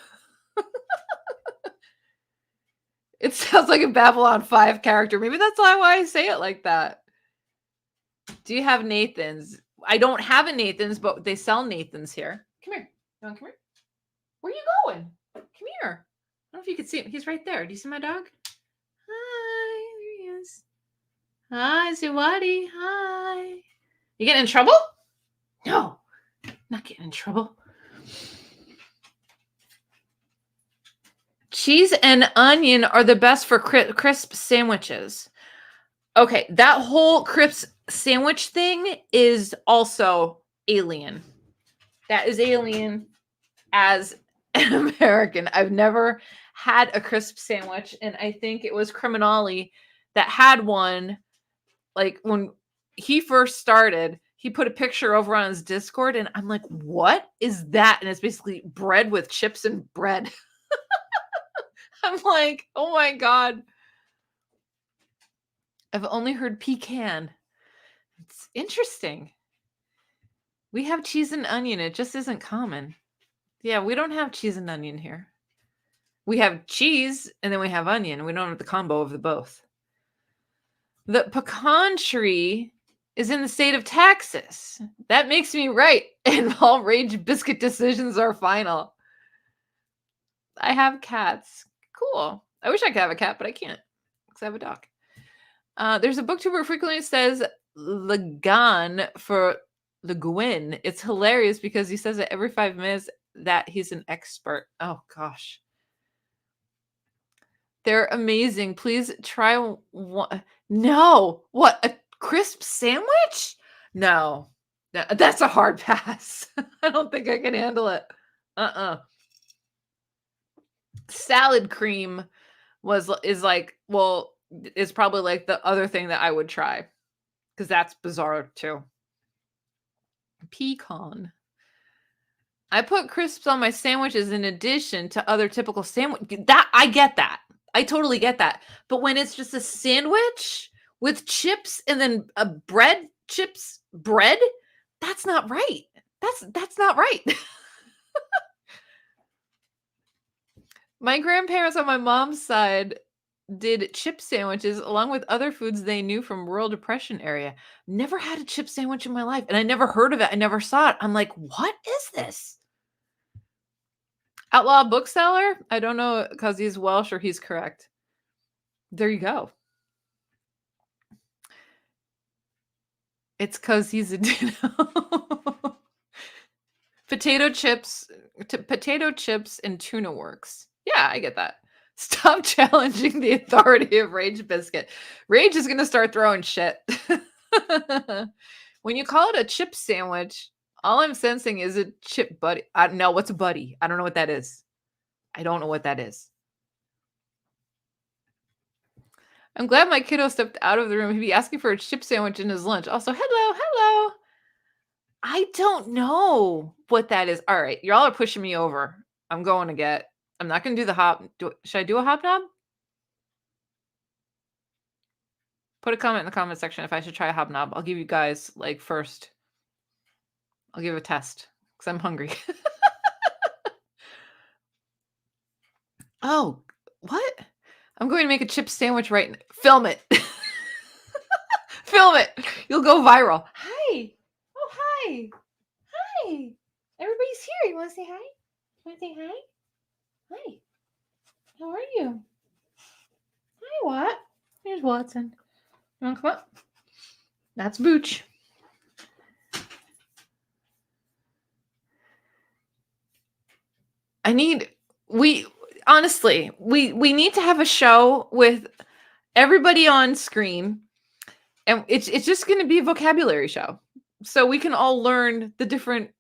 It sounds like a Babylon 5 character. Maybe that's why I say it like that. Do you have Nathan's? I don't have a Nathan's, but they sell Nathan's here. Come here. You want to come here? Where are you going? Come here. I don't know if you can see him. He's right there. Do you see my dog? Hi. There he is. Hi, Ziwadi. Hi. You getting in trouble? No. Not getting in trouble. Cheese and onion are the best for crisp sandwiches. Okay, that whole crisp sandwich thing is also alien. That is alien as an American. I've never had a crisp sandwich, and I think it was Criminale that had one. Like when he first started, he put a picture over on his Discord, and I'm like, what is that? And it's basically bread with chips and bread. I'm like, oh my God. I've only heard pecan. It's interesting. We have cheese and onion. It just isn't common. Yeah, we don't have cheese and onion here. We have cheese and then we have onion. We don't have the combo of the both. The pecan tree is in the state of Texas. That makes me right. And all rage biscuit decisions are final. I have cats. Cool. I wish I could have a cat, but I can't because I have a dog. There's a booktuber who frequently says Lagan for Le Guin. It's hilarious because he says it every 5 minutes that he's an expert. Oh, gosh. They're amazing. Please try one. No. What? A crisp sandwich? No. That's a hard pass. I don't think I can handle it. Salad cream is probably like the other thing that I would try because that's bizarre too. Pecan. I put crisps on my sandwiches in addition to other typical sandwich. That I get that. I totally get that. But when it's just a sandwich with chips and then a bread, chips, bread, that's not right. That's not right. My grandparents on my mom's side did chip sandwiches along with other foods they knew from rural depression area. Never had a chip sandwich in my life, and I never heard of it. I never saw it. I'm like, what is this? Outlaw bookseller? I don't know because he's Welsh or he's correct. There you go. It's because he's a ditto. Potato chips and tuna works. Yeah, I get that. Stop challenging the authority of Rage Biscuit. Rage is going to start throwing shit. When you call it a chip sandwich, all I'm sensing is a chip buddy. No, what's a buddy? I don't know what that is. I don't know what that is. I'm glad my kiddo stepped out of the room. He'd be asking for a chip sandwich in his lunch. Also, hello. I don't know what that is. All right, y'all are pushing me over. I'm not going to do the hop. Should I do a hobnob? Put a comment in the comment section if I should try a hobnob. I'll give you guys first. I'll give a test because I'm hungry. Oh, what? I'm going to make a chip sandwich right now. Film it. Film it. You'll go viral. Hi. Oh, hi. Hi. Everybody's here. You want to say hi? You want to say hi? Hi. How are you? Hi, what? Here's Watson. You want to come up? That's Booch. Honestly, we need to have a show with everybody on screen, and it's just going to be a vocabulary show, so we can all learn the different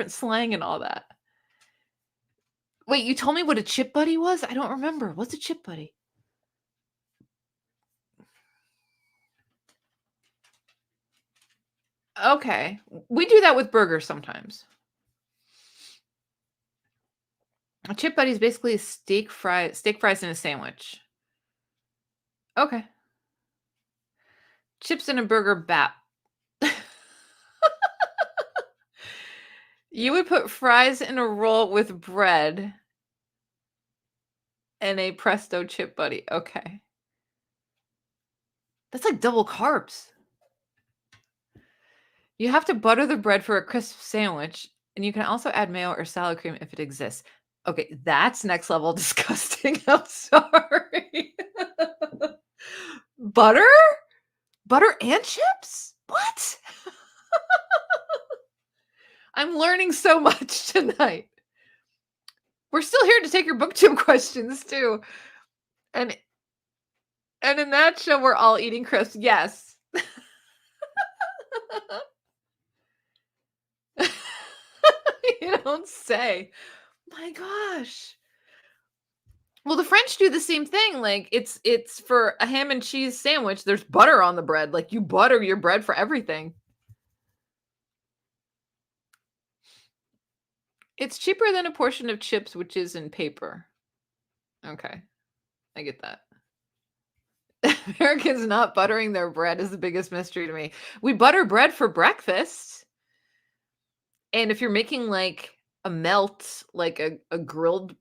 slang and all that. Wait, you told me what a chip buddy was? I don't remember. What's a chip buddy? Okay, we do that with burgers sometimes. A chip buddy is basically a steak fries in a sandwich. Okay. Chips in a burger bap. You would put fries in a roll with bread and a presto chip buddy. Okay. That's like double carbs. You have to butter the bread for a crisp sandwich, and you can also add mayo or salad cream if it exists. Okay, that's next level disgusting. I'm sorry. Butter? Butter and chips? What? I'm learning so much tonight. We're still here to take your Booktube questions too. And in that show, we're all eating crisps. Yes. You don't say. My gosh. Well, the French do the same thing. It's for a ham and cheese sandwich. There's butter on the bread. You butter your bread for everything. It's cheaper than a portion of chips, which is in paper. Okay. I get that. Americans not buttering their bread is the biggest mystery to me. We butter bread for breakfast. And if you're making a melt, a grilled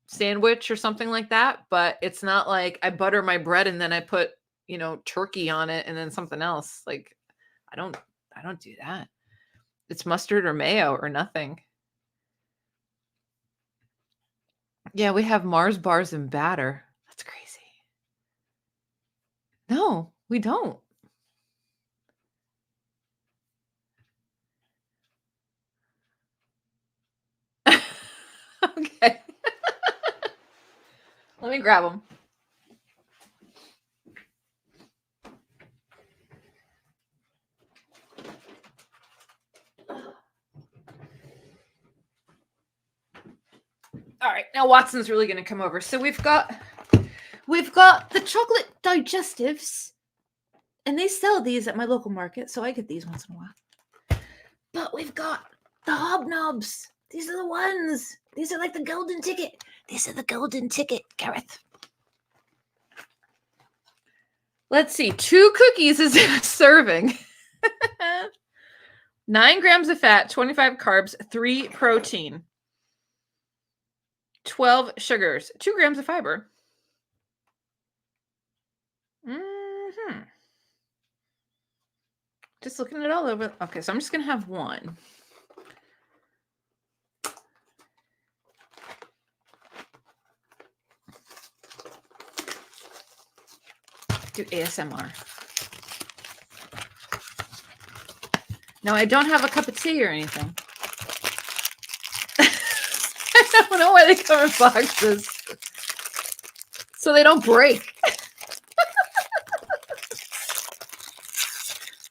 sandwich or something like that, but it's not like I butter my bread and then I put, turkey on it and then something else. I don't do that. It's mustard or mayo or nothing. Yeah, we have Mars bars and batter. That's crazy. No, we don't. Okay. Let me grab them. All right, now Watson's really going to come over. So we've got the chocolate digestives, and they sell these at my local market, so I get these once in a while. but we've got the hobnobs. These are the ones. These are like the golden ticket. These are the golden ticket, Gareth. Let's see. 2 cookies is in a serving. 9 grams of fat, 25 carbs, 3 protein, 12 sugars, 2 grams of fiber. Just looking it all over. Okay, so I'm just going to have one. Do ASMR. No, I don't have a cup of tea or anything. I don't know why they come in boxes. So they don't break.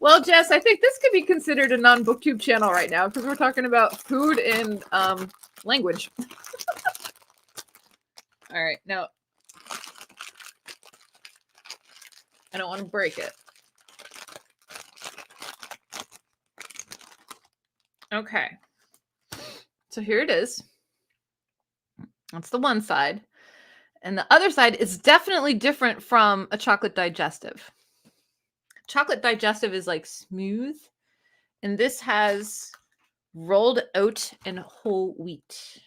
Well, Jess, I think this could be considered a non-Booktube channel right now because we're talking about food and language. All right, now I don't want to break it. Okay, so here it is. That's the one side. And the other side is definitely different from a chocolate digestive. Chocolate digestive is like smooth. And this has rolled oat and whole wheat.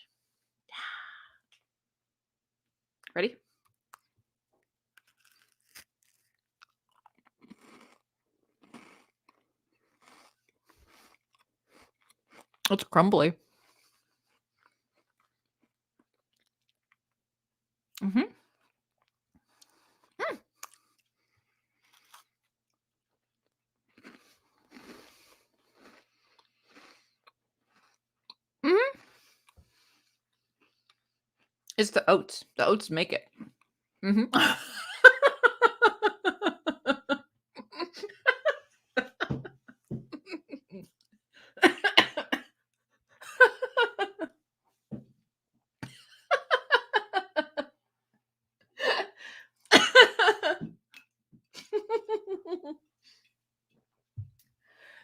Ready? It's crumbly. Mm-hmm. Mm-hmm. It's the oats. The oats make it. Mm-hmm.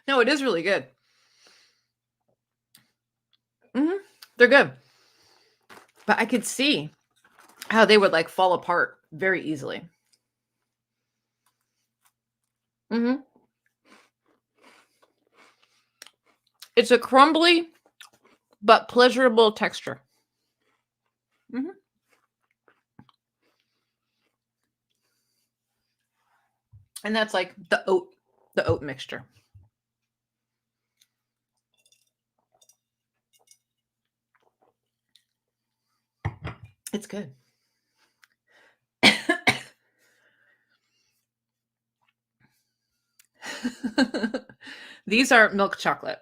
No, it is really good. Mm-hmm. They're good. But I could see how they would like fall apart very easily. Mm-hmm. It's a crumbly but pleasurable texture. Mm-hmm. And that's like the oat mixture. It's good. These are milk chocolate.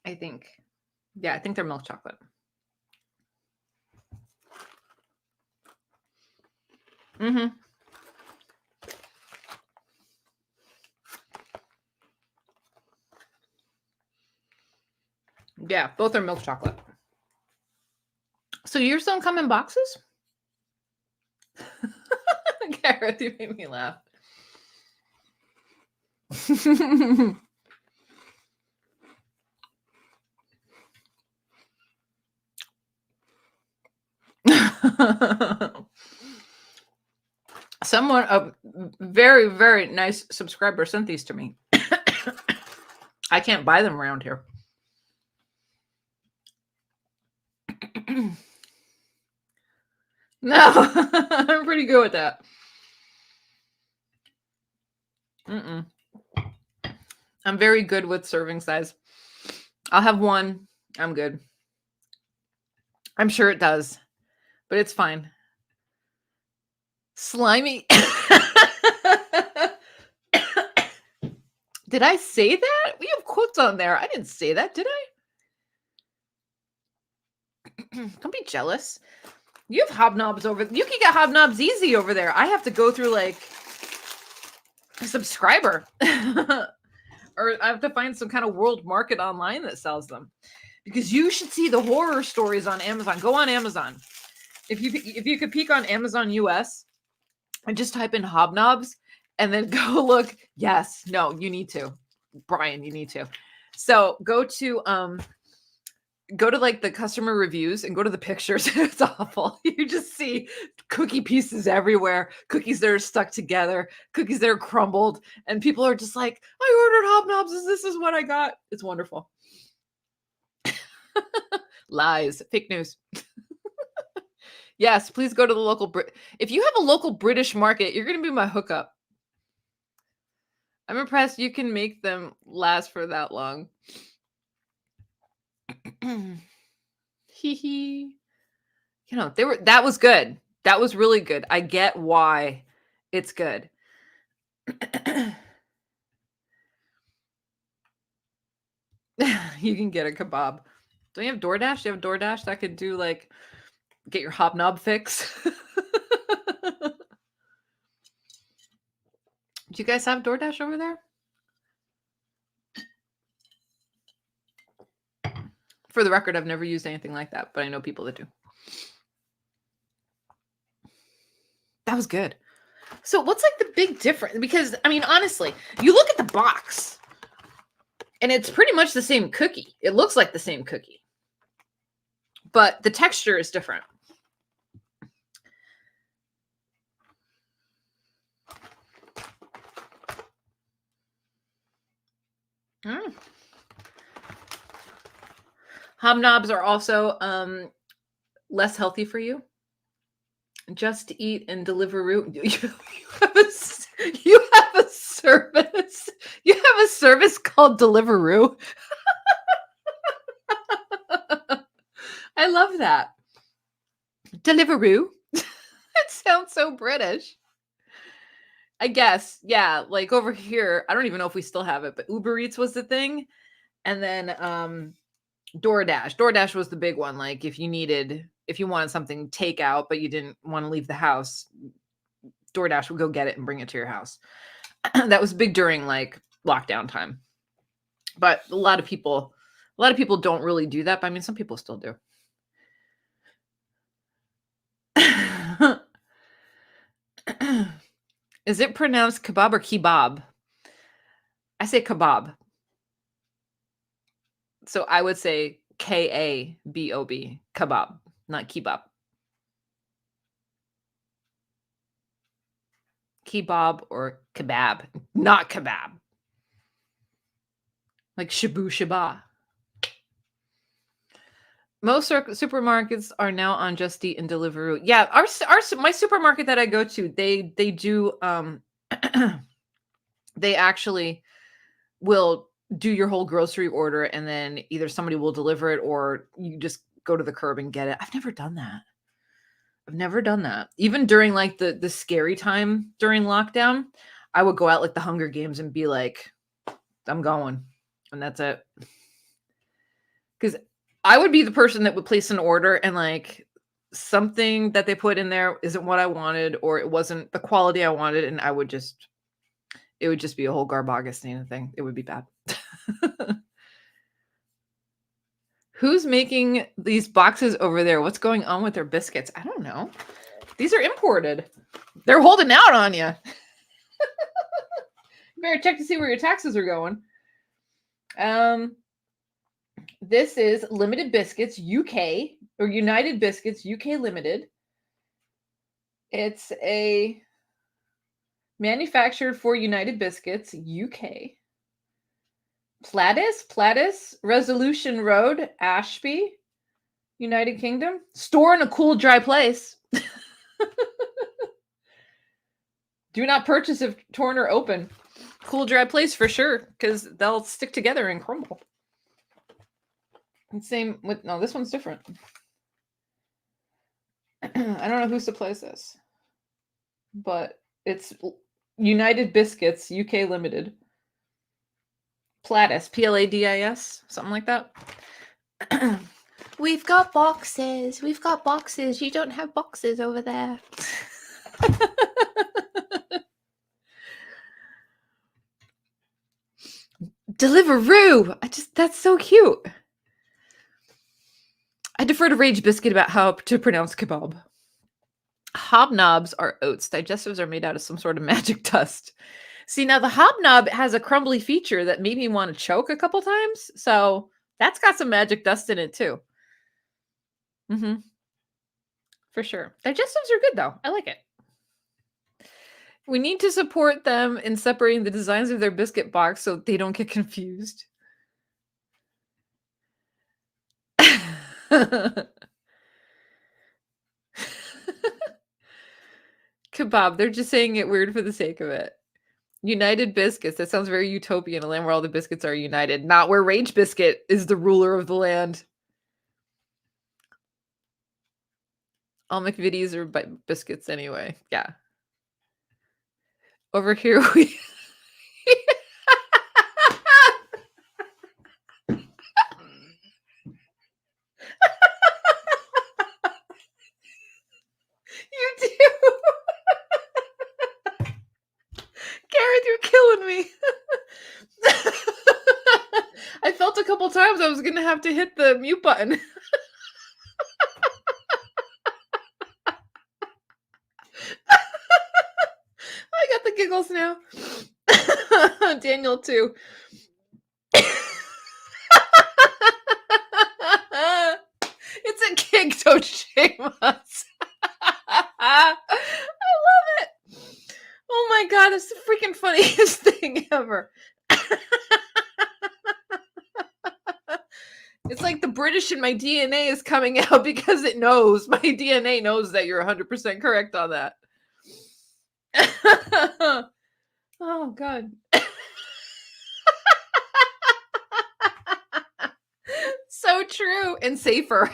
I think. Yeah, I think they're milk chocolate. Mm-hmm. Yeah, both are milk chocolate. So yours don't come in boxes? Gareth, you made me laugh. Someone, a very, very nice subscriber sent these to me. I can't buy them around here. No, I'm pretty good with that. I'm very good with serving size. I'll have one. I'm good. I'm sure it does, but it's fine. Slimy. Did I say that? We have quotes on there. I didn't say that, did I? Don't be jealous. You have hobnobs over. You can get hobnobs easy over there. I have to go through like a subscriber. Or I have to find some kind of world market online that sells them. Because you should see the horror stories on Amazon. Go on Amazon. If you could peek on Amazon US and just type in hobnobs and then go look. Yes. No, you need to. Brian, you need to. So go to like the customer reviews and go to the pictures. It's awful. You just see cookie pieces everywhere, cookies that are stuck together, cookies that are crumbled, and people are just like, I ordered hobnobs. This is what I got. It's wonderful. Lies, fake news. Yes, please go to the local if you have a local British market, you're going to be my hookup. I'm impressed you can make them last for that long. Hee hee. You know, that was good. That was really good. I get why it's good. You can get a kebab. Don't you have DoorDash? Do you have DoorDash that could do like get your hobnob fix? Do you guys have DoorDash over there? For the record, I've never used anything like that, but I know people that do. That was good. So what's like the big difference? Because, I mean, honestly, you look at the box and it's pretty much the same cookie. It looks like the same cookie, but the texture is different. Hobnobs are also less healthy for you. Just Eat and Deliveroo. You have a service. You have a service called Deliveroo. I love that. Deliveroo. It sounds so British. I guess. Yeah, like over here, I don't even know if we still have it, but Uber Eats was the thing. And then DoorDash. DoorDash was the big one. Like if you wanted something takeout, but you didn't want to leave the house, DoorDash would go get it and bring it to your house. That was big during like lockdown time. But a lot of people don't really do that. But I mean, some people still do. Is it pronounced kebab or kebab? I say kebab. So I would say K-A-B-O-B, kebab, not kebab. Kebab or kebab, not kebab. Like shabu shaba. Most supermarkets are now on Just Eat and Deliveroo. Yeah, my supermarket that I go to, they do they actually will do your whole grocery order and then either somebody will deliver it or you just go to the curb and get it. I've never done that. Even during like the scary time during lockdown, I would go out like the Hunger Games and be like, I'm going. And that's it. Because I would be the person that would place an order and like something that they put in there isn't what I wanted or it wasn't the quality I wanted. And it would just be a whole Garbagastana thing. It would be bad. Who's making these boxes over there? What's going on with their biscuits? I don't know. These are imported. They're holding out on you. You better check to see where your taxes are going. This is Limited Biscuits UK or United Biscuits UK Limited. It's a manufactured for United Biscuits UK. Plattis, Resolution Road, Ashby, United Kingdom. Store in a cool, dry place. Do not purchase if torn or open. Cool, dry place for sure, because they'll stick together and crumble. And same with, no, this one's different. I don't know who supplies this, but it's United Biscuits, UK Limited. Plattis, P-L-A-D-I-S, something like that. We've got boxes. You don't have boxes over there. Deliveroo. That's so cute. I defer to Rage Biscuit about how to pronounce kebab. Hobnobs are oats. Digestives are made out of some sort of magic dust. See, now the hobnob has a crumbly feature that made me want to choke a couple times. So that's got some magic dust in it too. Mm-hmm. For sure. Digestives are good though. I like it. We need to support them in separating the designs of their biscuit box so they don't get confused. Kebab. They're just saying it weird for the sake of it. United Biscuits. That sounds very utopian. A land where all the biscuits are united. Not where Rage Biscuit is the ruler of the land. All McVitie's are biscuits anyway. Yeah. Over here we... You do. Gareth, you're killing me. I felt a couple times I was going to have to hit the mute button. I got the giggles now. Daniel, too. It's a gig, don't shame us. I love it. Oh my god, it's the freaking funniest thing ever. It's like the British in my DNA is coming out because it knows. My DNA knows that you're 100% correct on that. Oh god. So true and safer,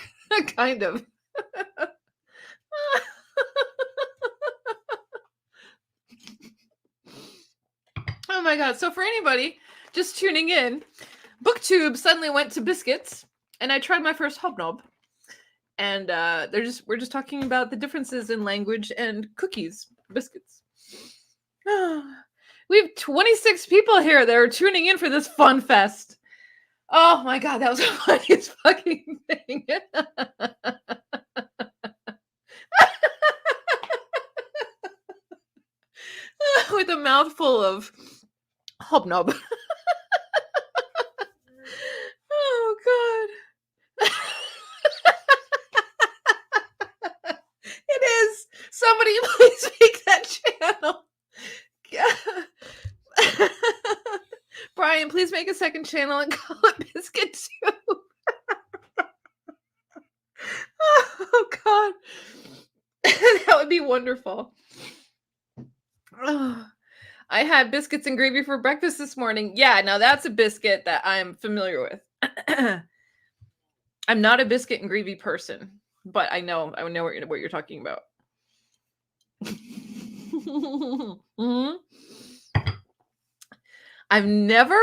kind of. Oh my god. So for anybody just tuning in, Booktube suddenly went to Biscuits and I tried my first hobnob. And we're just talking about the differences in language and cookies, biscuits. We have 26 people here that are tuning in for this fun fest. Oh my god, that was the funniest fucking thing. With a mouthful of hobnob. Oh god. It is. Somebody please make that channel. Brian, please make a second channel and call it Biscuit Tube. Oh god. That would be wonderful. Oh, I had biscuits and gravy for breakfast this morning. Yeah, now that's a biscuit that I'm familiar with. I'm not a biscuit and gravy person, but I know what you're talking about. Mm-hmm. I've never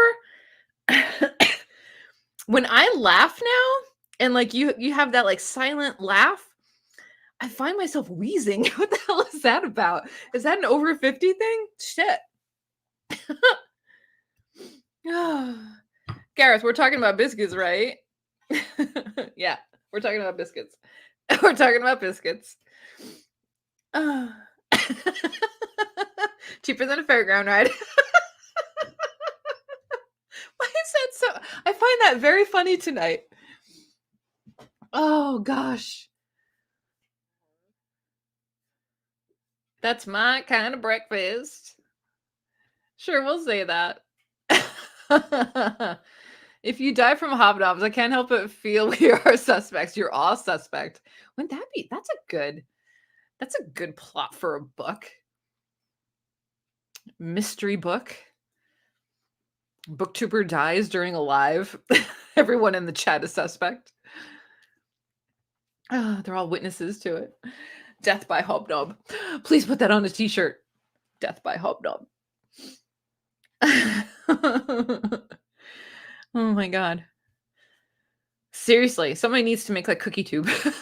when I laugh now and like you have that like silent laugh, I find myself wheezing. What the hell is that about? Is that an over 50 thing? Shit. Gareth, we're talking about biscuits, right? Yeah, we're talking about biscuits. We're talking about biscuits. Cheaper than a fairground ride. Why is that so? I find that very funny tonight. Oh gosh. That's my kind of breakfast. Sure, we'll say that. If you die from hobnobs, I can't help but feel we are suspects. You're all suspect. Wouldn't that be? That's a good plot for a book. Mystery book. Booktuber dies during a live. Everyone in the chat is suspect. Oh, they're all witnesses to it. Death by hobnob. Please put that on a t-shirt. Death by hobnob. Oh my god. Seriously, somebody needs to make like Cookie Tube. Does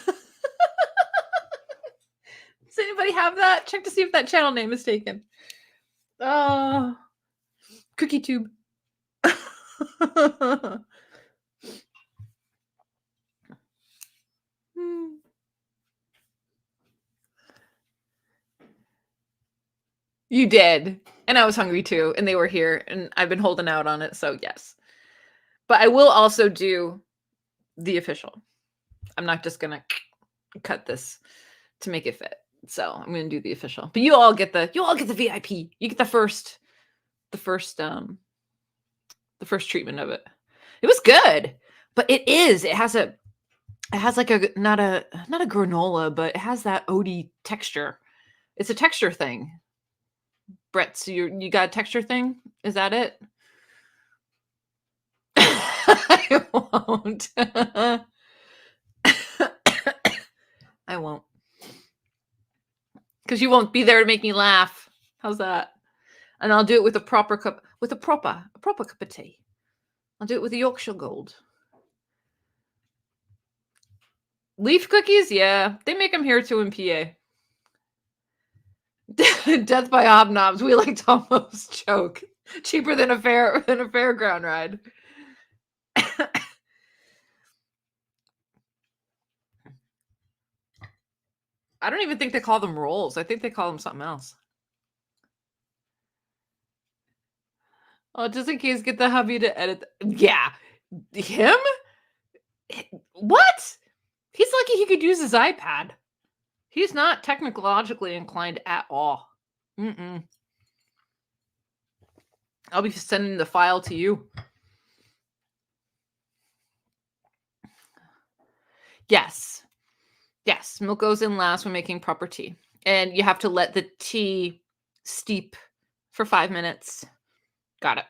anybody have that? Check to see if that channel name is taken. Oh, Cookie Tube. You did. And I was hungry too, and they were here, and I've been holding out on it, so yes. But I will also do the official. I'm not just gonna cut this to make it fit. So I'm gonna do the official. But you all get the VIP. You get the first treatment of it. It was good, but it has like a not a granola, but it has that oaty texture. It's a texture thing. Brett, so you got a texture thing? Is that it? I won't. I won't. Because you won't be there to make me laugh. How's that? And I'll do it with a proper cup, with a proper cup of tea. I'll do it with a Yorkshire Gold. Leaf cookies? Yeah. They make them here too in PA. Death by hobnobs. We like to almost choke. Cheaper than a fairground ride. I don't even think they call them rolls. I think they call them something else. Oh, just in case, get the hubby to edit. Yeah. Him? What? He's lucky he could use his iPad. He's not technologically inclined at all. I'll be sending the file to you. Yes. Yes, milk goes in last when making proper tea. And you have to let the tea steep for 5 minutes. Got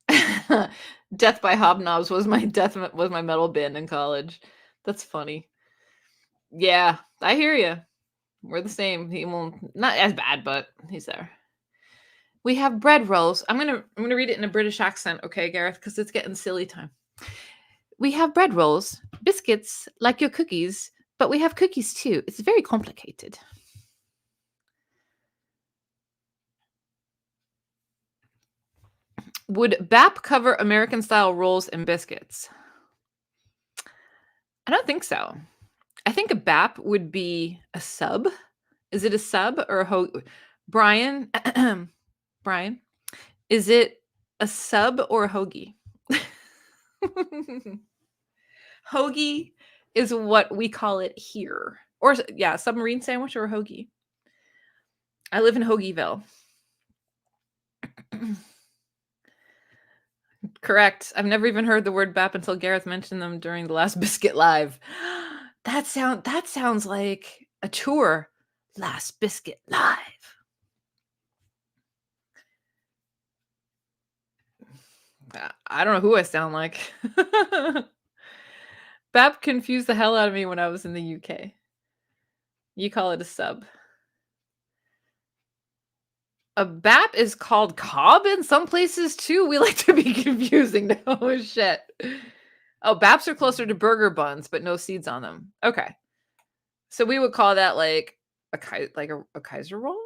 it. Death by hobnobs was my metal band in college. That's funny. Yeah, I hear you. We're the same. He won't, not as bad, but he's there. We have bread rolls. I'm gonna read it in a British accent, okay, Gareth, because it's getting silly time. We have bread rolls, biscuits, like your cookies, but we have cookies too. It's very complicated. Would BAP cover American-style rolls and biscuits? I don't think so. I think a BAP would be a sub. Is it a sub or a Brian? Brian, is it a sub or a hoagie? Hoagie is what we call it here. Or yeah, submarine sandwich or a hoagie. I live in Hoagieville. Correct. I've never even heard the word BAP until Gareth mentioned them during the last Biscuit Live. That sounds like a tour. Last Biscuit Live. I don't know who I sound like. BAP confused the hell out of me when I was in the UK. You call it a sub. A BAP is called cob in some places too. We like to be confusing. Oh shit. Oh, BAPs are closer to burger buns, but no seeds on them. Okay. So we would call that like a Kaiser roll?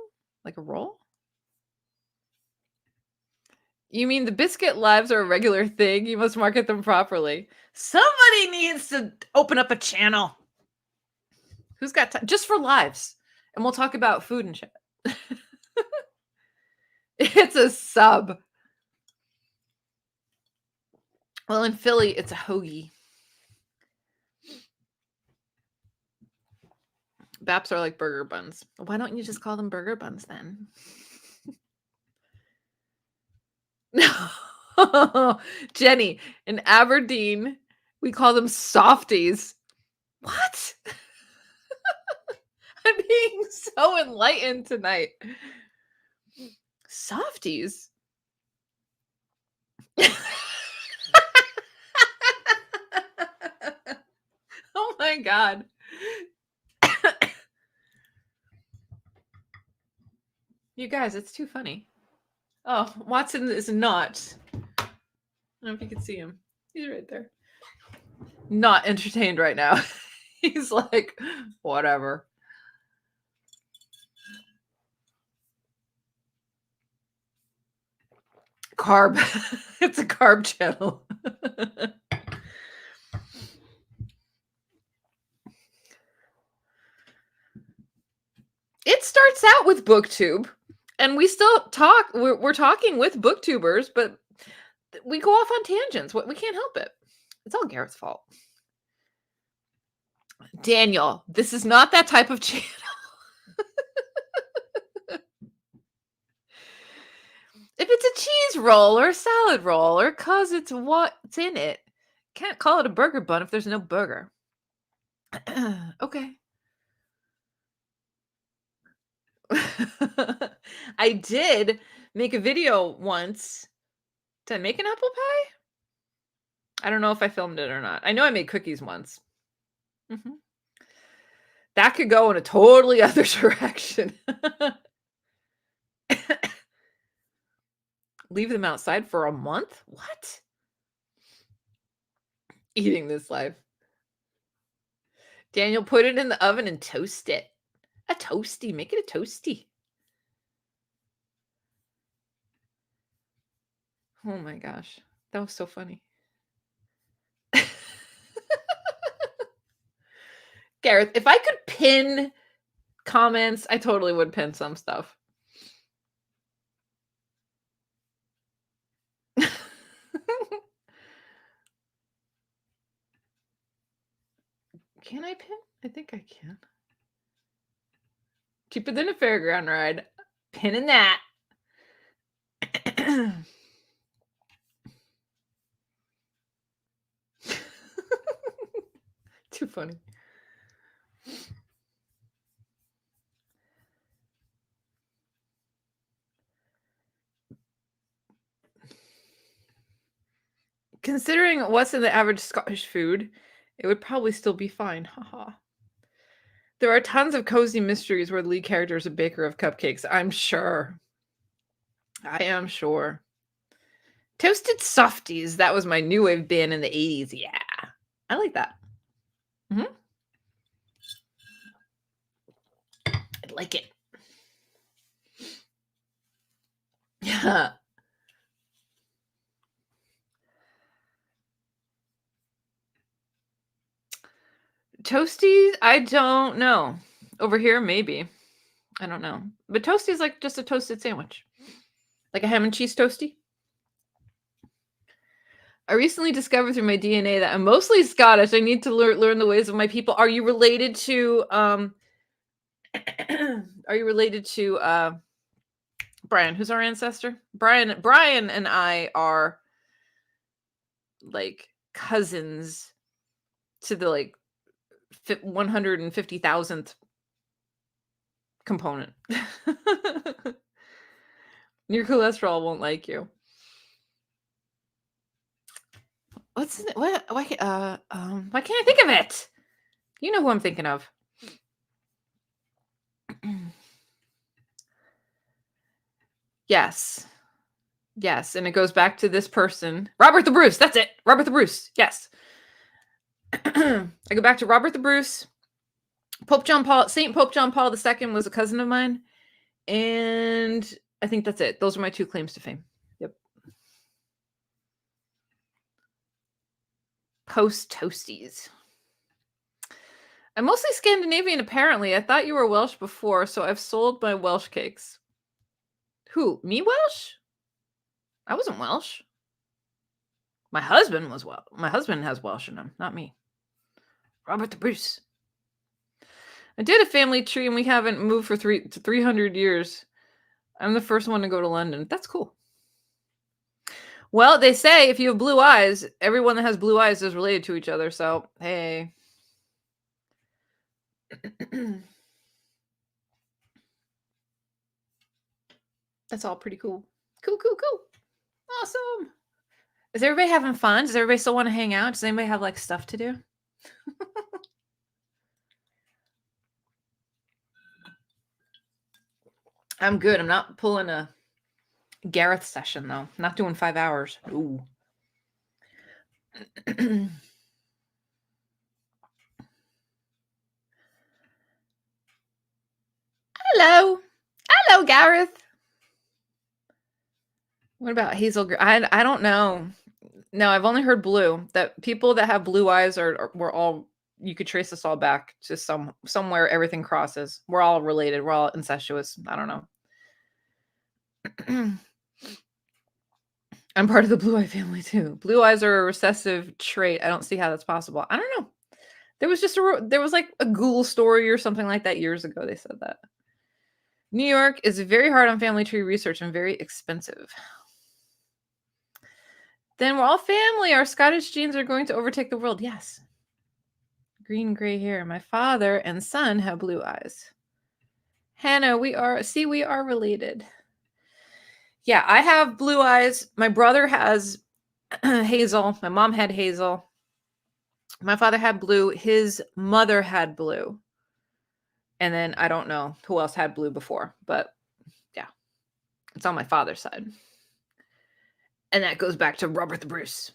Like a roll? You mean the Biscuit Lives are a regular thing? You must market them properly. Somebody needs to open up a channel. Who's got time? Just for lives. And we'll talk about food and shit. It's a sub. Well, in Philly, it's a hoagie. BAPs are like burger buns. Why don't you just call them burger buns then? No. Jenny, in Aberdeen, we call them softies. What? I'm being so enlightened tonight. Softies? Oh my God. You guys, it's too funny. Oh, Watson is not. I don't know if you can see him. He's right there. Not entertained right now. He's like, whatever. Carb. It's a carb channel. It starts out with Booktube. And we still talk. We're talking with booktubers, but we go off on tangents. We can't help it. It's all Garrett's fault. Daniel, this is not that type of channel. If it's a cheese roll or a salad roll or cause it's what's in it, can't call it a burger bun if there's no burger. Okay. I did make a video once. Did I make an apple pie? I don't know if I filmed it or not. I know I made cookies once. Mm-hmm. That could go in a totally other direction. Leave them outside for a month? What? Eating this life. Daniel, put it in the oven and toast it. A toasty. Make it a toasty. Oh my gosh. That was so funny. Gareth, if I could pin comments, I totally would pin some stuff. Can I pin? I think I can. Cheaper than a fairground ride. Pinning that. Too funny. Considering what's in the average Scottish food, it would probably still be fine. Haha. There are tons of cozy mysteries where the lead character is a baker of cupcakes. I'm sure. I am sure. Toasted softies. That was my new wave band in the 80s. Yeah. I like that. Mm-hmm. I like it. Yeah. Toasties? I don't know. Over here, maybe. I don't know. But toasty is like just a toasted sandwich. Like a ham and cheese toasty. I recently discovered through my DNA that I'm mostly Scottish. I need to learn the ways of my people. Are you related to are you related to Brian? Who's our ancestor? Brian and I are like cousins to the like 150,000th component. Your cholesterol won't like you. What's it? What? Why can't I think of it? You know who I'm thinking of. Yes. Yes, and it goes back to this person. Robert the Bruce. That's it. Robert the Bruce. Yes. I go back to Robert the Bruce. Saint Pope John Paul II was a cousin of mine. And I think that's it. Those are my two claims to fame. Yep. Post toasties. I'm mostly Scandinavian, apparently. I thought you were Welsh before, so I've sold my Welsh cakes. Who? Me Welsh? I wasn't Welsh. My husband was Welsh. My husband has Welsh in him, not me. Robert the Bruce. I did a family tree and we haven't moved for 300 years. I'm the first one to go to London. That's cool. Well, they say if you have blue eyes, everyone that has blue eyes is related to each other. So, hey. That's all pretty cool. Cool. Awesome. Is everybody having fun? Does everybody still want to hang out? Does anybody have like stuff to do? I'm good. I'm not pulling a Gareth session though. I'm not doing 5 hours. Ooh. Hello, Gareth. What about Hazel? I don't know. No, I've only heard blue. That people that have blue eyes we're all, you could trace us all back to somewhere everything crosses. We're all related. We're all incestuous. I don't know. I'm part of the blue eye family too. Blue eyes are a recessive trait. I don't see how that's possible. I don't know. There was like a Google story or something like that years ago. They said that. New York is very hard on family tree research and very expensive. Then we're all family. Our Scottish genes are going to overtake the world. Yes. Green, gray hair. My father and son have blue eyes. Hannah, we are related. Yeah, I have blue eyes. My brother has hazel. My mom had hazel. My father had blue. His mother had blue. And then I don't know who else had blue before, but yeah, it's on my father's side. And that goes back to Robert the Bruce.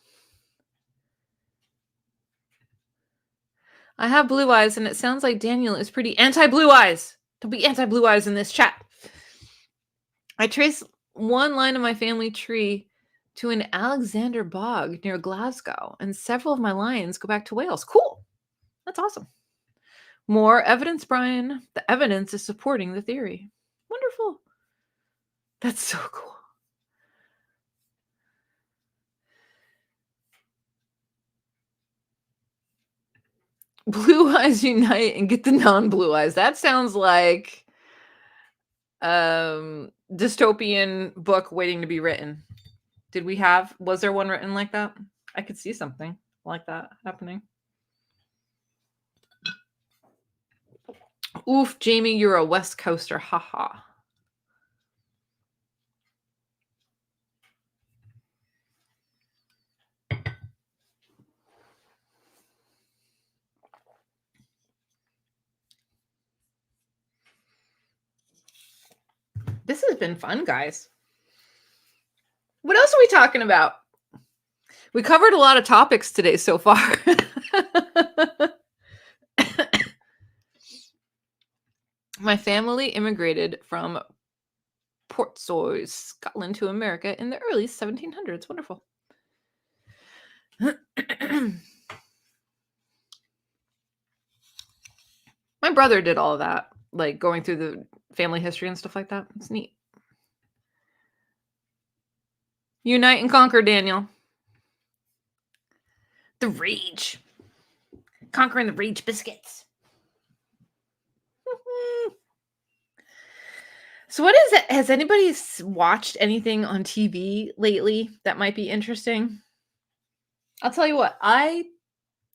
I have blue eyes, and it sounds like Daniel is pretty anti-blue eyes. Don't be anti-blue eyes in this chat. I trace one line of my family tree to an Alexander bog near Glasgow, and several of my lines go back to Wales. Cool. That's awesome. More evidence, Brian. The evidence is supporting the theory. Wonderful. That's so cool. Blue eyes unite and get the non-blue eyes. That sounds like dystopian book waiting to be written. Was there one written like that? I could see something like that happening. Oof, Jamie, you're a West Coaster. Haha. This has been fun, guys. What else are we talking about? We covered a lot of topics today so far. My family immigrated from Portsoy, Scotland to America in the early 1700s. Wonderful. My brother did all of that, like going through the family history and stuff like that. It's neat. Unite and conquer, Daniel. The rage. Conquering the rage, Biscuits. So what is it? Has anybody watched anything on TV lately that might be interesting? I'll tell you what, I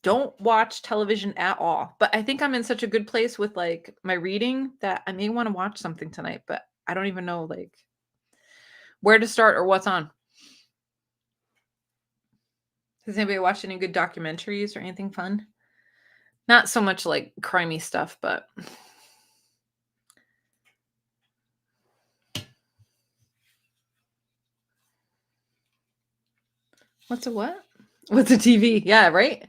don't watch television at all, but I think I'm in such a good place with like my reading that I may want to watch something tonight, but I don't even know like where to start or what's on. Has anybody watched any good documentaries or anything fun? Not so much like crimey stuff, but what's a what? What's a TV? Yeah, right?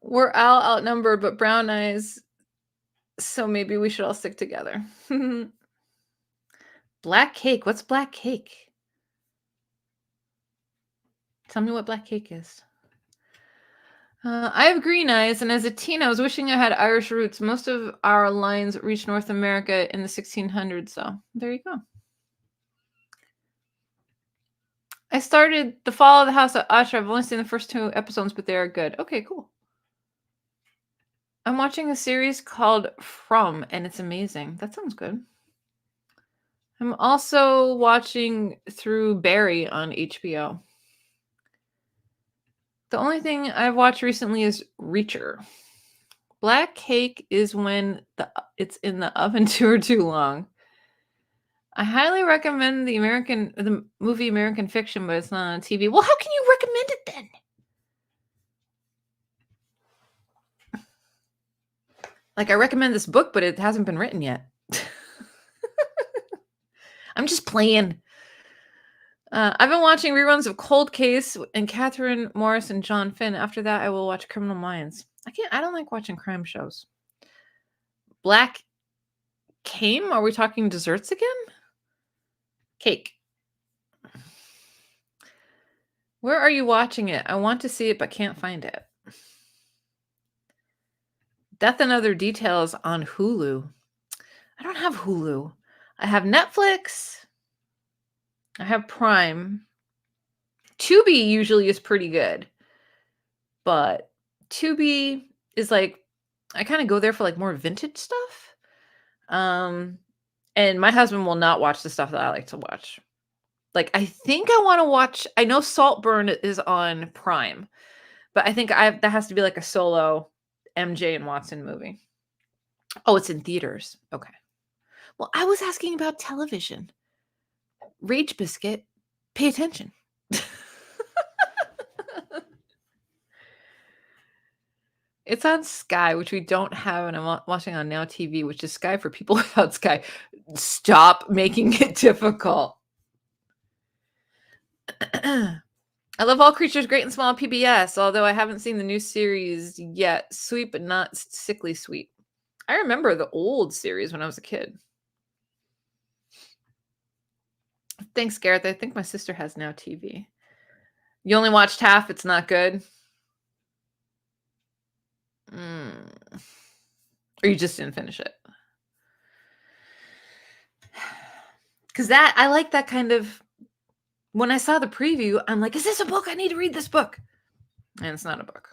We're all outnumbered, but brown eyes, so maybe we should all stick together. Black cake. What's black cake? Tell me what black cake is. I have green eyes, and as a teen, I was wishing I had Irish roots. Most of our lines reached North America in the 1600s, so there you go. I started The Fall of the House of Usher. I've only seen the first 2 episodes, but they are good. Okay, cool. I'm watching a series called From, and it's amazing. That sounds good. I'm also watching through Barry on HBO. The only thing I've watched recently is Reacher. Black cake is when it's in the oven 2 or too long. I highly recommend the movie American Fiction, but it's not on TV. Well, how can you recommend it then? Like, I recommend this book, but it hasn't been written yet. I'm just playing. I've been watching reruns of Cold Case and Catherine Morris and John Finn. After that, I will watch Criminal Minds. I don't like watching crime shows. Black Came? Are we talking desserts again? Cake. Where are you watching it? I want to see it, but can't find it. Death and Other Details on Hulu. I don't have Hulu. I have Netflix. I have Prime. Tubi usually is pretty good. But Tubi is like, I kind of go there for like more vintage stuff. And my husband will not watch the stuff that I like to watch. Like, I think I want to watch, I know Saltburn is on Prime, but I think that has to be like a solo MJ and Watson movie. Oh, it's in theaters. Okay. Well, I was asking about television. Rage Biscuit, pay attention. It's on Sky, which we don't have, and I'm watching on Now TV, which is Sky for people without Sky. Stop making it difficult. I love All Creatures Great and Small on PBS, although I haven't seen the new series yet. Sweet, but not sickly sweet. I remember the old series when I was a kid. Thanks, Gareth. I think my sister has Now TV. You only watched half. It's not good. Or you just didn't finish it. Because I like that kind of, when I saw the preview, I'm like, is this a book? I need to read this book. And it's not a book.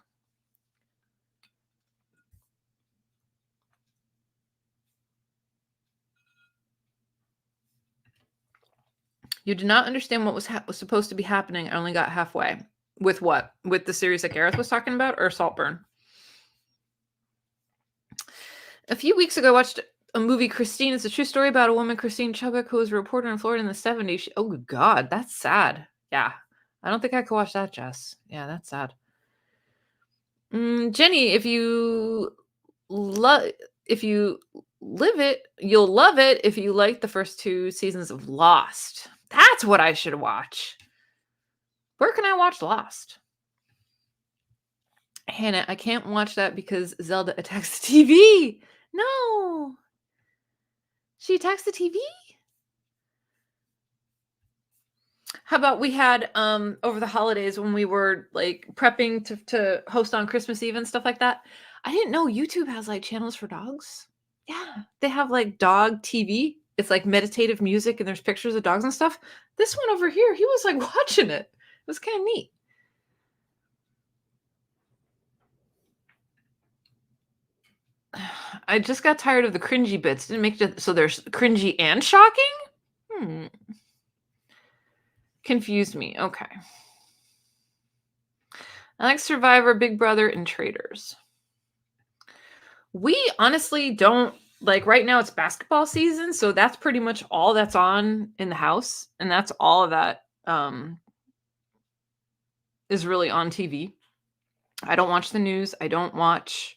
You did not understand what was supposed to be happening. I only got halfway. With what? With the series that Gareth was talking about, or Saltburn? A few weeks ago, I watched a movie, Christine. It's a true story about a woman, Christine Chubbuck, who was a reporter in Florida in the 70s. Oh, God, that's sad. Yeah. I don't think I could watch that, Jess. Yeah, that's sad. Jenny, if you live it, you'll love it if you like the first 2 seasons of Lost. That's what I should watch. Where can I watch Lost? Hannah, I can't watch that because Zelda attacks the TV. No. She attacks the TV? How about we had over the holidays when we were like prepping to host on Christmas Eve and stuff like that. I didn't know YouTube has like channels for dogs. Yeah, they have like dog TV. It's like meditative music and there's pictures of dogs and stuff. This one over here, he was like watching it. It was kind of neat. I just got tired of the cringy bits. Didn't make it so there's cringy and shocking? Confused me. Okay. I like Survivor, Big Brother, and Traders. We honestly don't, like, right now it's basketball season, so that's pretty much all that's on in the house, and that's all of that is really on TV. I don't watch the news. I don't watch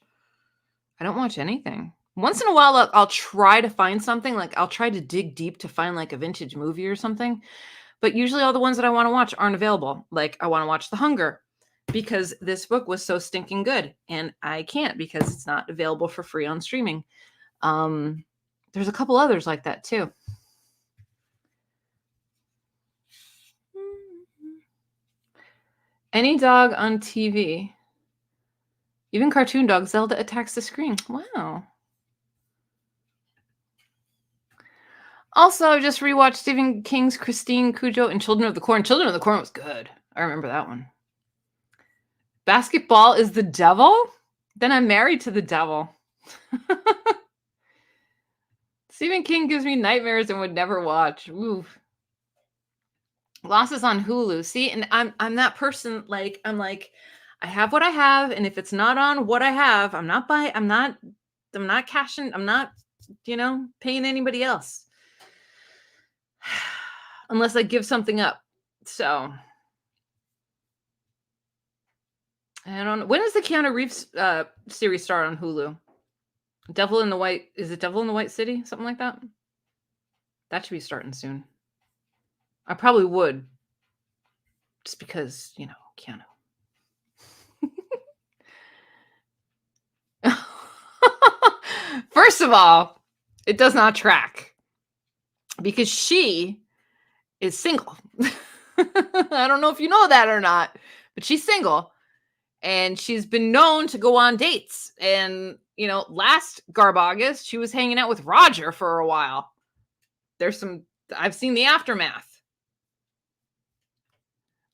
anything. Once in a while, I'll try to find something. Like, I'll try to dig deep to find like a vintage movie or something. But usually all the ones that I want to watch aren't available. Like, I want to watch The Hunger because this book was so stinking good. And I can't because it's not available for free on streaming. There's a couple others like that too. Any dog on TV. Even cartoon dog, Zelda attacks the screen. Wow. Also, I just rewatched Stephen King's Christine, Cujo, and Children of the Corn. Children of the Corn was good. I remember that one. Basketball is the devil? Then I'm married to the devil. Stephen King gives me nightmares and would never watch. Oof. Lost is on Hulu. See, and I'm that person. Like, I'm like, I have what I have, and if it's not on what I have, I'm not cashing. I'm not, paying anybody else. Unless I give something up. So I don't know. When does the Keanu Reeves series start on Hulu? Devil in the White. Is it Devil in the White City? Something like that? That should be starting soon. I probably would. Just because, Keanu. First of all, it does not track. Because she is single. I don't know if you know that or not, but she's single. And she's been known to go on dates. And, last Garb August, she was hanging out with Roger for a while. I've seen the aftermath.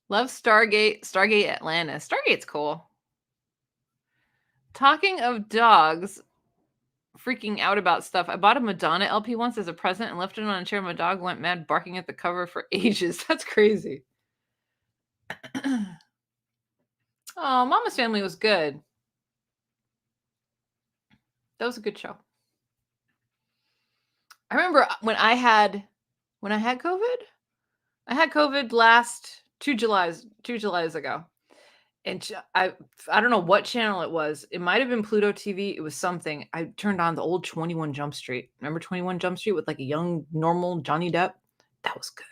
Love Stargate Atlantis. Stargate's cool. Talking of dogs freaking out about stuff, I bought a Madonna LP once as a present and left it on a chair. My dog went mad barking at the cover for ages. That's crazy. Oh, Mama's Family was good. That was a good show. I remember when I had COVID. I had COVID last 2 Julys ago. And I don't know what channel it was. It might have been Pluto TV. It was something. I turned on the old 21 Jump Street. Remember 21 Jump Street with like a young, normal Johnny Depp? That was good.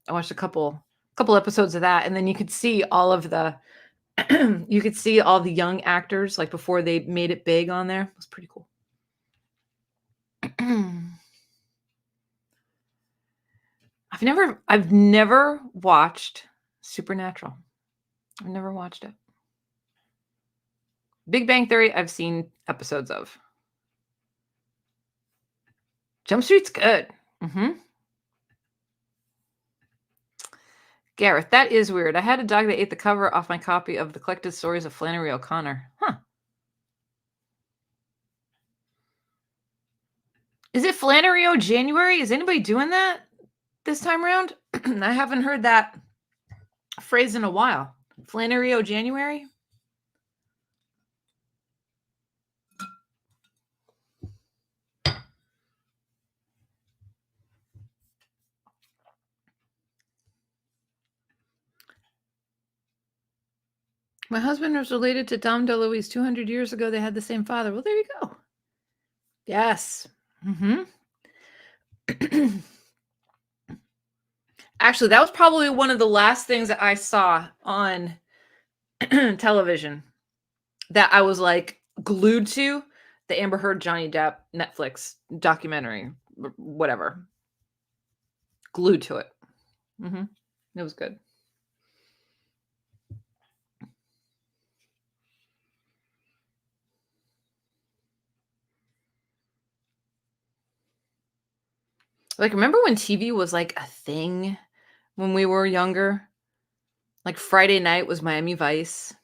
I watched a couple episodes of that, and then you could see all of the you could see all the young actors like before they made it big on there. It was pretty cool. I've never watched Supernatural. I've never watched it. Big Bang Theory, I've seen episodes of. Jump Street's good. Gareth, that is weird. I had a dog that ate the cover off my copy of The Collected Stories of Flannery O'Connor. Huh. Is it Flannery O January? Is anybody doing that this time around? I haven't heard that phrase in a while. Flannery O January? My husband was related to Dom DeLuise 200 years ago. They had the same father. Well, there you go. Yes. Actually, that was probably one of the last things that I saw on television that I was like glued to. The Amber Heard Johnny Depp Netflix documentary, whatever. Glued to it. It was good. Like, remember when TV was like a thing when we were younger? Like Friday night was Miami Vice.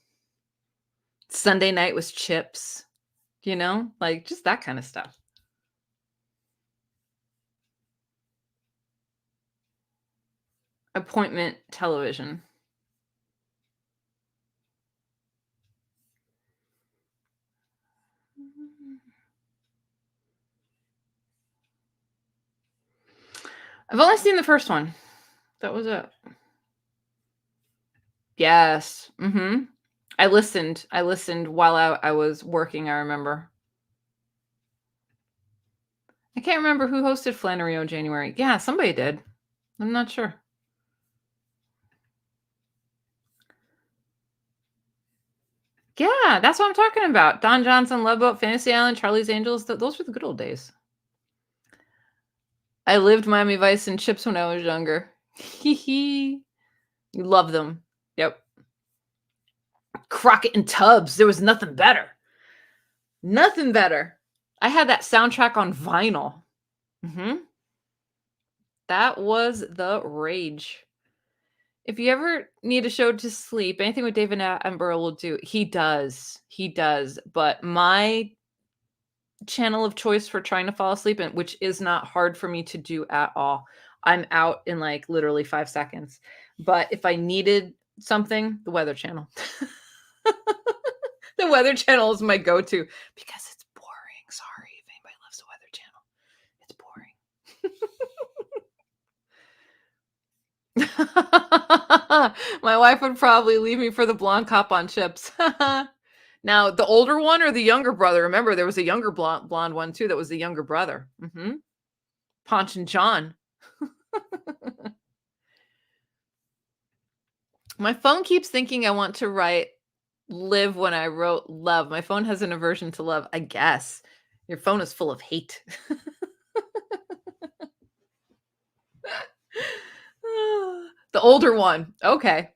Sunday night was Chips. You know, like just that kind of stuff. Appointment television. I've only seen the first one. That was it. Yes. I listened while I was working, I remember. I can't remember who hosted Flannery O January. Yeah, somebody did. I'm not sure. Yeah, that's what I'm talking about. Don Johnson, Love Boat, Fantasy Island, Charlie's Angels. Those were the good old days. I lived Miami Vice and Chips when I was younger. You love them. Yep. Crockett and Tubbs. There was nothing better. Nothing better. I had that soundtrack on vinyl. That was the rage. If you ever need a show to sleep, anything with David Attenborough will do. He does. But my channel of choice for trying to fall asleep, and which is not hard for me to do at all. I'm out in like literally 5 seconds. But if I needed something, the Weather Channel. The Weather Channel is my go-to because it's boring. Sorry if anybody loves the Weather Channel. It's boring. My wife would probably leave me for the blonde cop on Chips. Now, the older one or the younger brother? Remember, there was a younger blonde one too that was the younger brother. Ponch and John. My phone keeps thinking I want to write live when I wrote love. My phone has an aversion to love, I guess. Your phone is full of hate. The older one. Okay.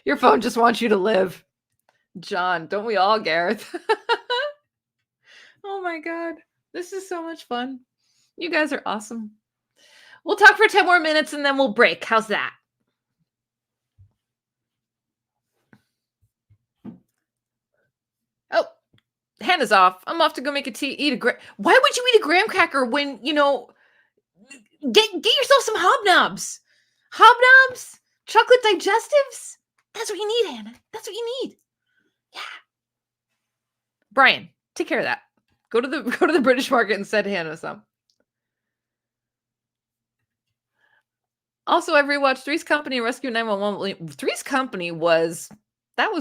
Your phone just wants you to live. John, don't we all, Gareth? Oh my God. This is so much fun. You guys are awesome. We'll talk for 10 more minutes and then we'll break. How's that? Oh, Hannah's off. I'm off to go make a tea. Why would you eat a graham cracker when, get yourself some hobnobs. Hobnobs? Chocolate digestives? That's what you need, Hannah. That's what you need. Yeah. Brian, take care of that. Go to the British market and send Hannah some. Also, I rewatched Three's Company and Rescue 911. Three's Company was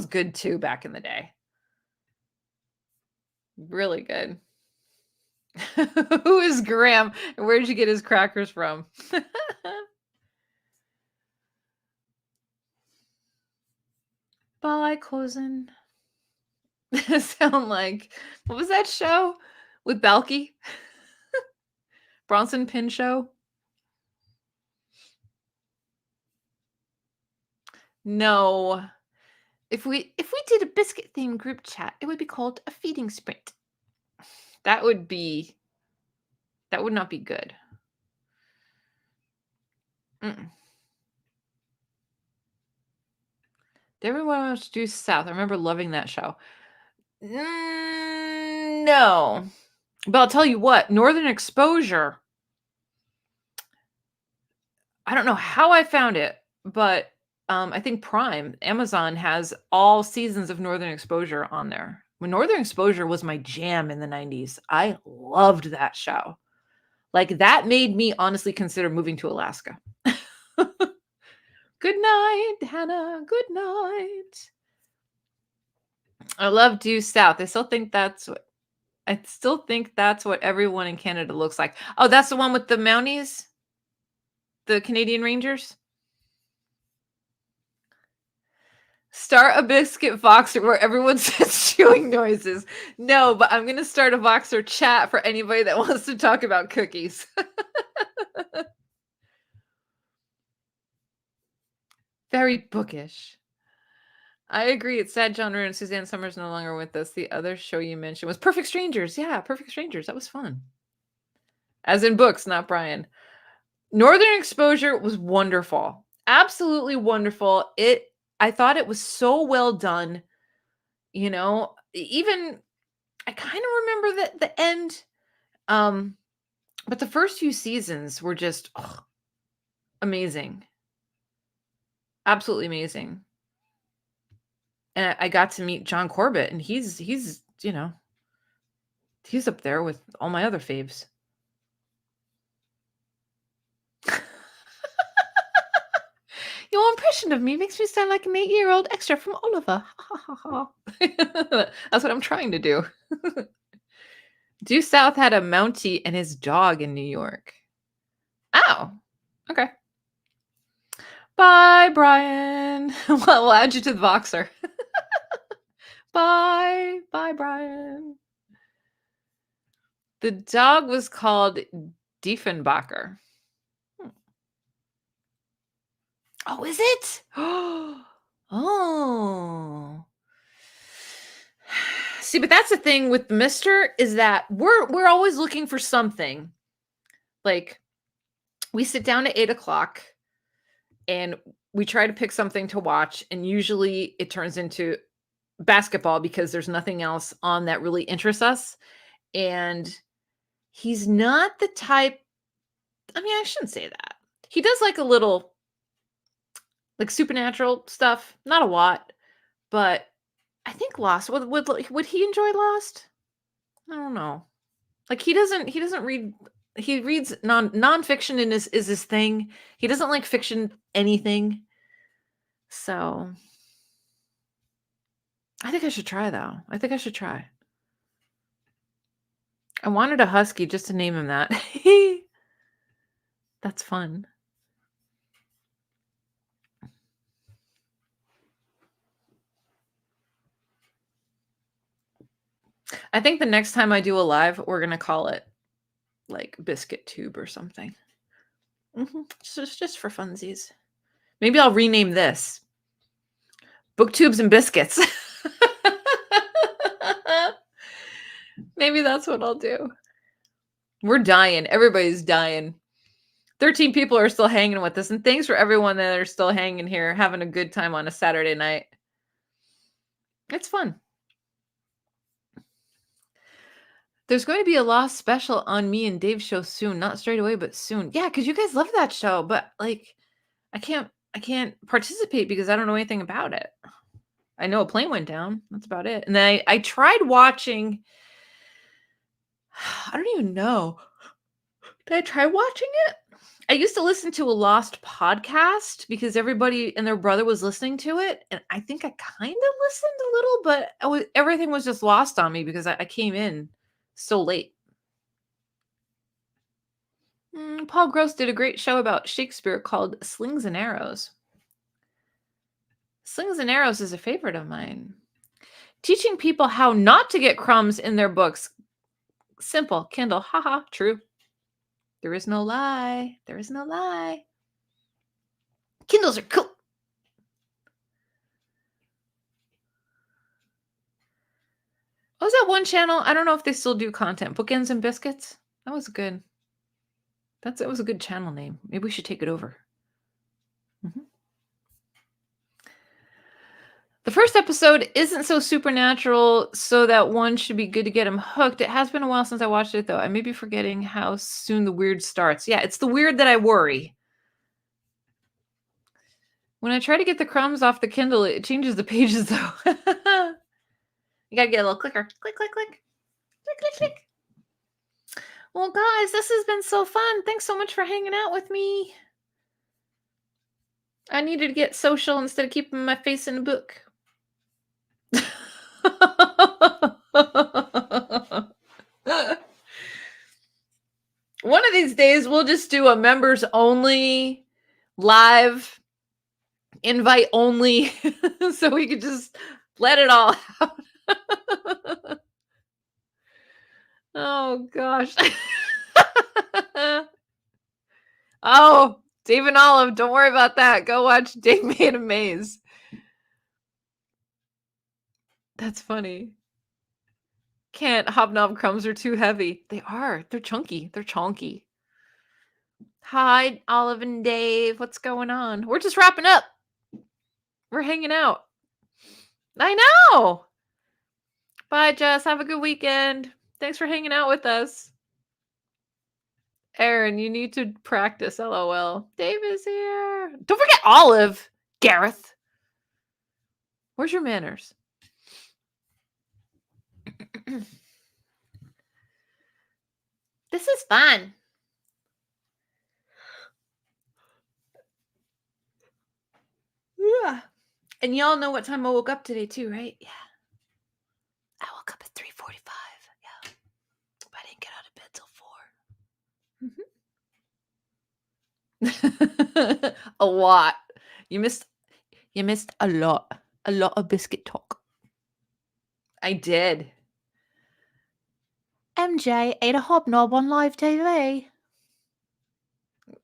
good too back in the day. Really good. Who is Graham? And where did you get his crackers from? Bye, cousin. Sound like, what was that show with Balky? Bronson Pin Show? No. If we did a biscuit themed group chat, it would be called a feeding sprint. That would not be good. Everyone wants to do South. I remember loving that show. No. But I'll tell you what, Northern Exposure. I don't know how I found it, but I think Prime, Amazon has all seasons of Northern Exposure on there. When Northern Exposure was my jam in the 90s, I loved that show. Like, that made me honestly consider moving to Alaska. Good night, Hannah. Good night. I love Due South. I still think that's what everyone in Canada looks like. Oh, that's the one with the Mounties? The Canadian Rangers? Start a biscuit Voxer where everyone says chewing noises. No, but I'm going to start a Voxer chat for anybody that wants to talk about cookies. Very bookish. I agree. It's sad John Rune and Suzanne Summers no longer with us. The other show you mentioned was Perfect Strangers. Yeah, Perfect Strangers. That was fun. As in books, not Brian. Northern Exposure was wonderful. Absolutely wonderful. I thought it was so well done. Even I kind of remember the end. But the first few seasons were just amazing. Absolutely amazing. And I got to meet John Corbett, and he's up there with all my other faves. Your impression of me makes me sound like an 8-year-old extra from Oliver. That's what I'm trying to do. Due South had a Mountie and his dog in New York. Oh, okay. Bye, Brian. We'll add you to the Voxer. Bye, Brian. The dog was called Diefenbacher. Oh, is it? Oh. See, but that's the thing with Mister is that we're always looking for something. Like, we sit down at 8:00 and we try to pick something to watch, and usually it turns into basketball because there's nothing else on that really interests us. And he's not the type. I mean, I shouldn't say that. He does like a little like supernatural stuff, not a lot, but I think Lost. Would he enjoy Lost? I don't know. Like, he doesn't read. He reads nonfiction and is his thing. He doesn't like fiction anything. So I think I should try, though. I wanted a husky just to name him that. That's fun. I think the next time I do a live, we're going to call it like Biscuit Tube or something. Just for funsies. Maybe I'll rename this Booktubes and Biscuits. Maybe that's what I'll do. We're dying. Everybody's dying. 13 people are still hanging with us. And thanks for everyone that are still hanging here, having a good time on a Saturday night. It's fun. There's going to be a Lost special on me and Dave's show soon. Not straight away, but soon. Yeah, because you guys love that show. But like, I can't participate because I don't know anything about it. I know a plane went down. That's about it. And then I tried watching. I don't even know. Did I try watching it? I used to listen to a Lost podcast because everybody and their brother was listening to it. And I think I kind of listened a little, but everything was just lost on me because I came in so late. Paul Gross did a great show about Shakespeare called Slings and Arrows. Slings and Arrows is a favorite of mine. Teaching people how not to get crumbs in their books. Simple. Kindle. Haha. True. There is no lie. There is no lie. Kindles are cool. What was that one channel? I don't know if they still do content. Bookends and Biscuits? That was good. That was a good channel name. Maybe we should take it over. The first episode isn't so supernatural, so that one should be good to get him hooked. It has been a while since I watched it, though. I may be forgetting how soon the weird starts. Yeah, it's the weird that I worry. When I try to get the crumbs off the Kindle, it changes the pages, though. You gotta get a little clicker. Click, click, click. Click, click, click. Well, guys, this has been so fun. Thanks so much for hanging out with me. I needed to get social instead of keeping my face in a book. One of these days, we'll just do a members only live, invite only, so we could just let it all out. Oh, gosh. Oh, Dave and Olive, don't worry about that. Go watch Dave Made a Maze. That's funny. Can't. Hobnob crumbs are too heavy. They are. They're chunky. They're chonky. Hi, Olive and Dave. What's going on? We're just wrapping up. We're hanging out. I know. Bye, Jess. Have a good weekend. Thanks for hanging out with us. Aaron, you need to practice. LOL. Dave is here. Don't forget Olive. Gareth. Where's your manners? This is fun. Yeah. And y'all know what time I woke up today too, right? Yeah. I woke up at 3:45. Yeah. But I didn't get out of bed till 4. A lot. You missed a lot. A lot of biscuit talk. I did. MJ ate a hobnob on live TV.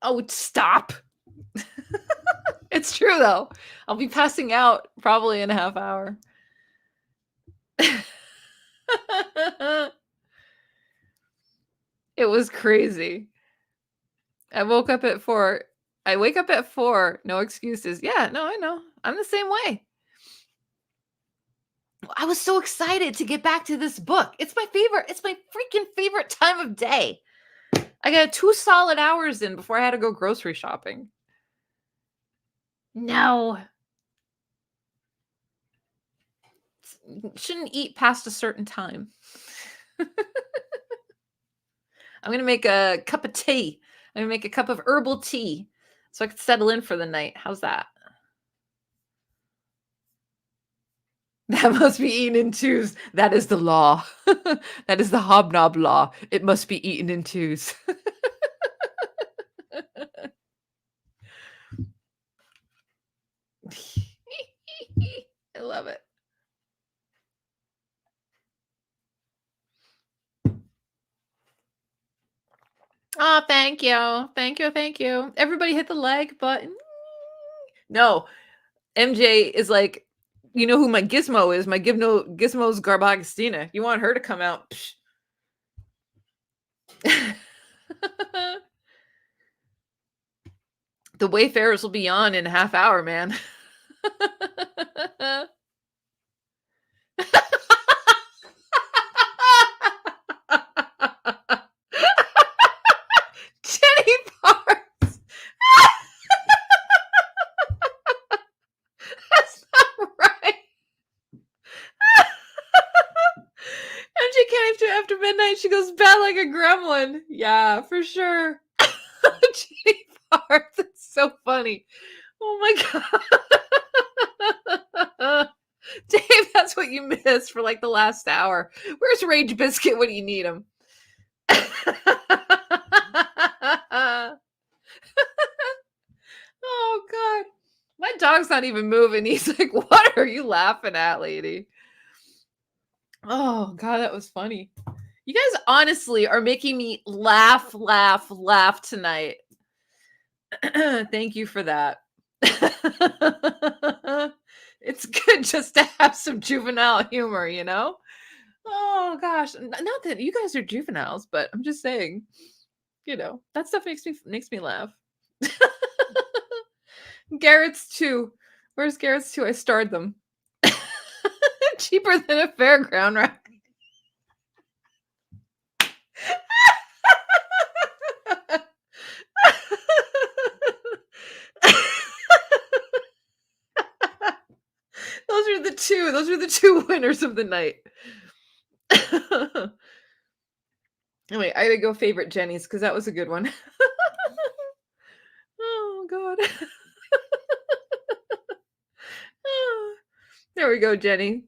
Oh, stop. It's true, though. I'll be passing out probably in a half hour. It was crazy. I woke up at 4. I wake up at 4. No excuses. Yeah, no, I know. I'm the same way. I was so excited to get back to this book. It's my favorite. It's my freaking favorite time of day. I got 2 solid hours in before I had to go grocery shopping. No. Shouldn't eat past a certain time. I'm going to make a cup of tea. I'm going to make a cup of herbal tea so I can settle in for the night. How's that? That must be eaten in twos. That is the law. That is the hobnob law. It must be eaten in twos. I love it. Oh, thank you. Thank you. Thank you. Everybody hit the like button. No, MJ is like, you know who my gizmo is? My gizmo's Garbagustina. You want her to come out? The Wayfarers will be on in a half hour, man. Jenny Parks. That's not right. MJ can't do after midnight. She goes bad like a gremlin. Yeah, for sure. Jenny Parks. It's so funny. Oh my god. Dave, that's what you missed for like the last hour. Where's Rage Biscuit when you need him? Oh god. My dog's not even moving. He's like, what are you laughing at, lady? Oh god, that was funny. You guys honestly are making me laugh tonight. Thank you for that. It's good just to have some juvenile humor, you know? Oh gosh, not that you guys are juveniles, but I'm just saying, you know, that stuff makes me laugh. Garrett's 2. Where's Garrett's 2? I starred them. Cheaper than a fairground ride. Those are the two winners of the night. Anyway, I gotta go favorite Jenny's because that was a good one. Oh god. There we go, Jenny.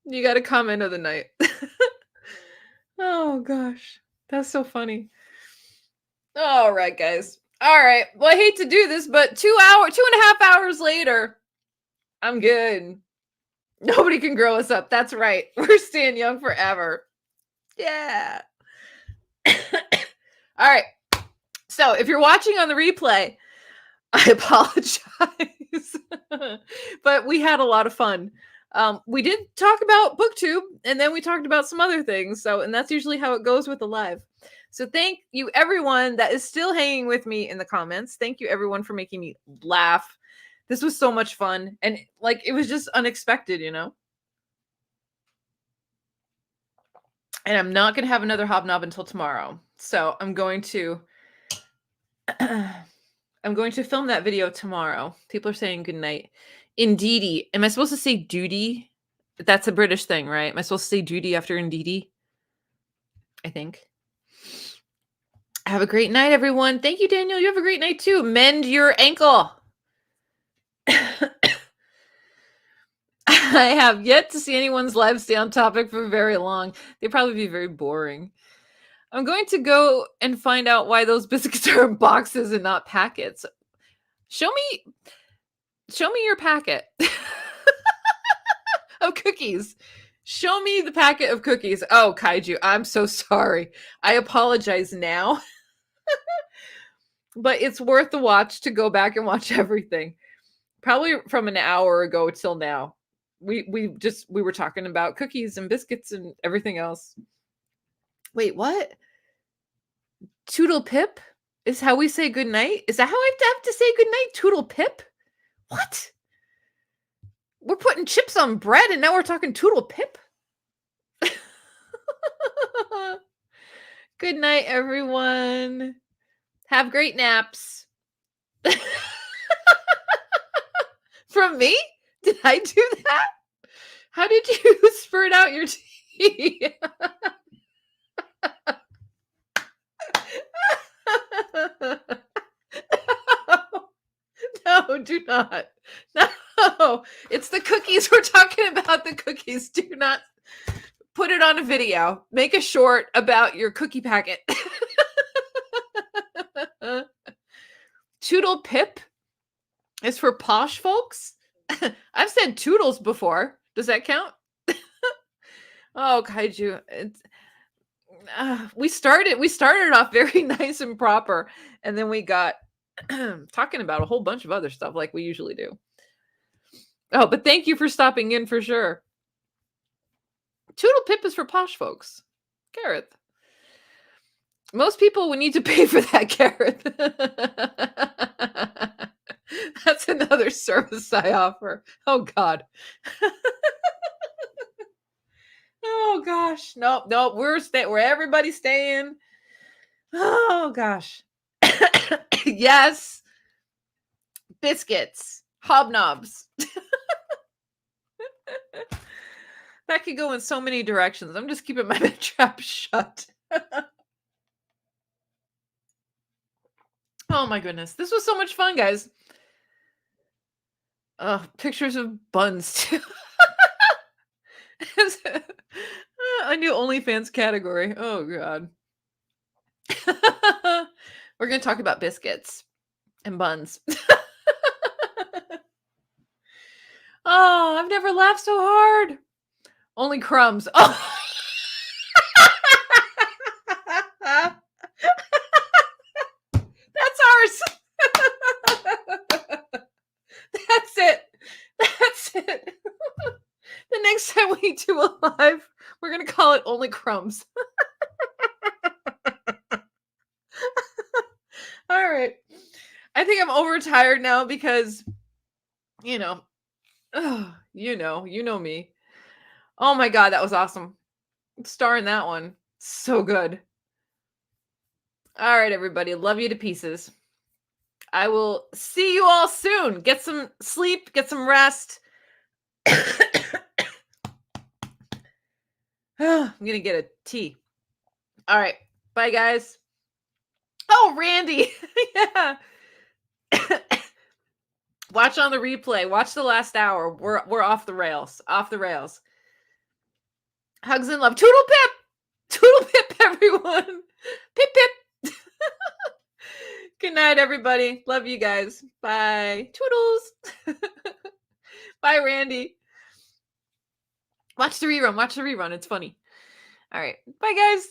You got a comment of the night. Oh gosh. That's so funny. All right, guys. All right. Well, I hate to do this, but 2.5 hours later, I'm good. Nobody can grow us up. That's right. We're staying young forever. Yeah. All right. So if you're watching on the replay, I apologize. But we had a lot of fun. We did talk about Booktube, and then we talked about some other things. And that's usually how it goes with the live. So thank you, everyone that is still hanging with me in the comments. Thank you, everyone, for making me laugh. This was so much fun. And like, it was just unexpected, you know? And I'm not going to have another hobnob until tomorrow. So I'm going to film that video tomorrow. People are saying good night. Indeedy. Am I supposed to say duty? That's a British thing, right? Am I supposed to say duty after indeedy? I think. Have a great night, everyone. Thank you, Daniel. You have a great night too. Mend your ankle. I have yet to see anyone's live stay on topic for very long. They'd probably be very boring. I'm going to go and find out why those biscuits are in boxes and not packets. Show me your packet of cookies. Show me the packet of cookies. Oh, Kaiju, I'm so sorry. I apologize now. But it's worth the watch to go back and watch everything. Probably from an hour ago till now. We were talking about cookies and biscuits and everything else. Wait, what? Toodle pip is how we say good night? Is that how I have to say good night? Toodle pip? What? We're putting chips on bread and now we're talking toodle pip? Good night, everyone. Have great naps. From me? Did I do that? How did you spurt out your tea? No, do not. No, it's the cookies. We're talking about the cookies. Do not put it on a video. Make a short about your cookie packet. Toodle pip is for posh folks. I've said toodles before. Does that count? Oh, Kaiju. We started off very nice and proper, and then we got talking about a whole bunch of other stuff like we usually do. Oh, but thank you for stopping in for sure. Toodle pip is for posh folks. Gareth. Most people would need to pay for that, Gareth. That's another service I offer. Oh God. Oh gosh. Nope. We're everybody's staying. Oh gosh. Yes. Biscuits. Hobnobs. That could go in so many directions. I'm just keeping my trap shut. Oh my goodness. This was so much fun, guys. Pictures of buns too. A new OnlyFans category. Oh god. We're gonna talk about biscuits and buns. Oh, I've never laughed so hard. Only crumbs. Oh. That's ours. That's it. That's it. The next time we do a live, we're going to call it Only Crumbs. All right. I think I'm overtired now because, you know me. Oh my God, that was awesome. Star in that one. So good. All right, everybody. Love you to pieces. I will see you all soon. Get some sleep, get some rest. I'm going to get a tea. All right. Bye, guys. Oh, Randy. Yeah. Watch on the replay. Watch the last hour. We're off the rails. Off the rails. Hugs and love. Toodle pip. Toodle pip, everyone. Pip pip. Good night, everybody. Love you guys. Bye. Toodles. Bye, Randy. Watch the rerun. Watch the rerun. It's funny. All right. Bye, guys.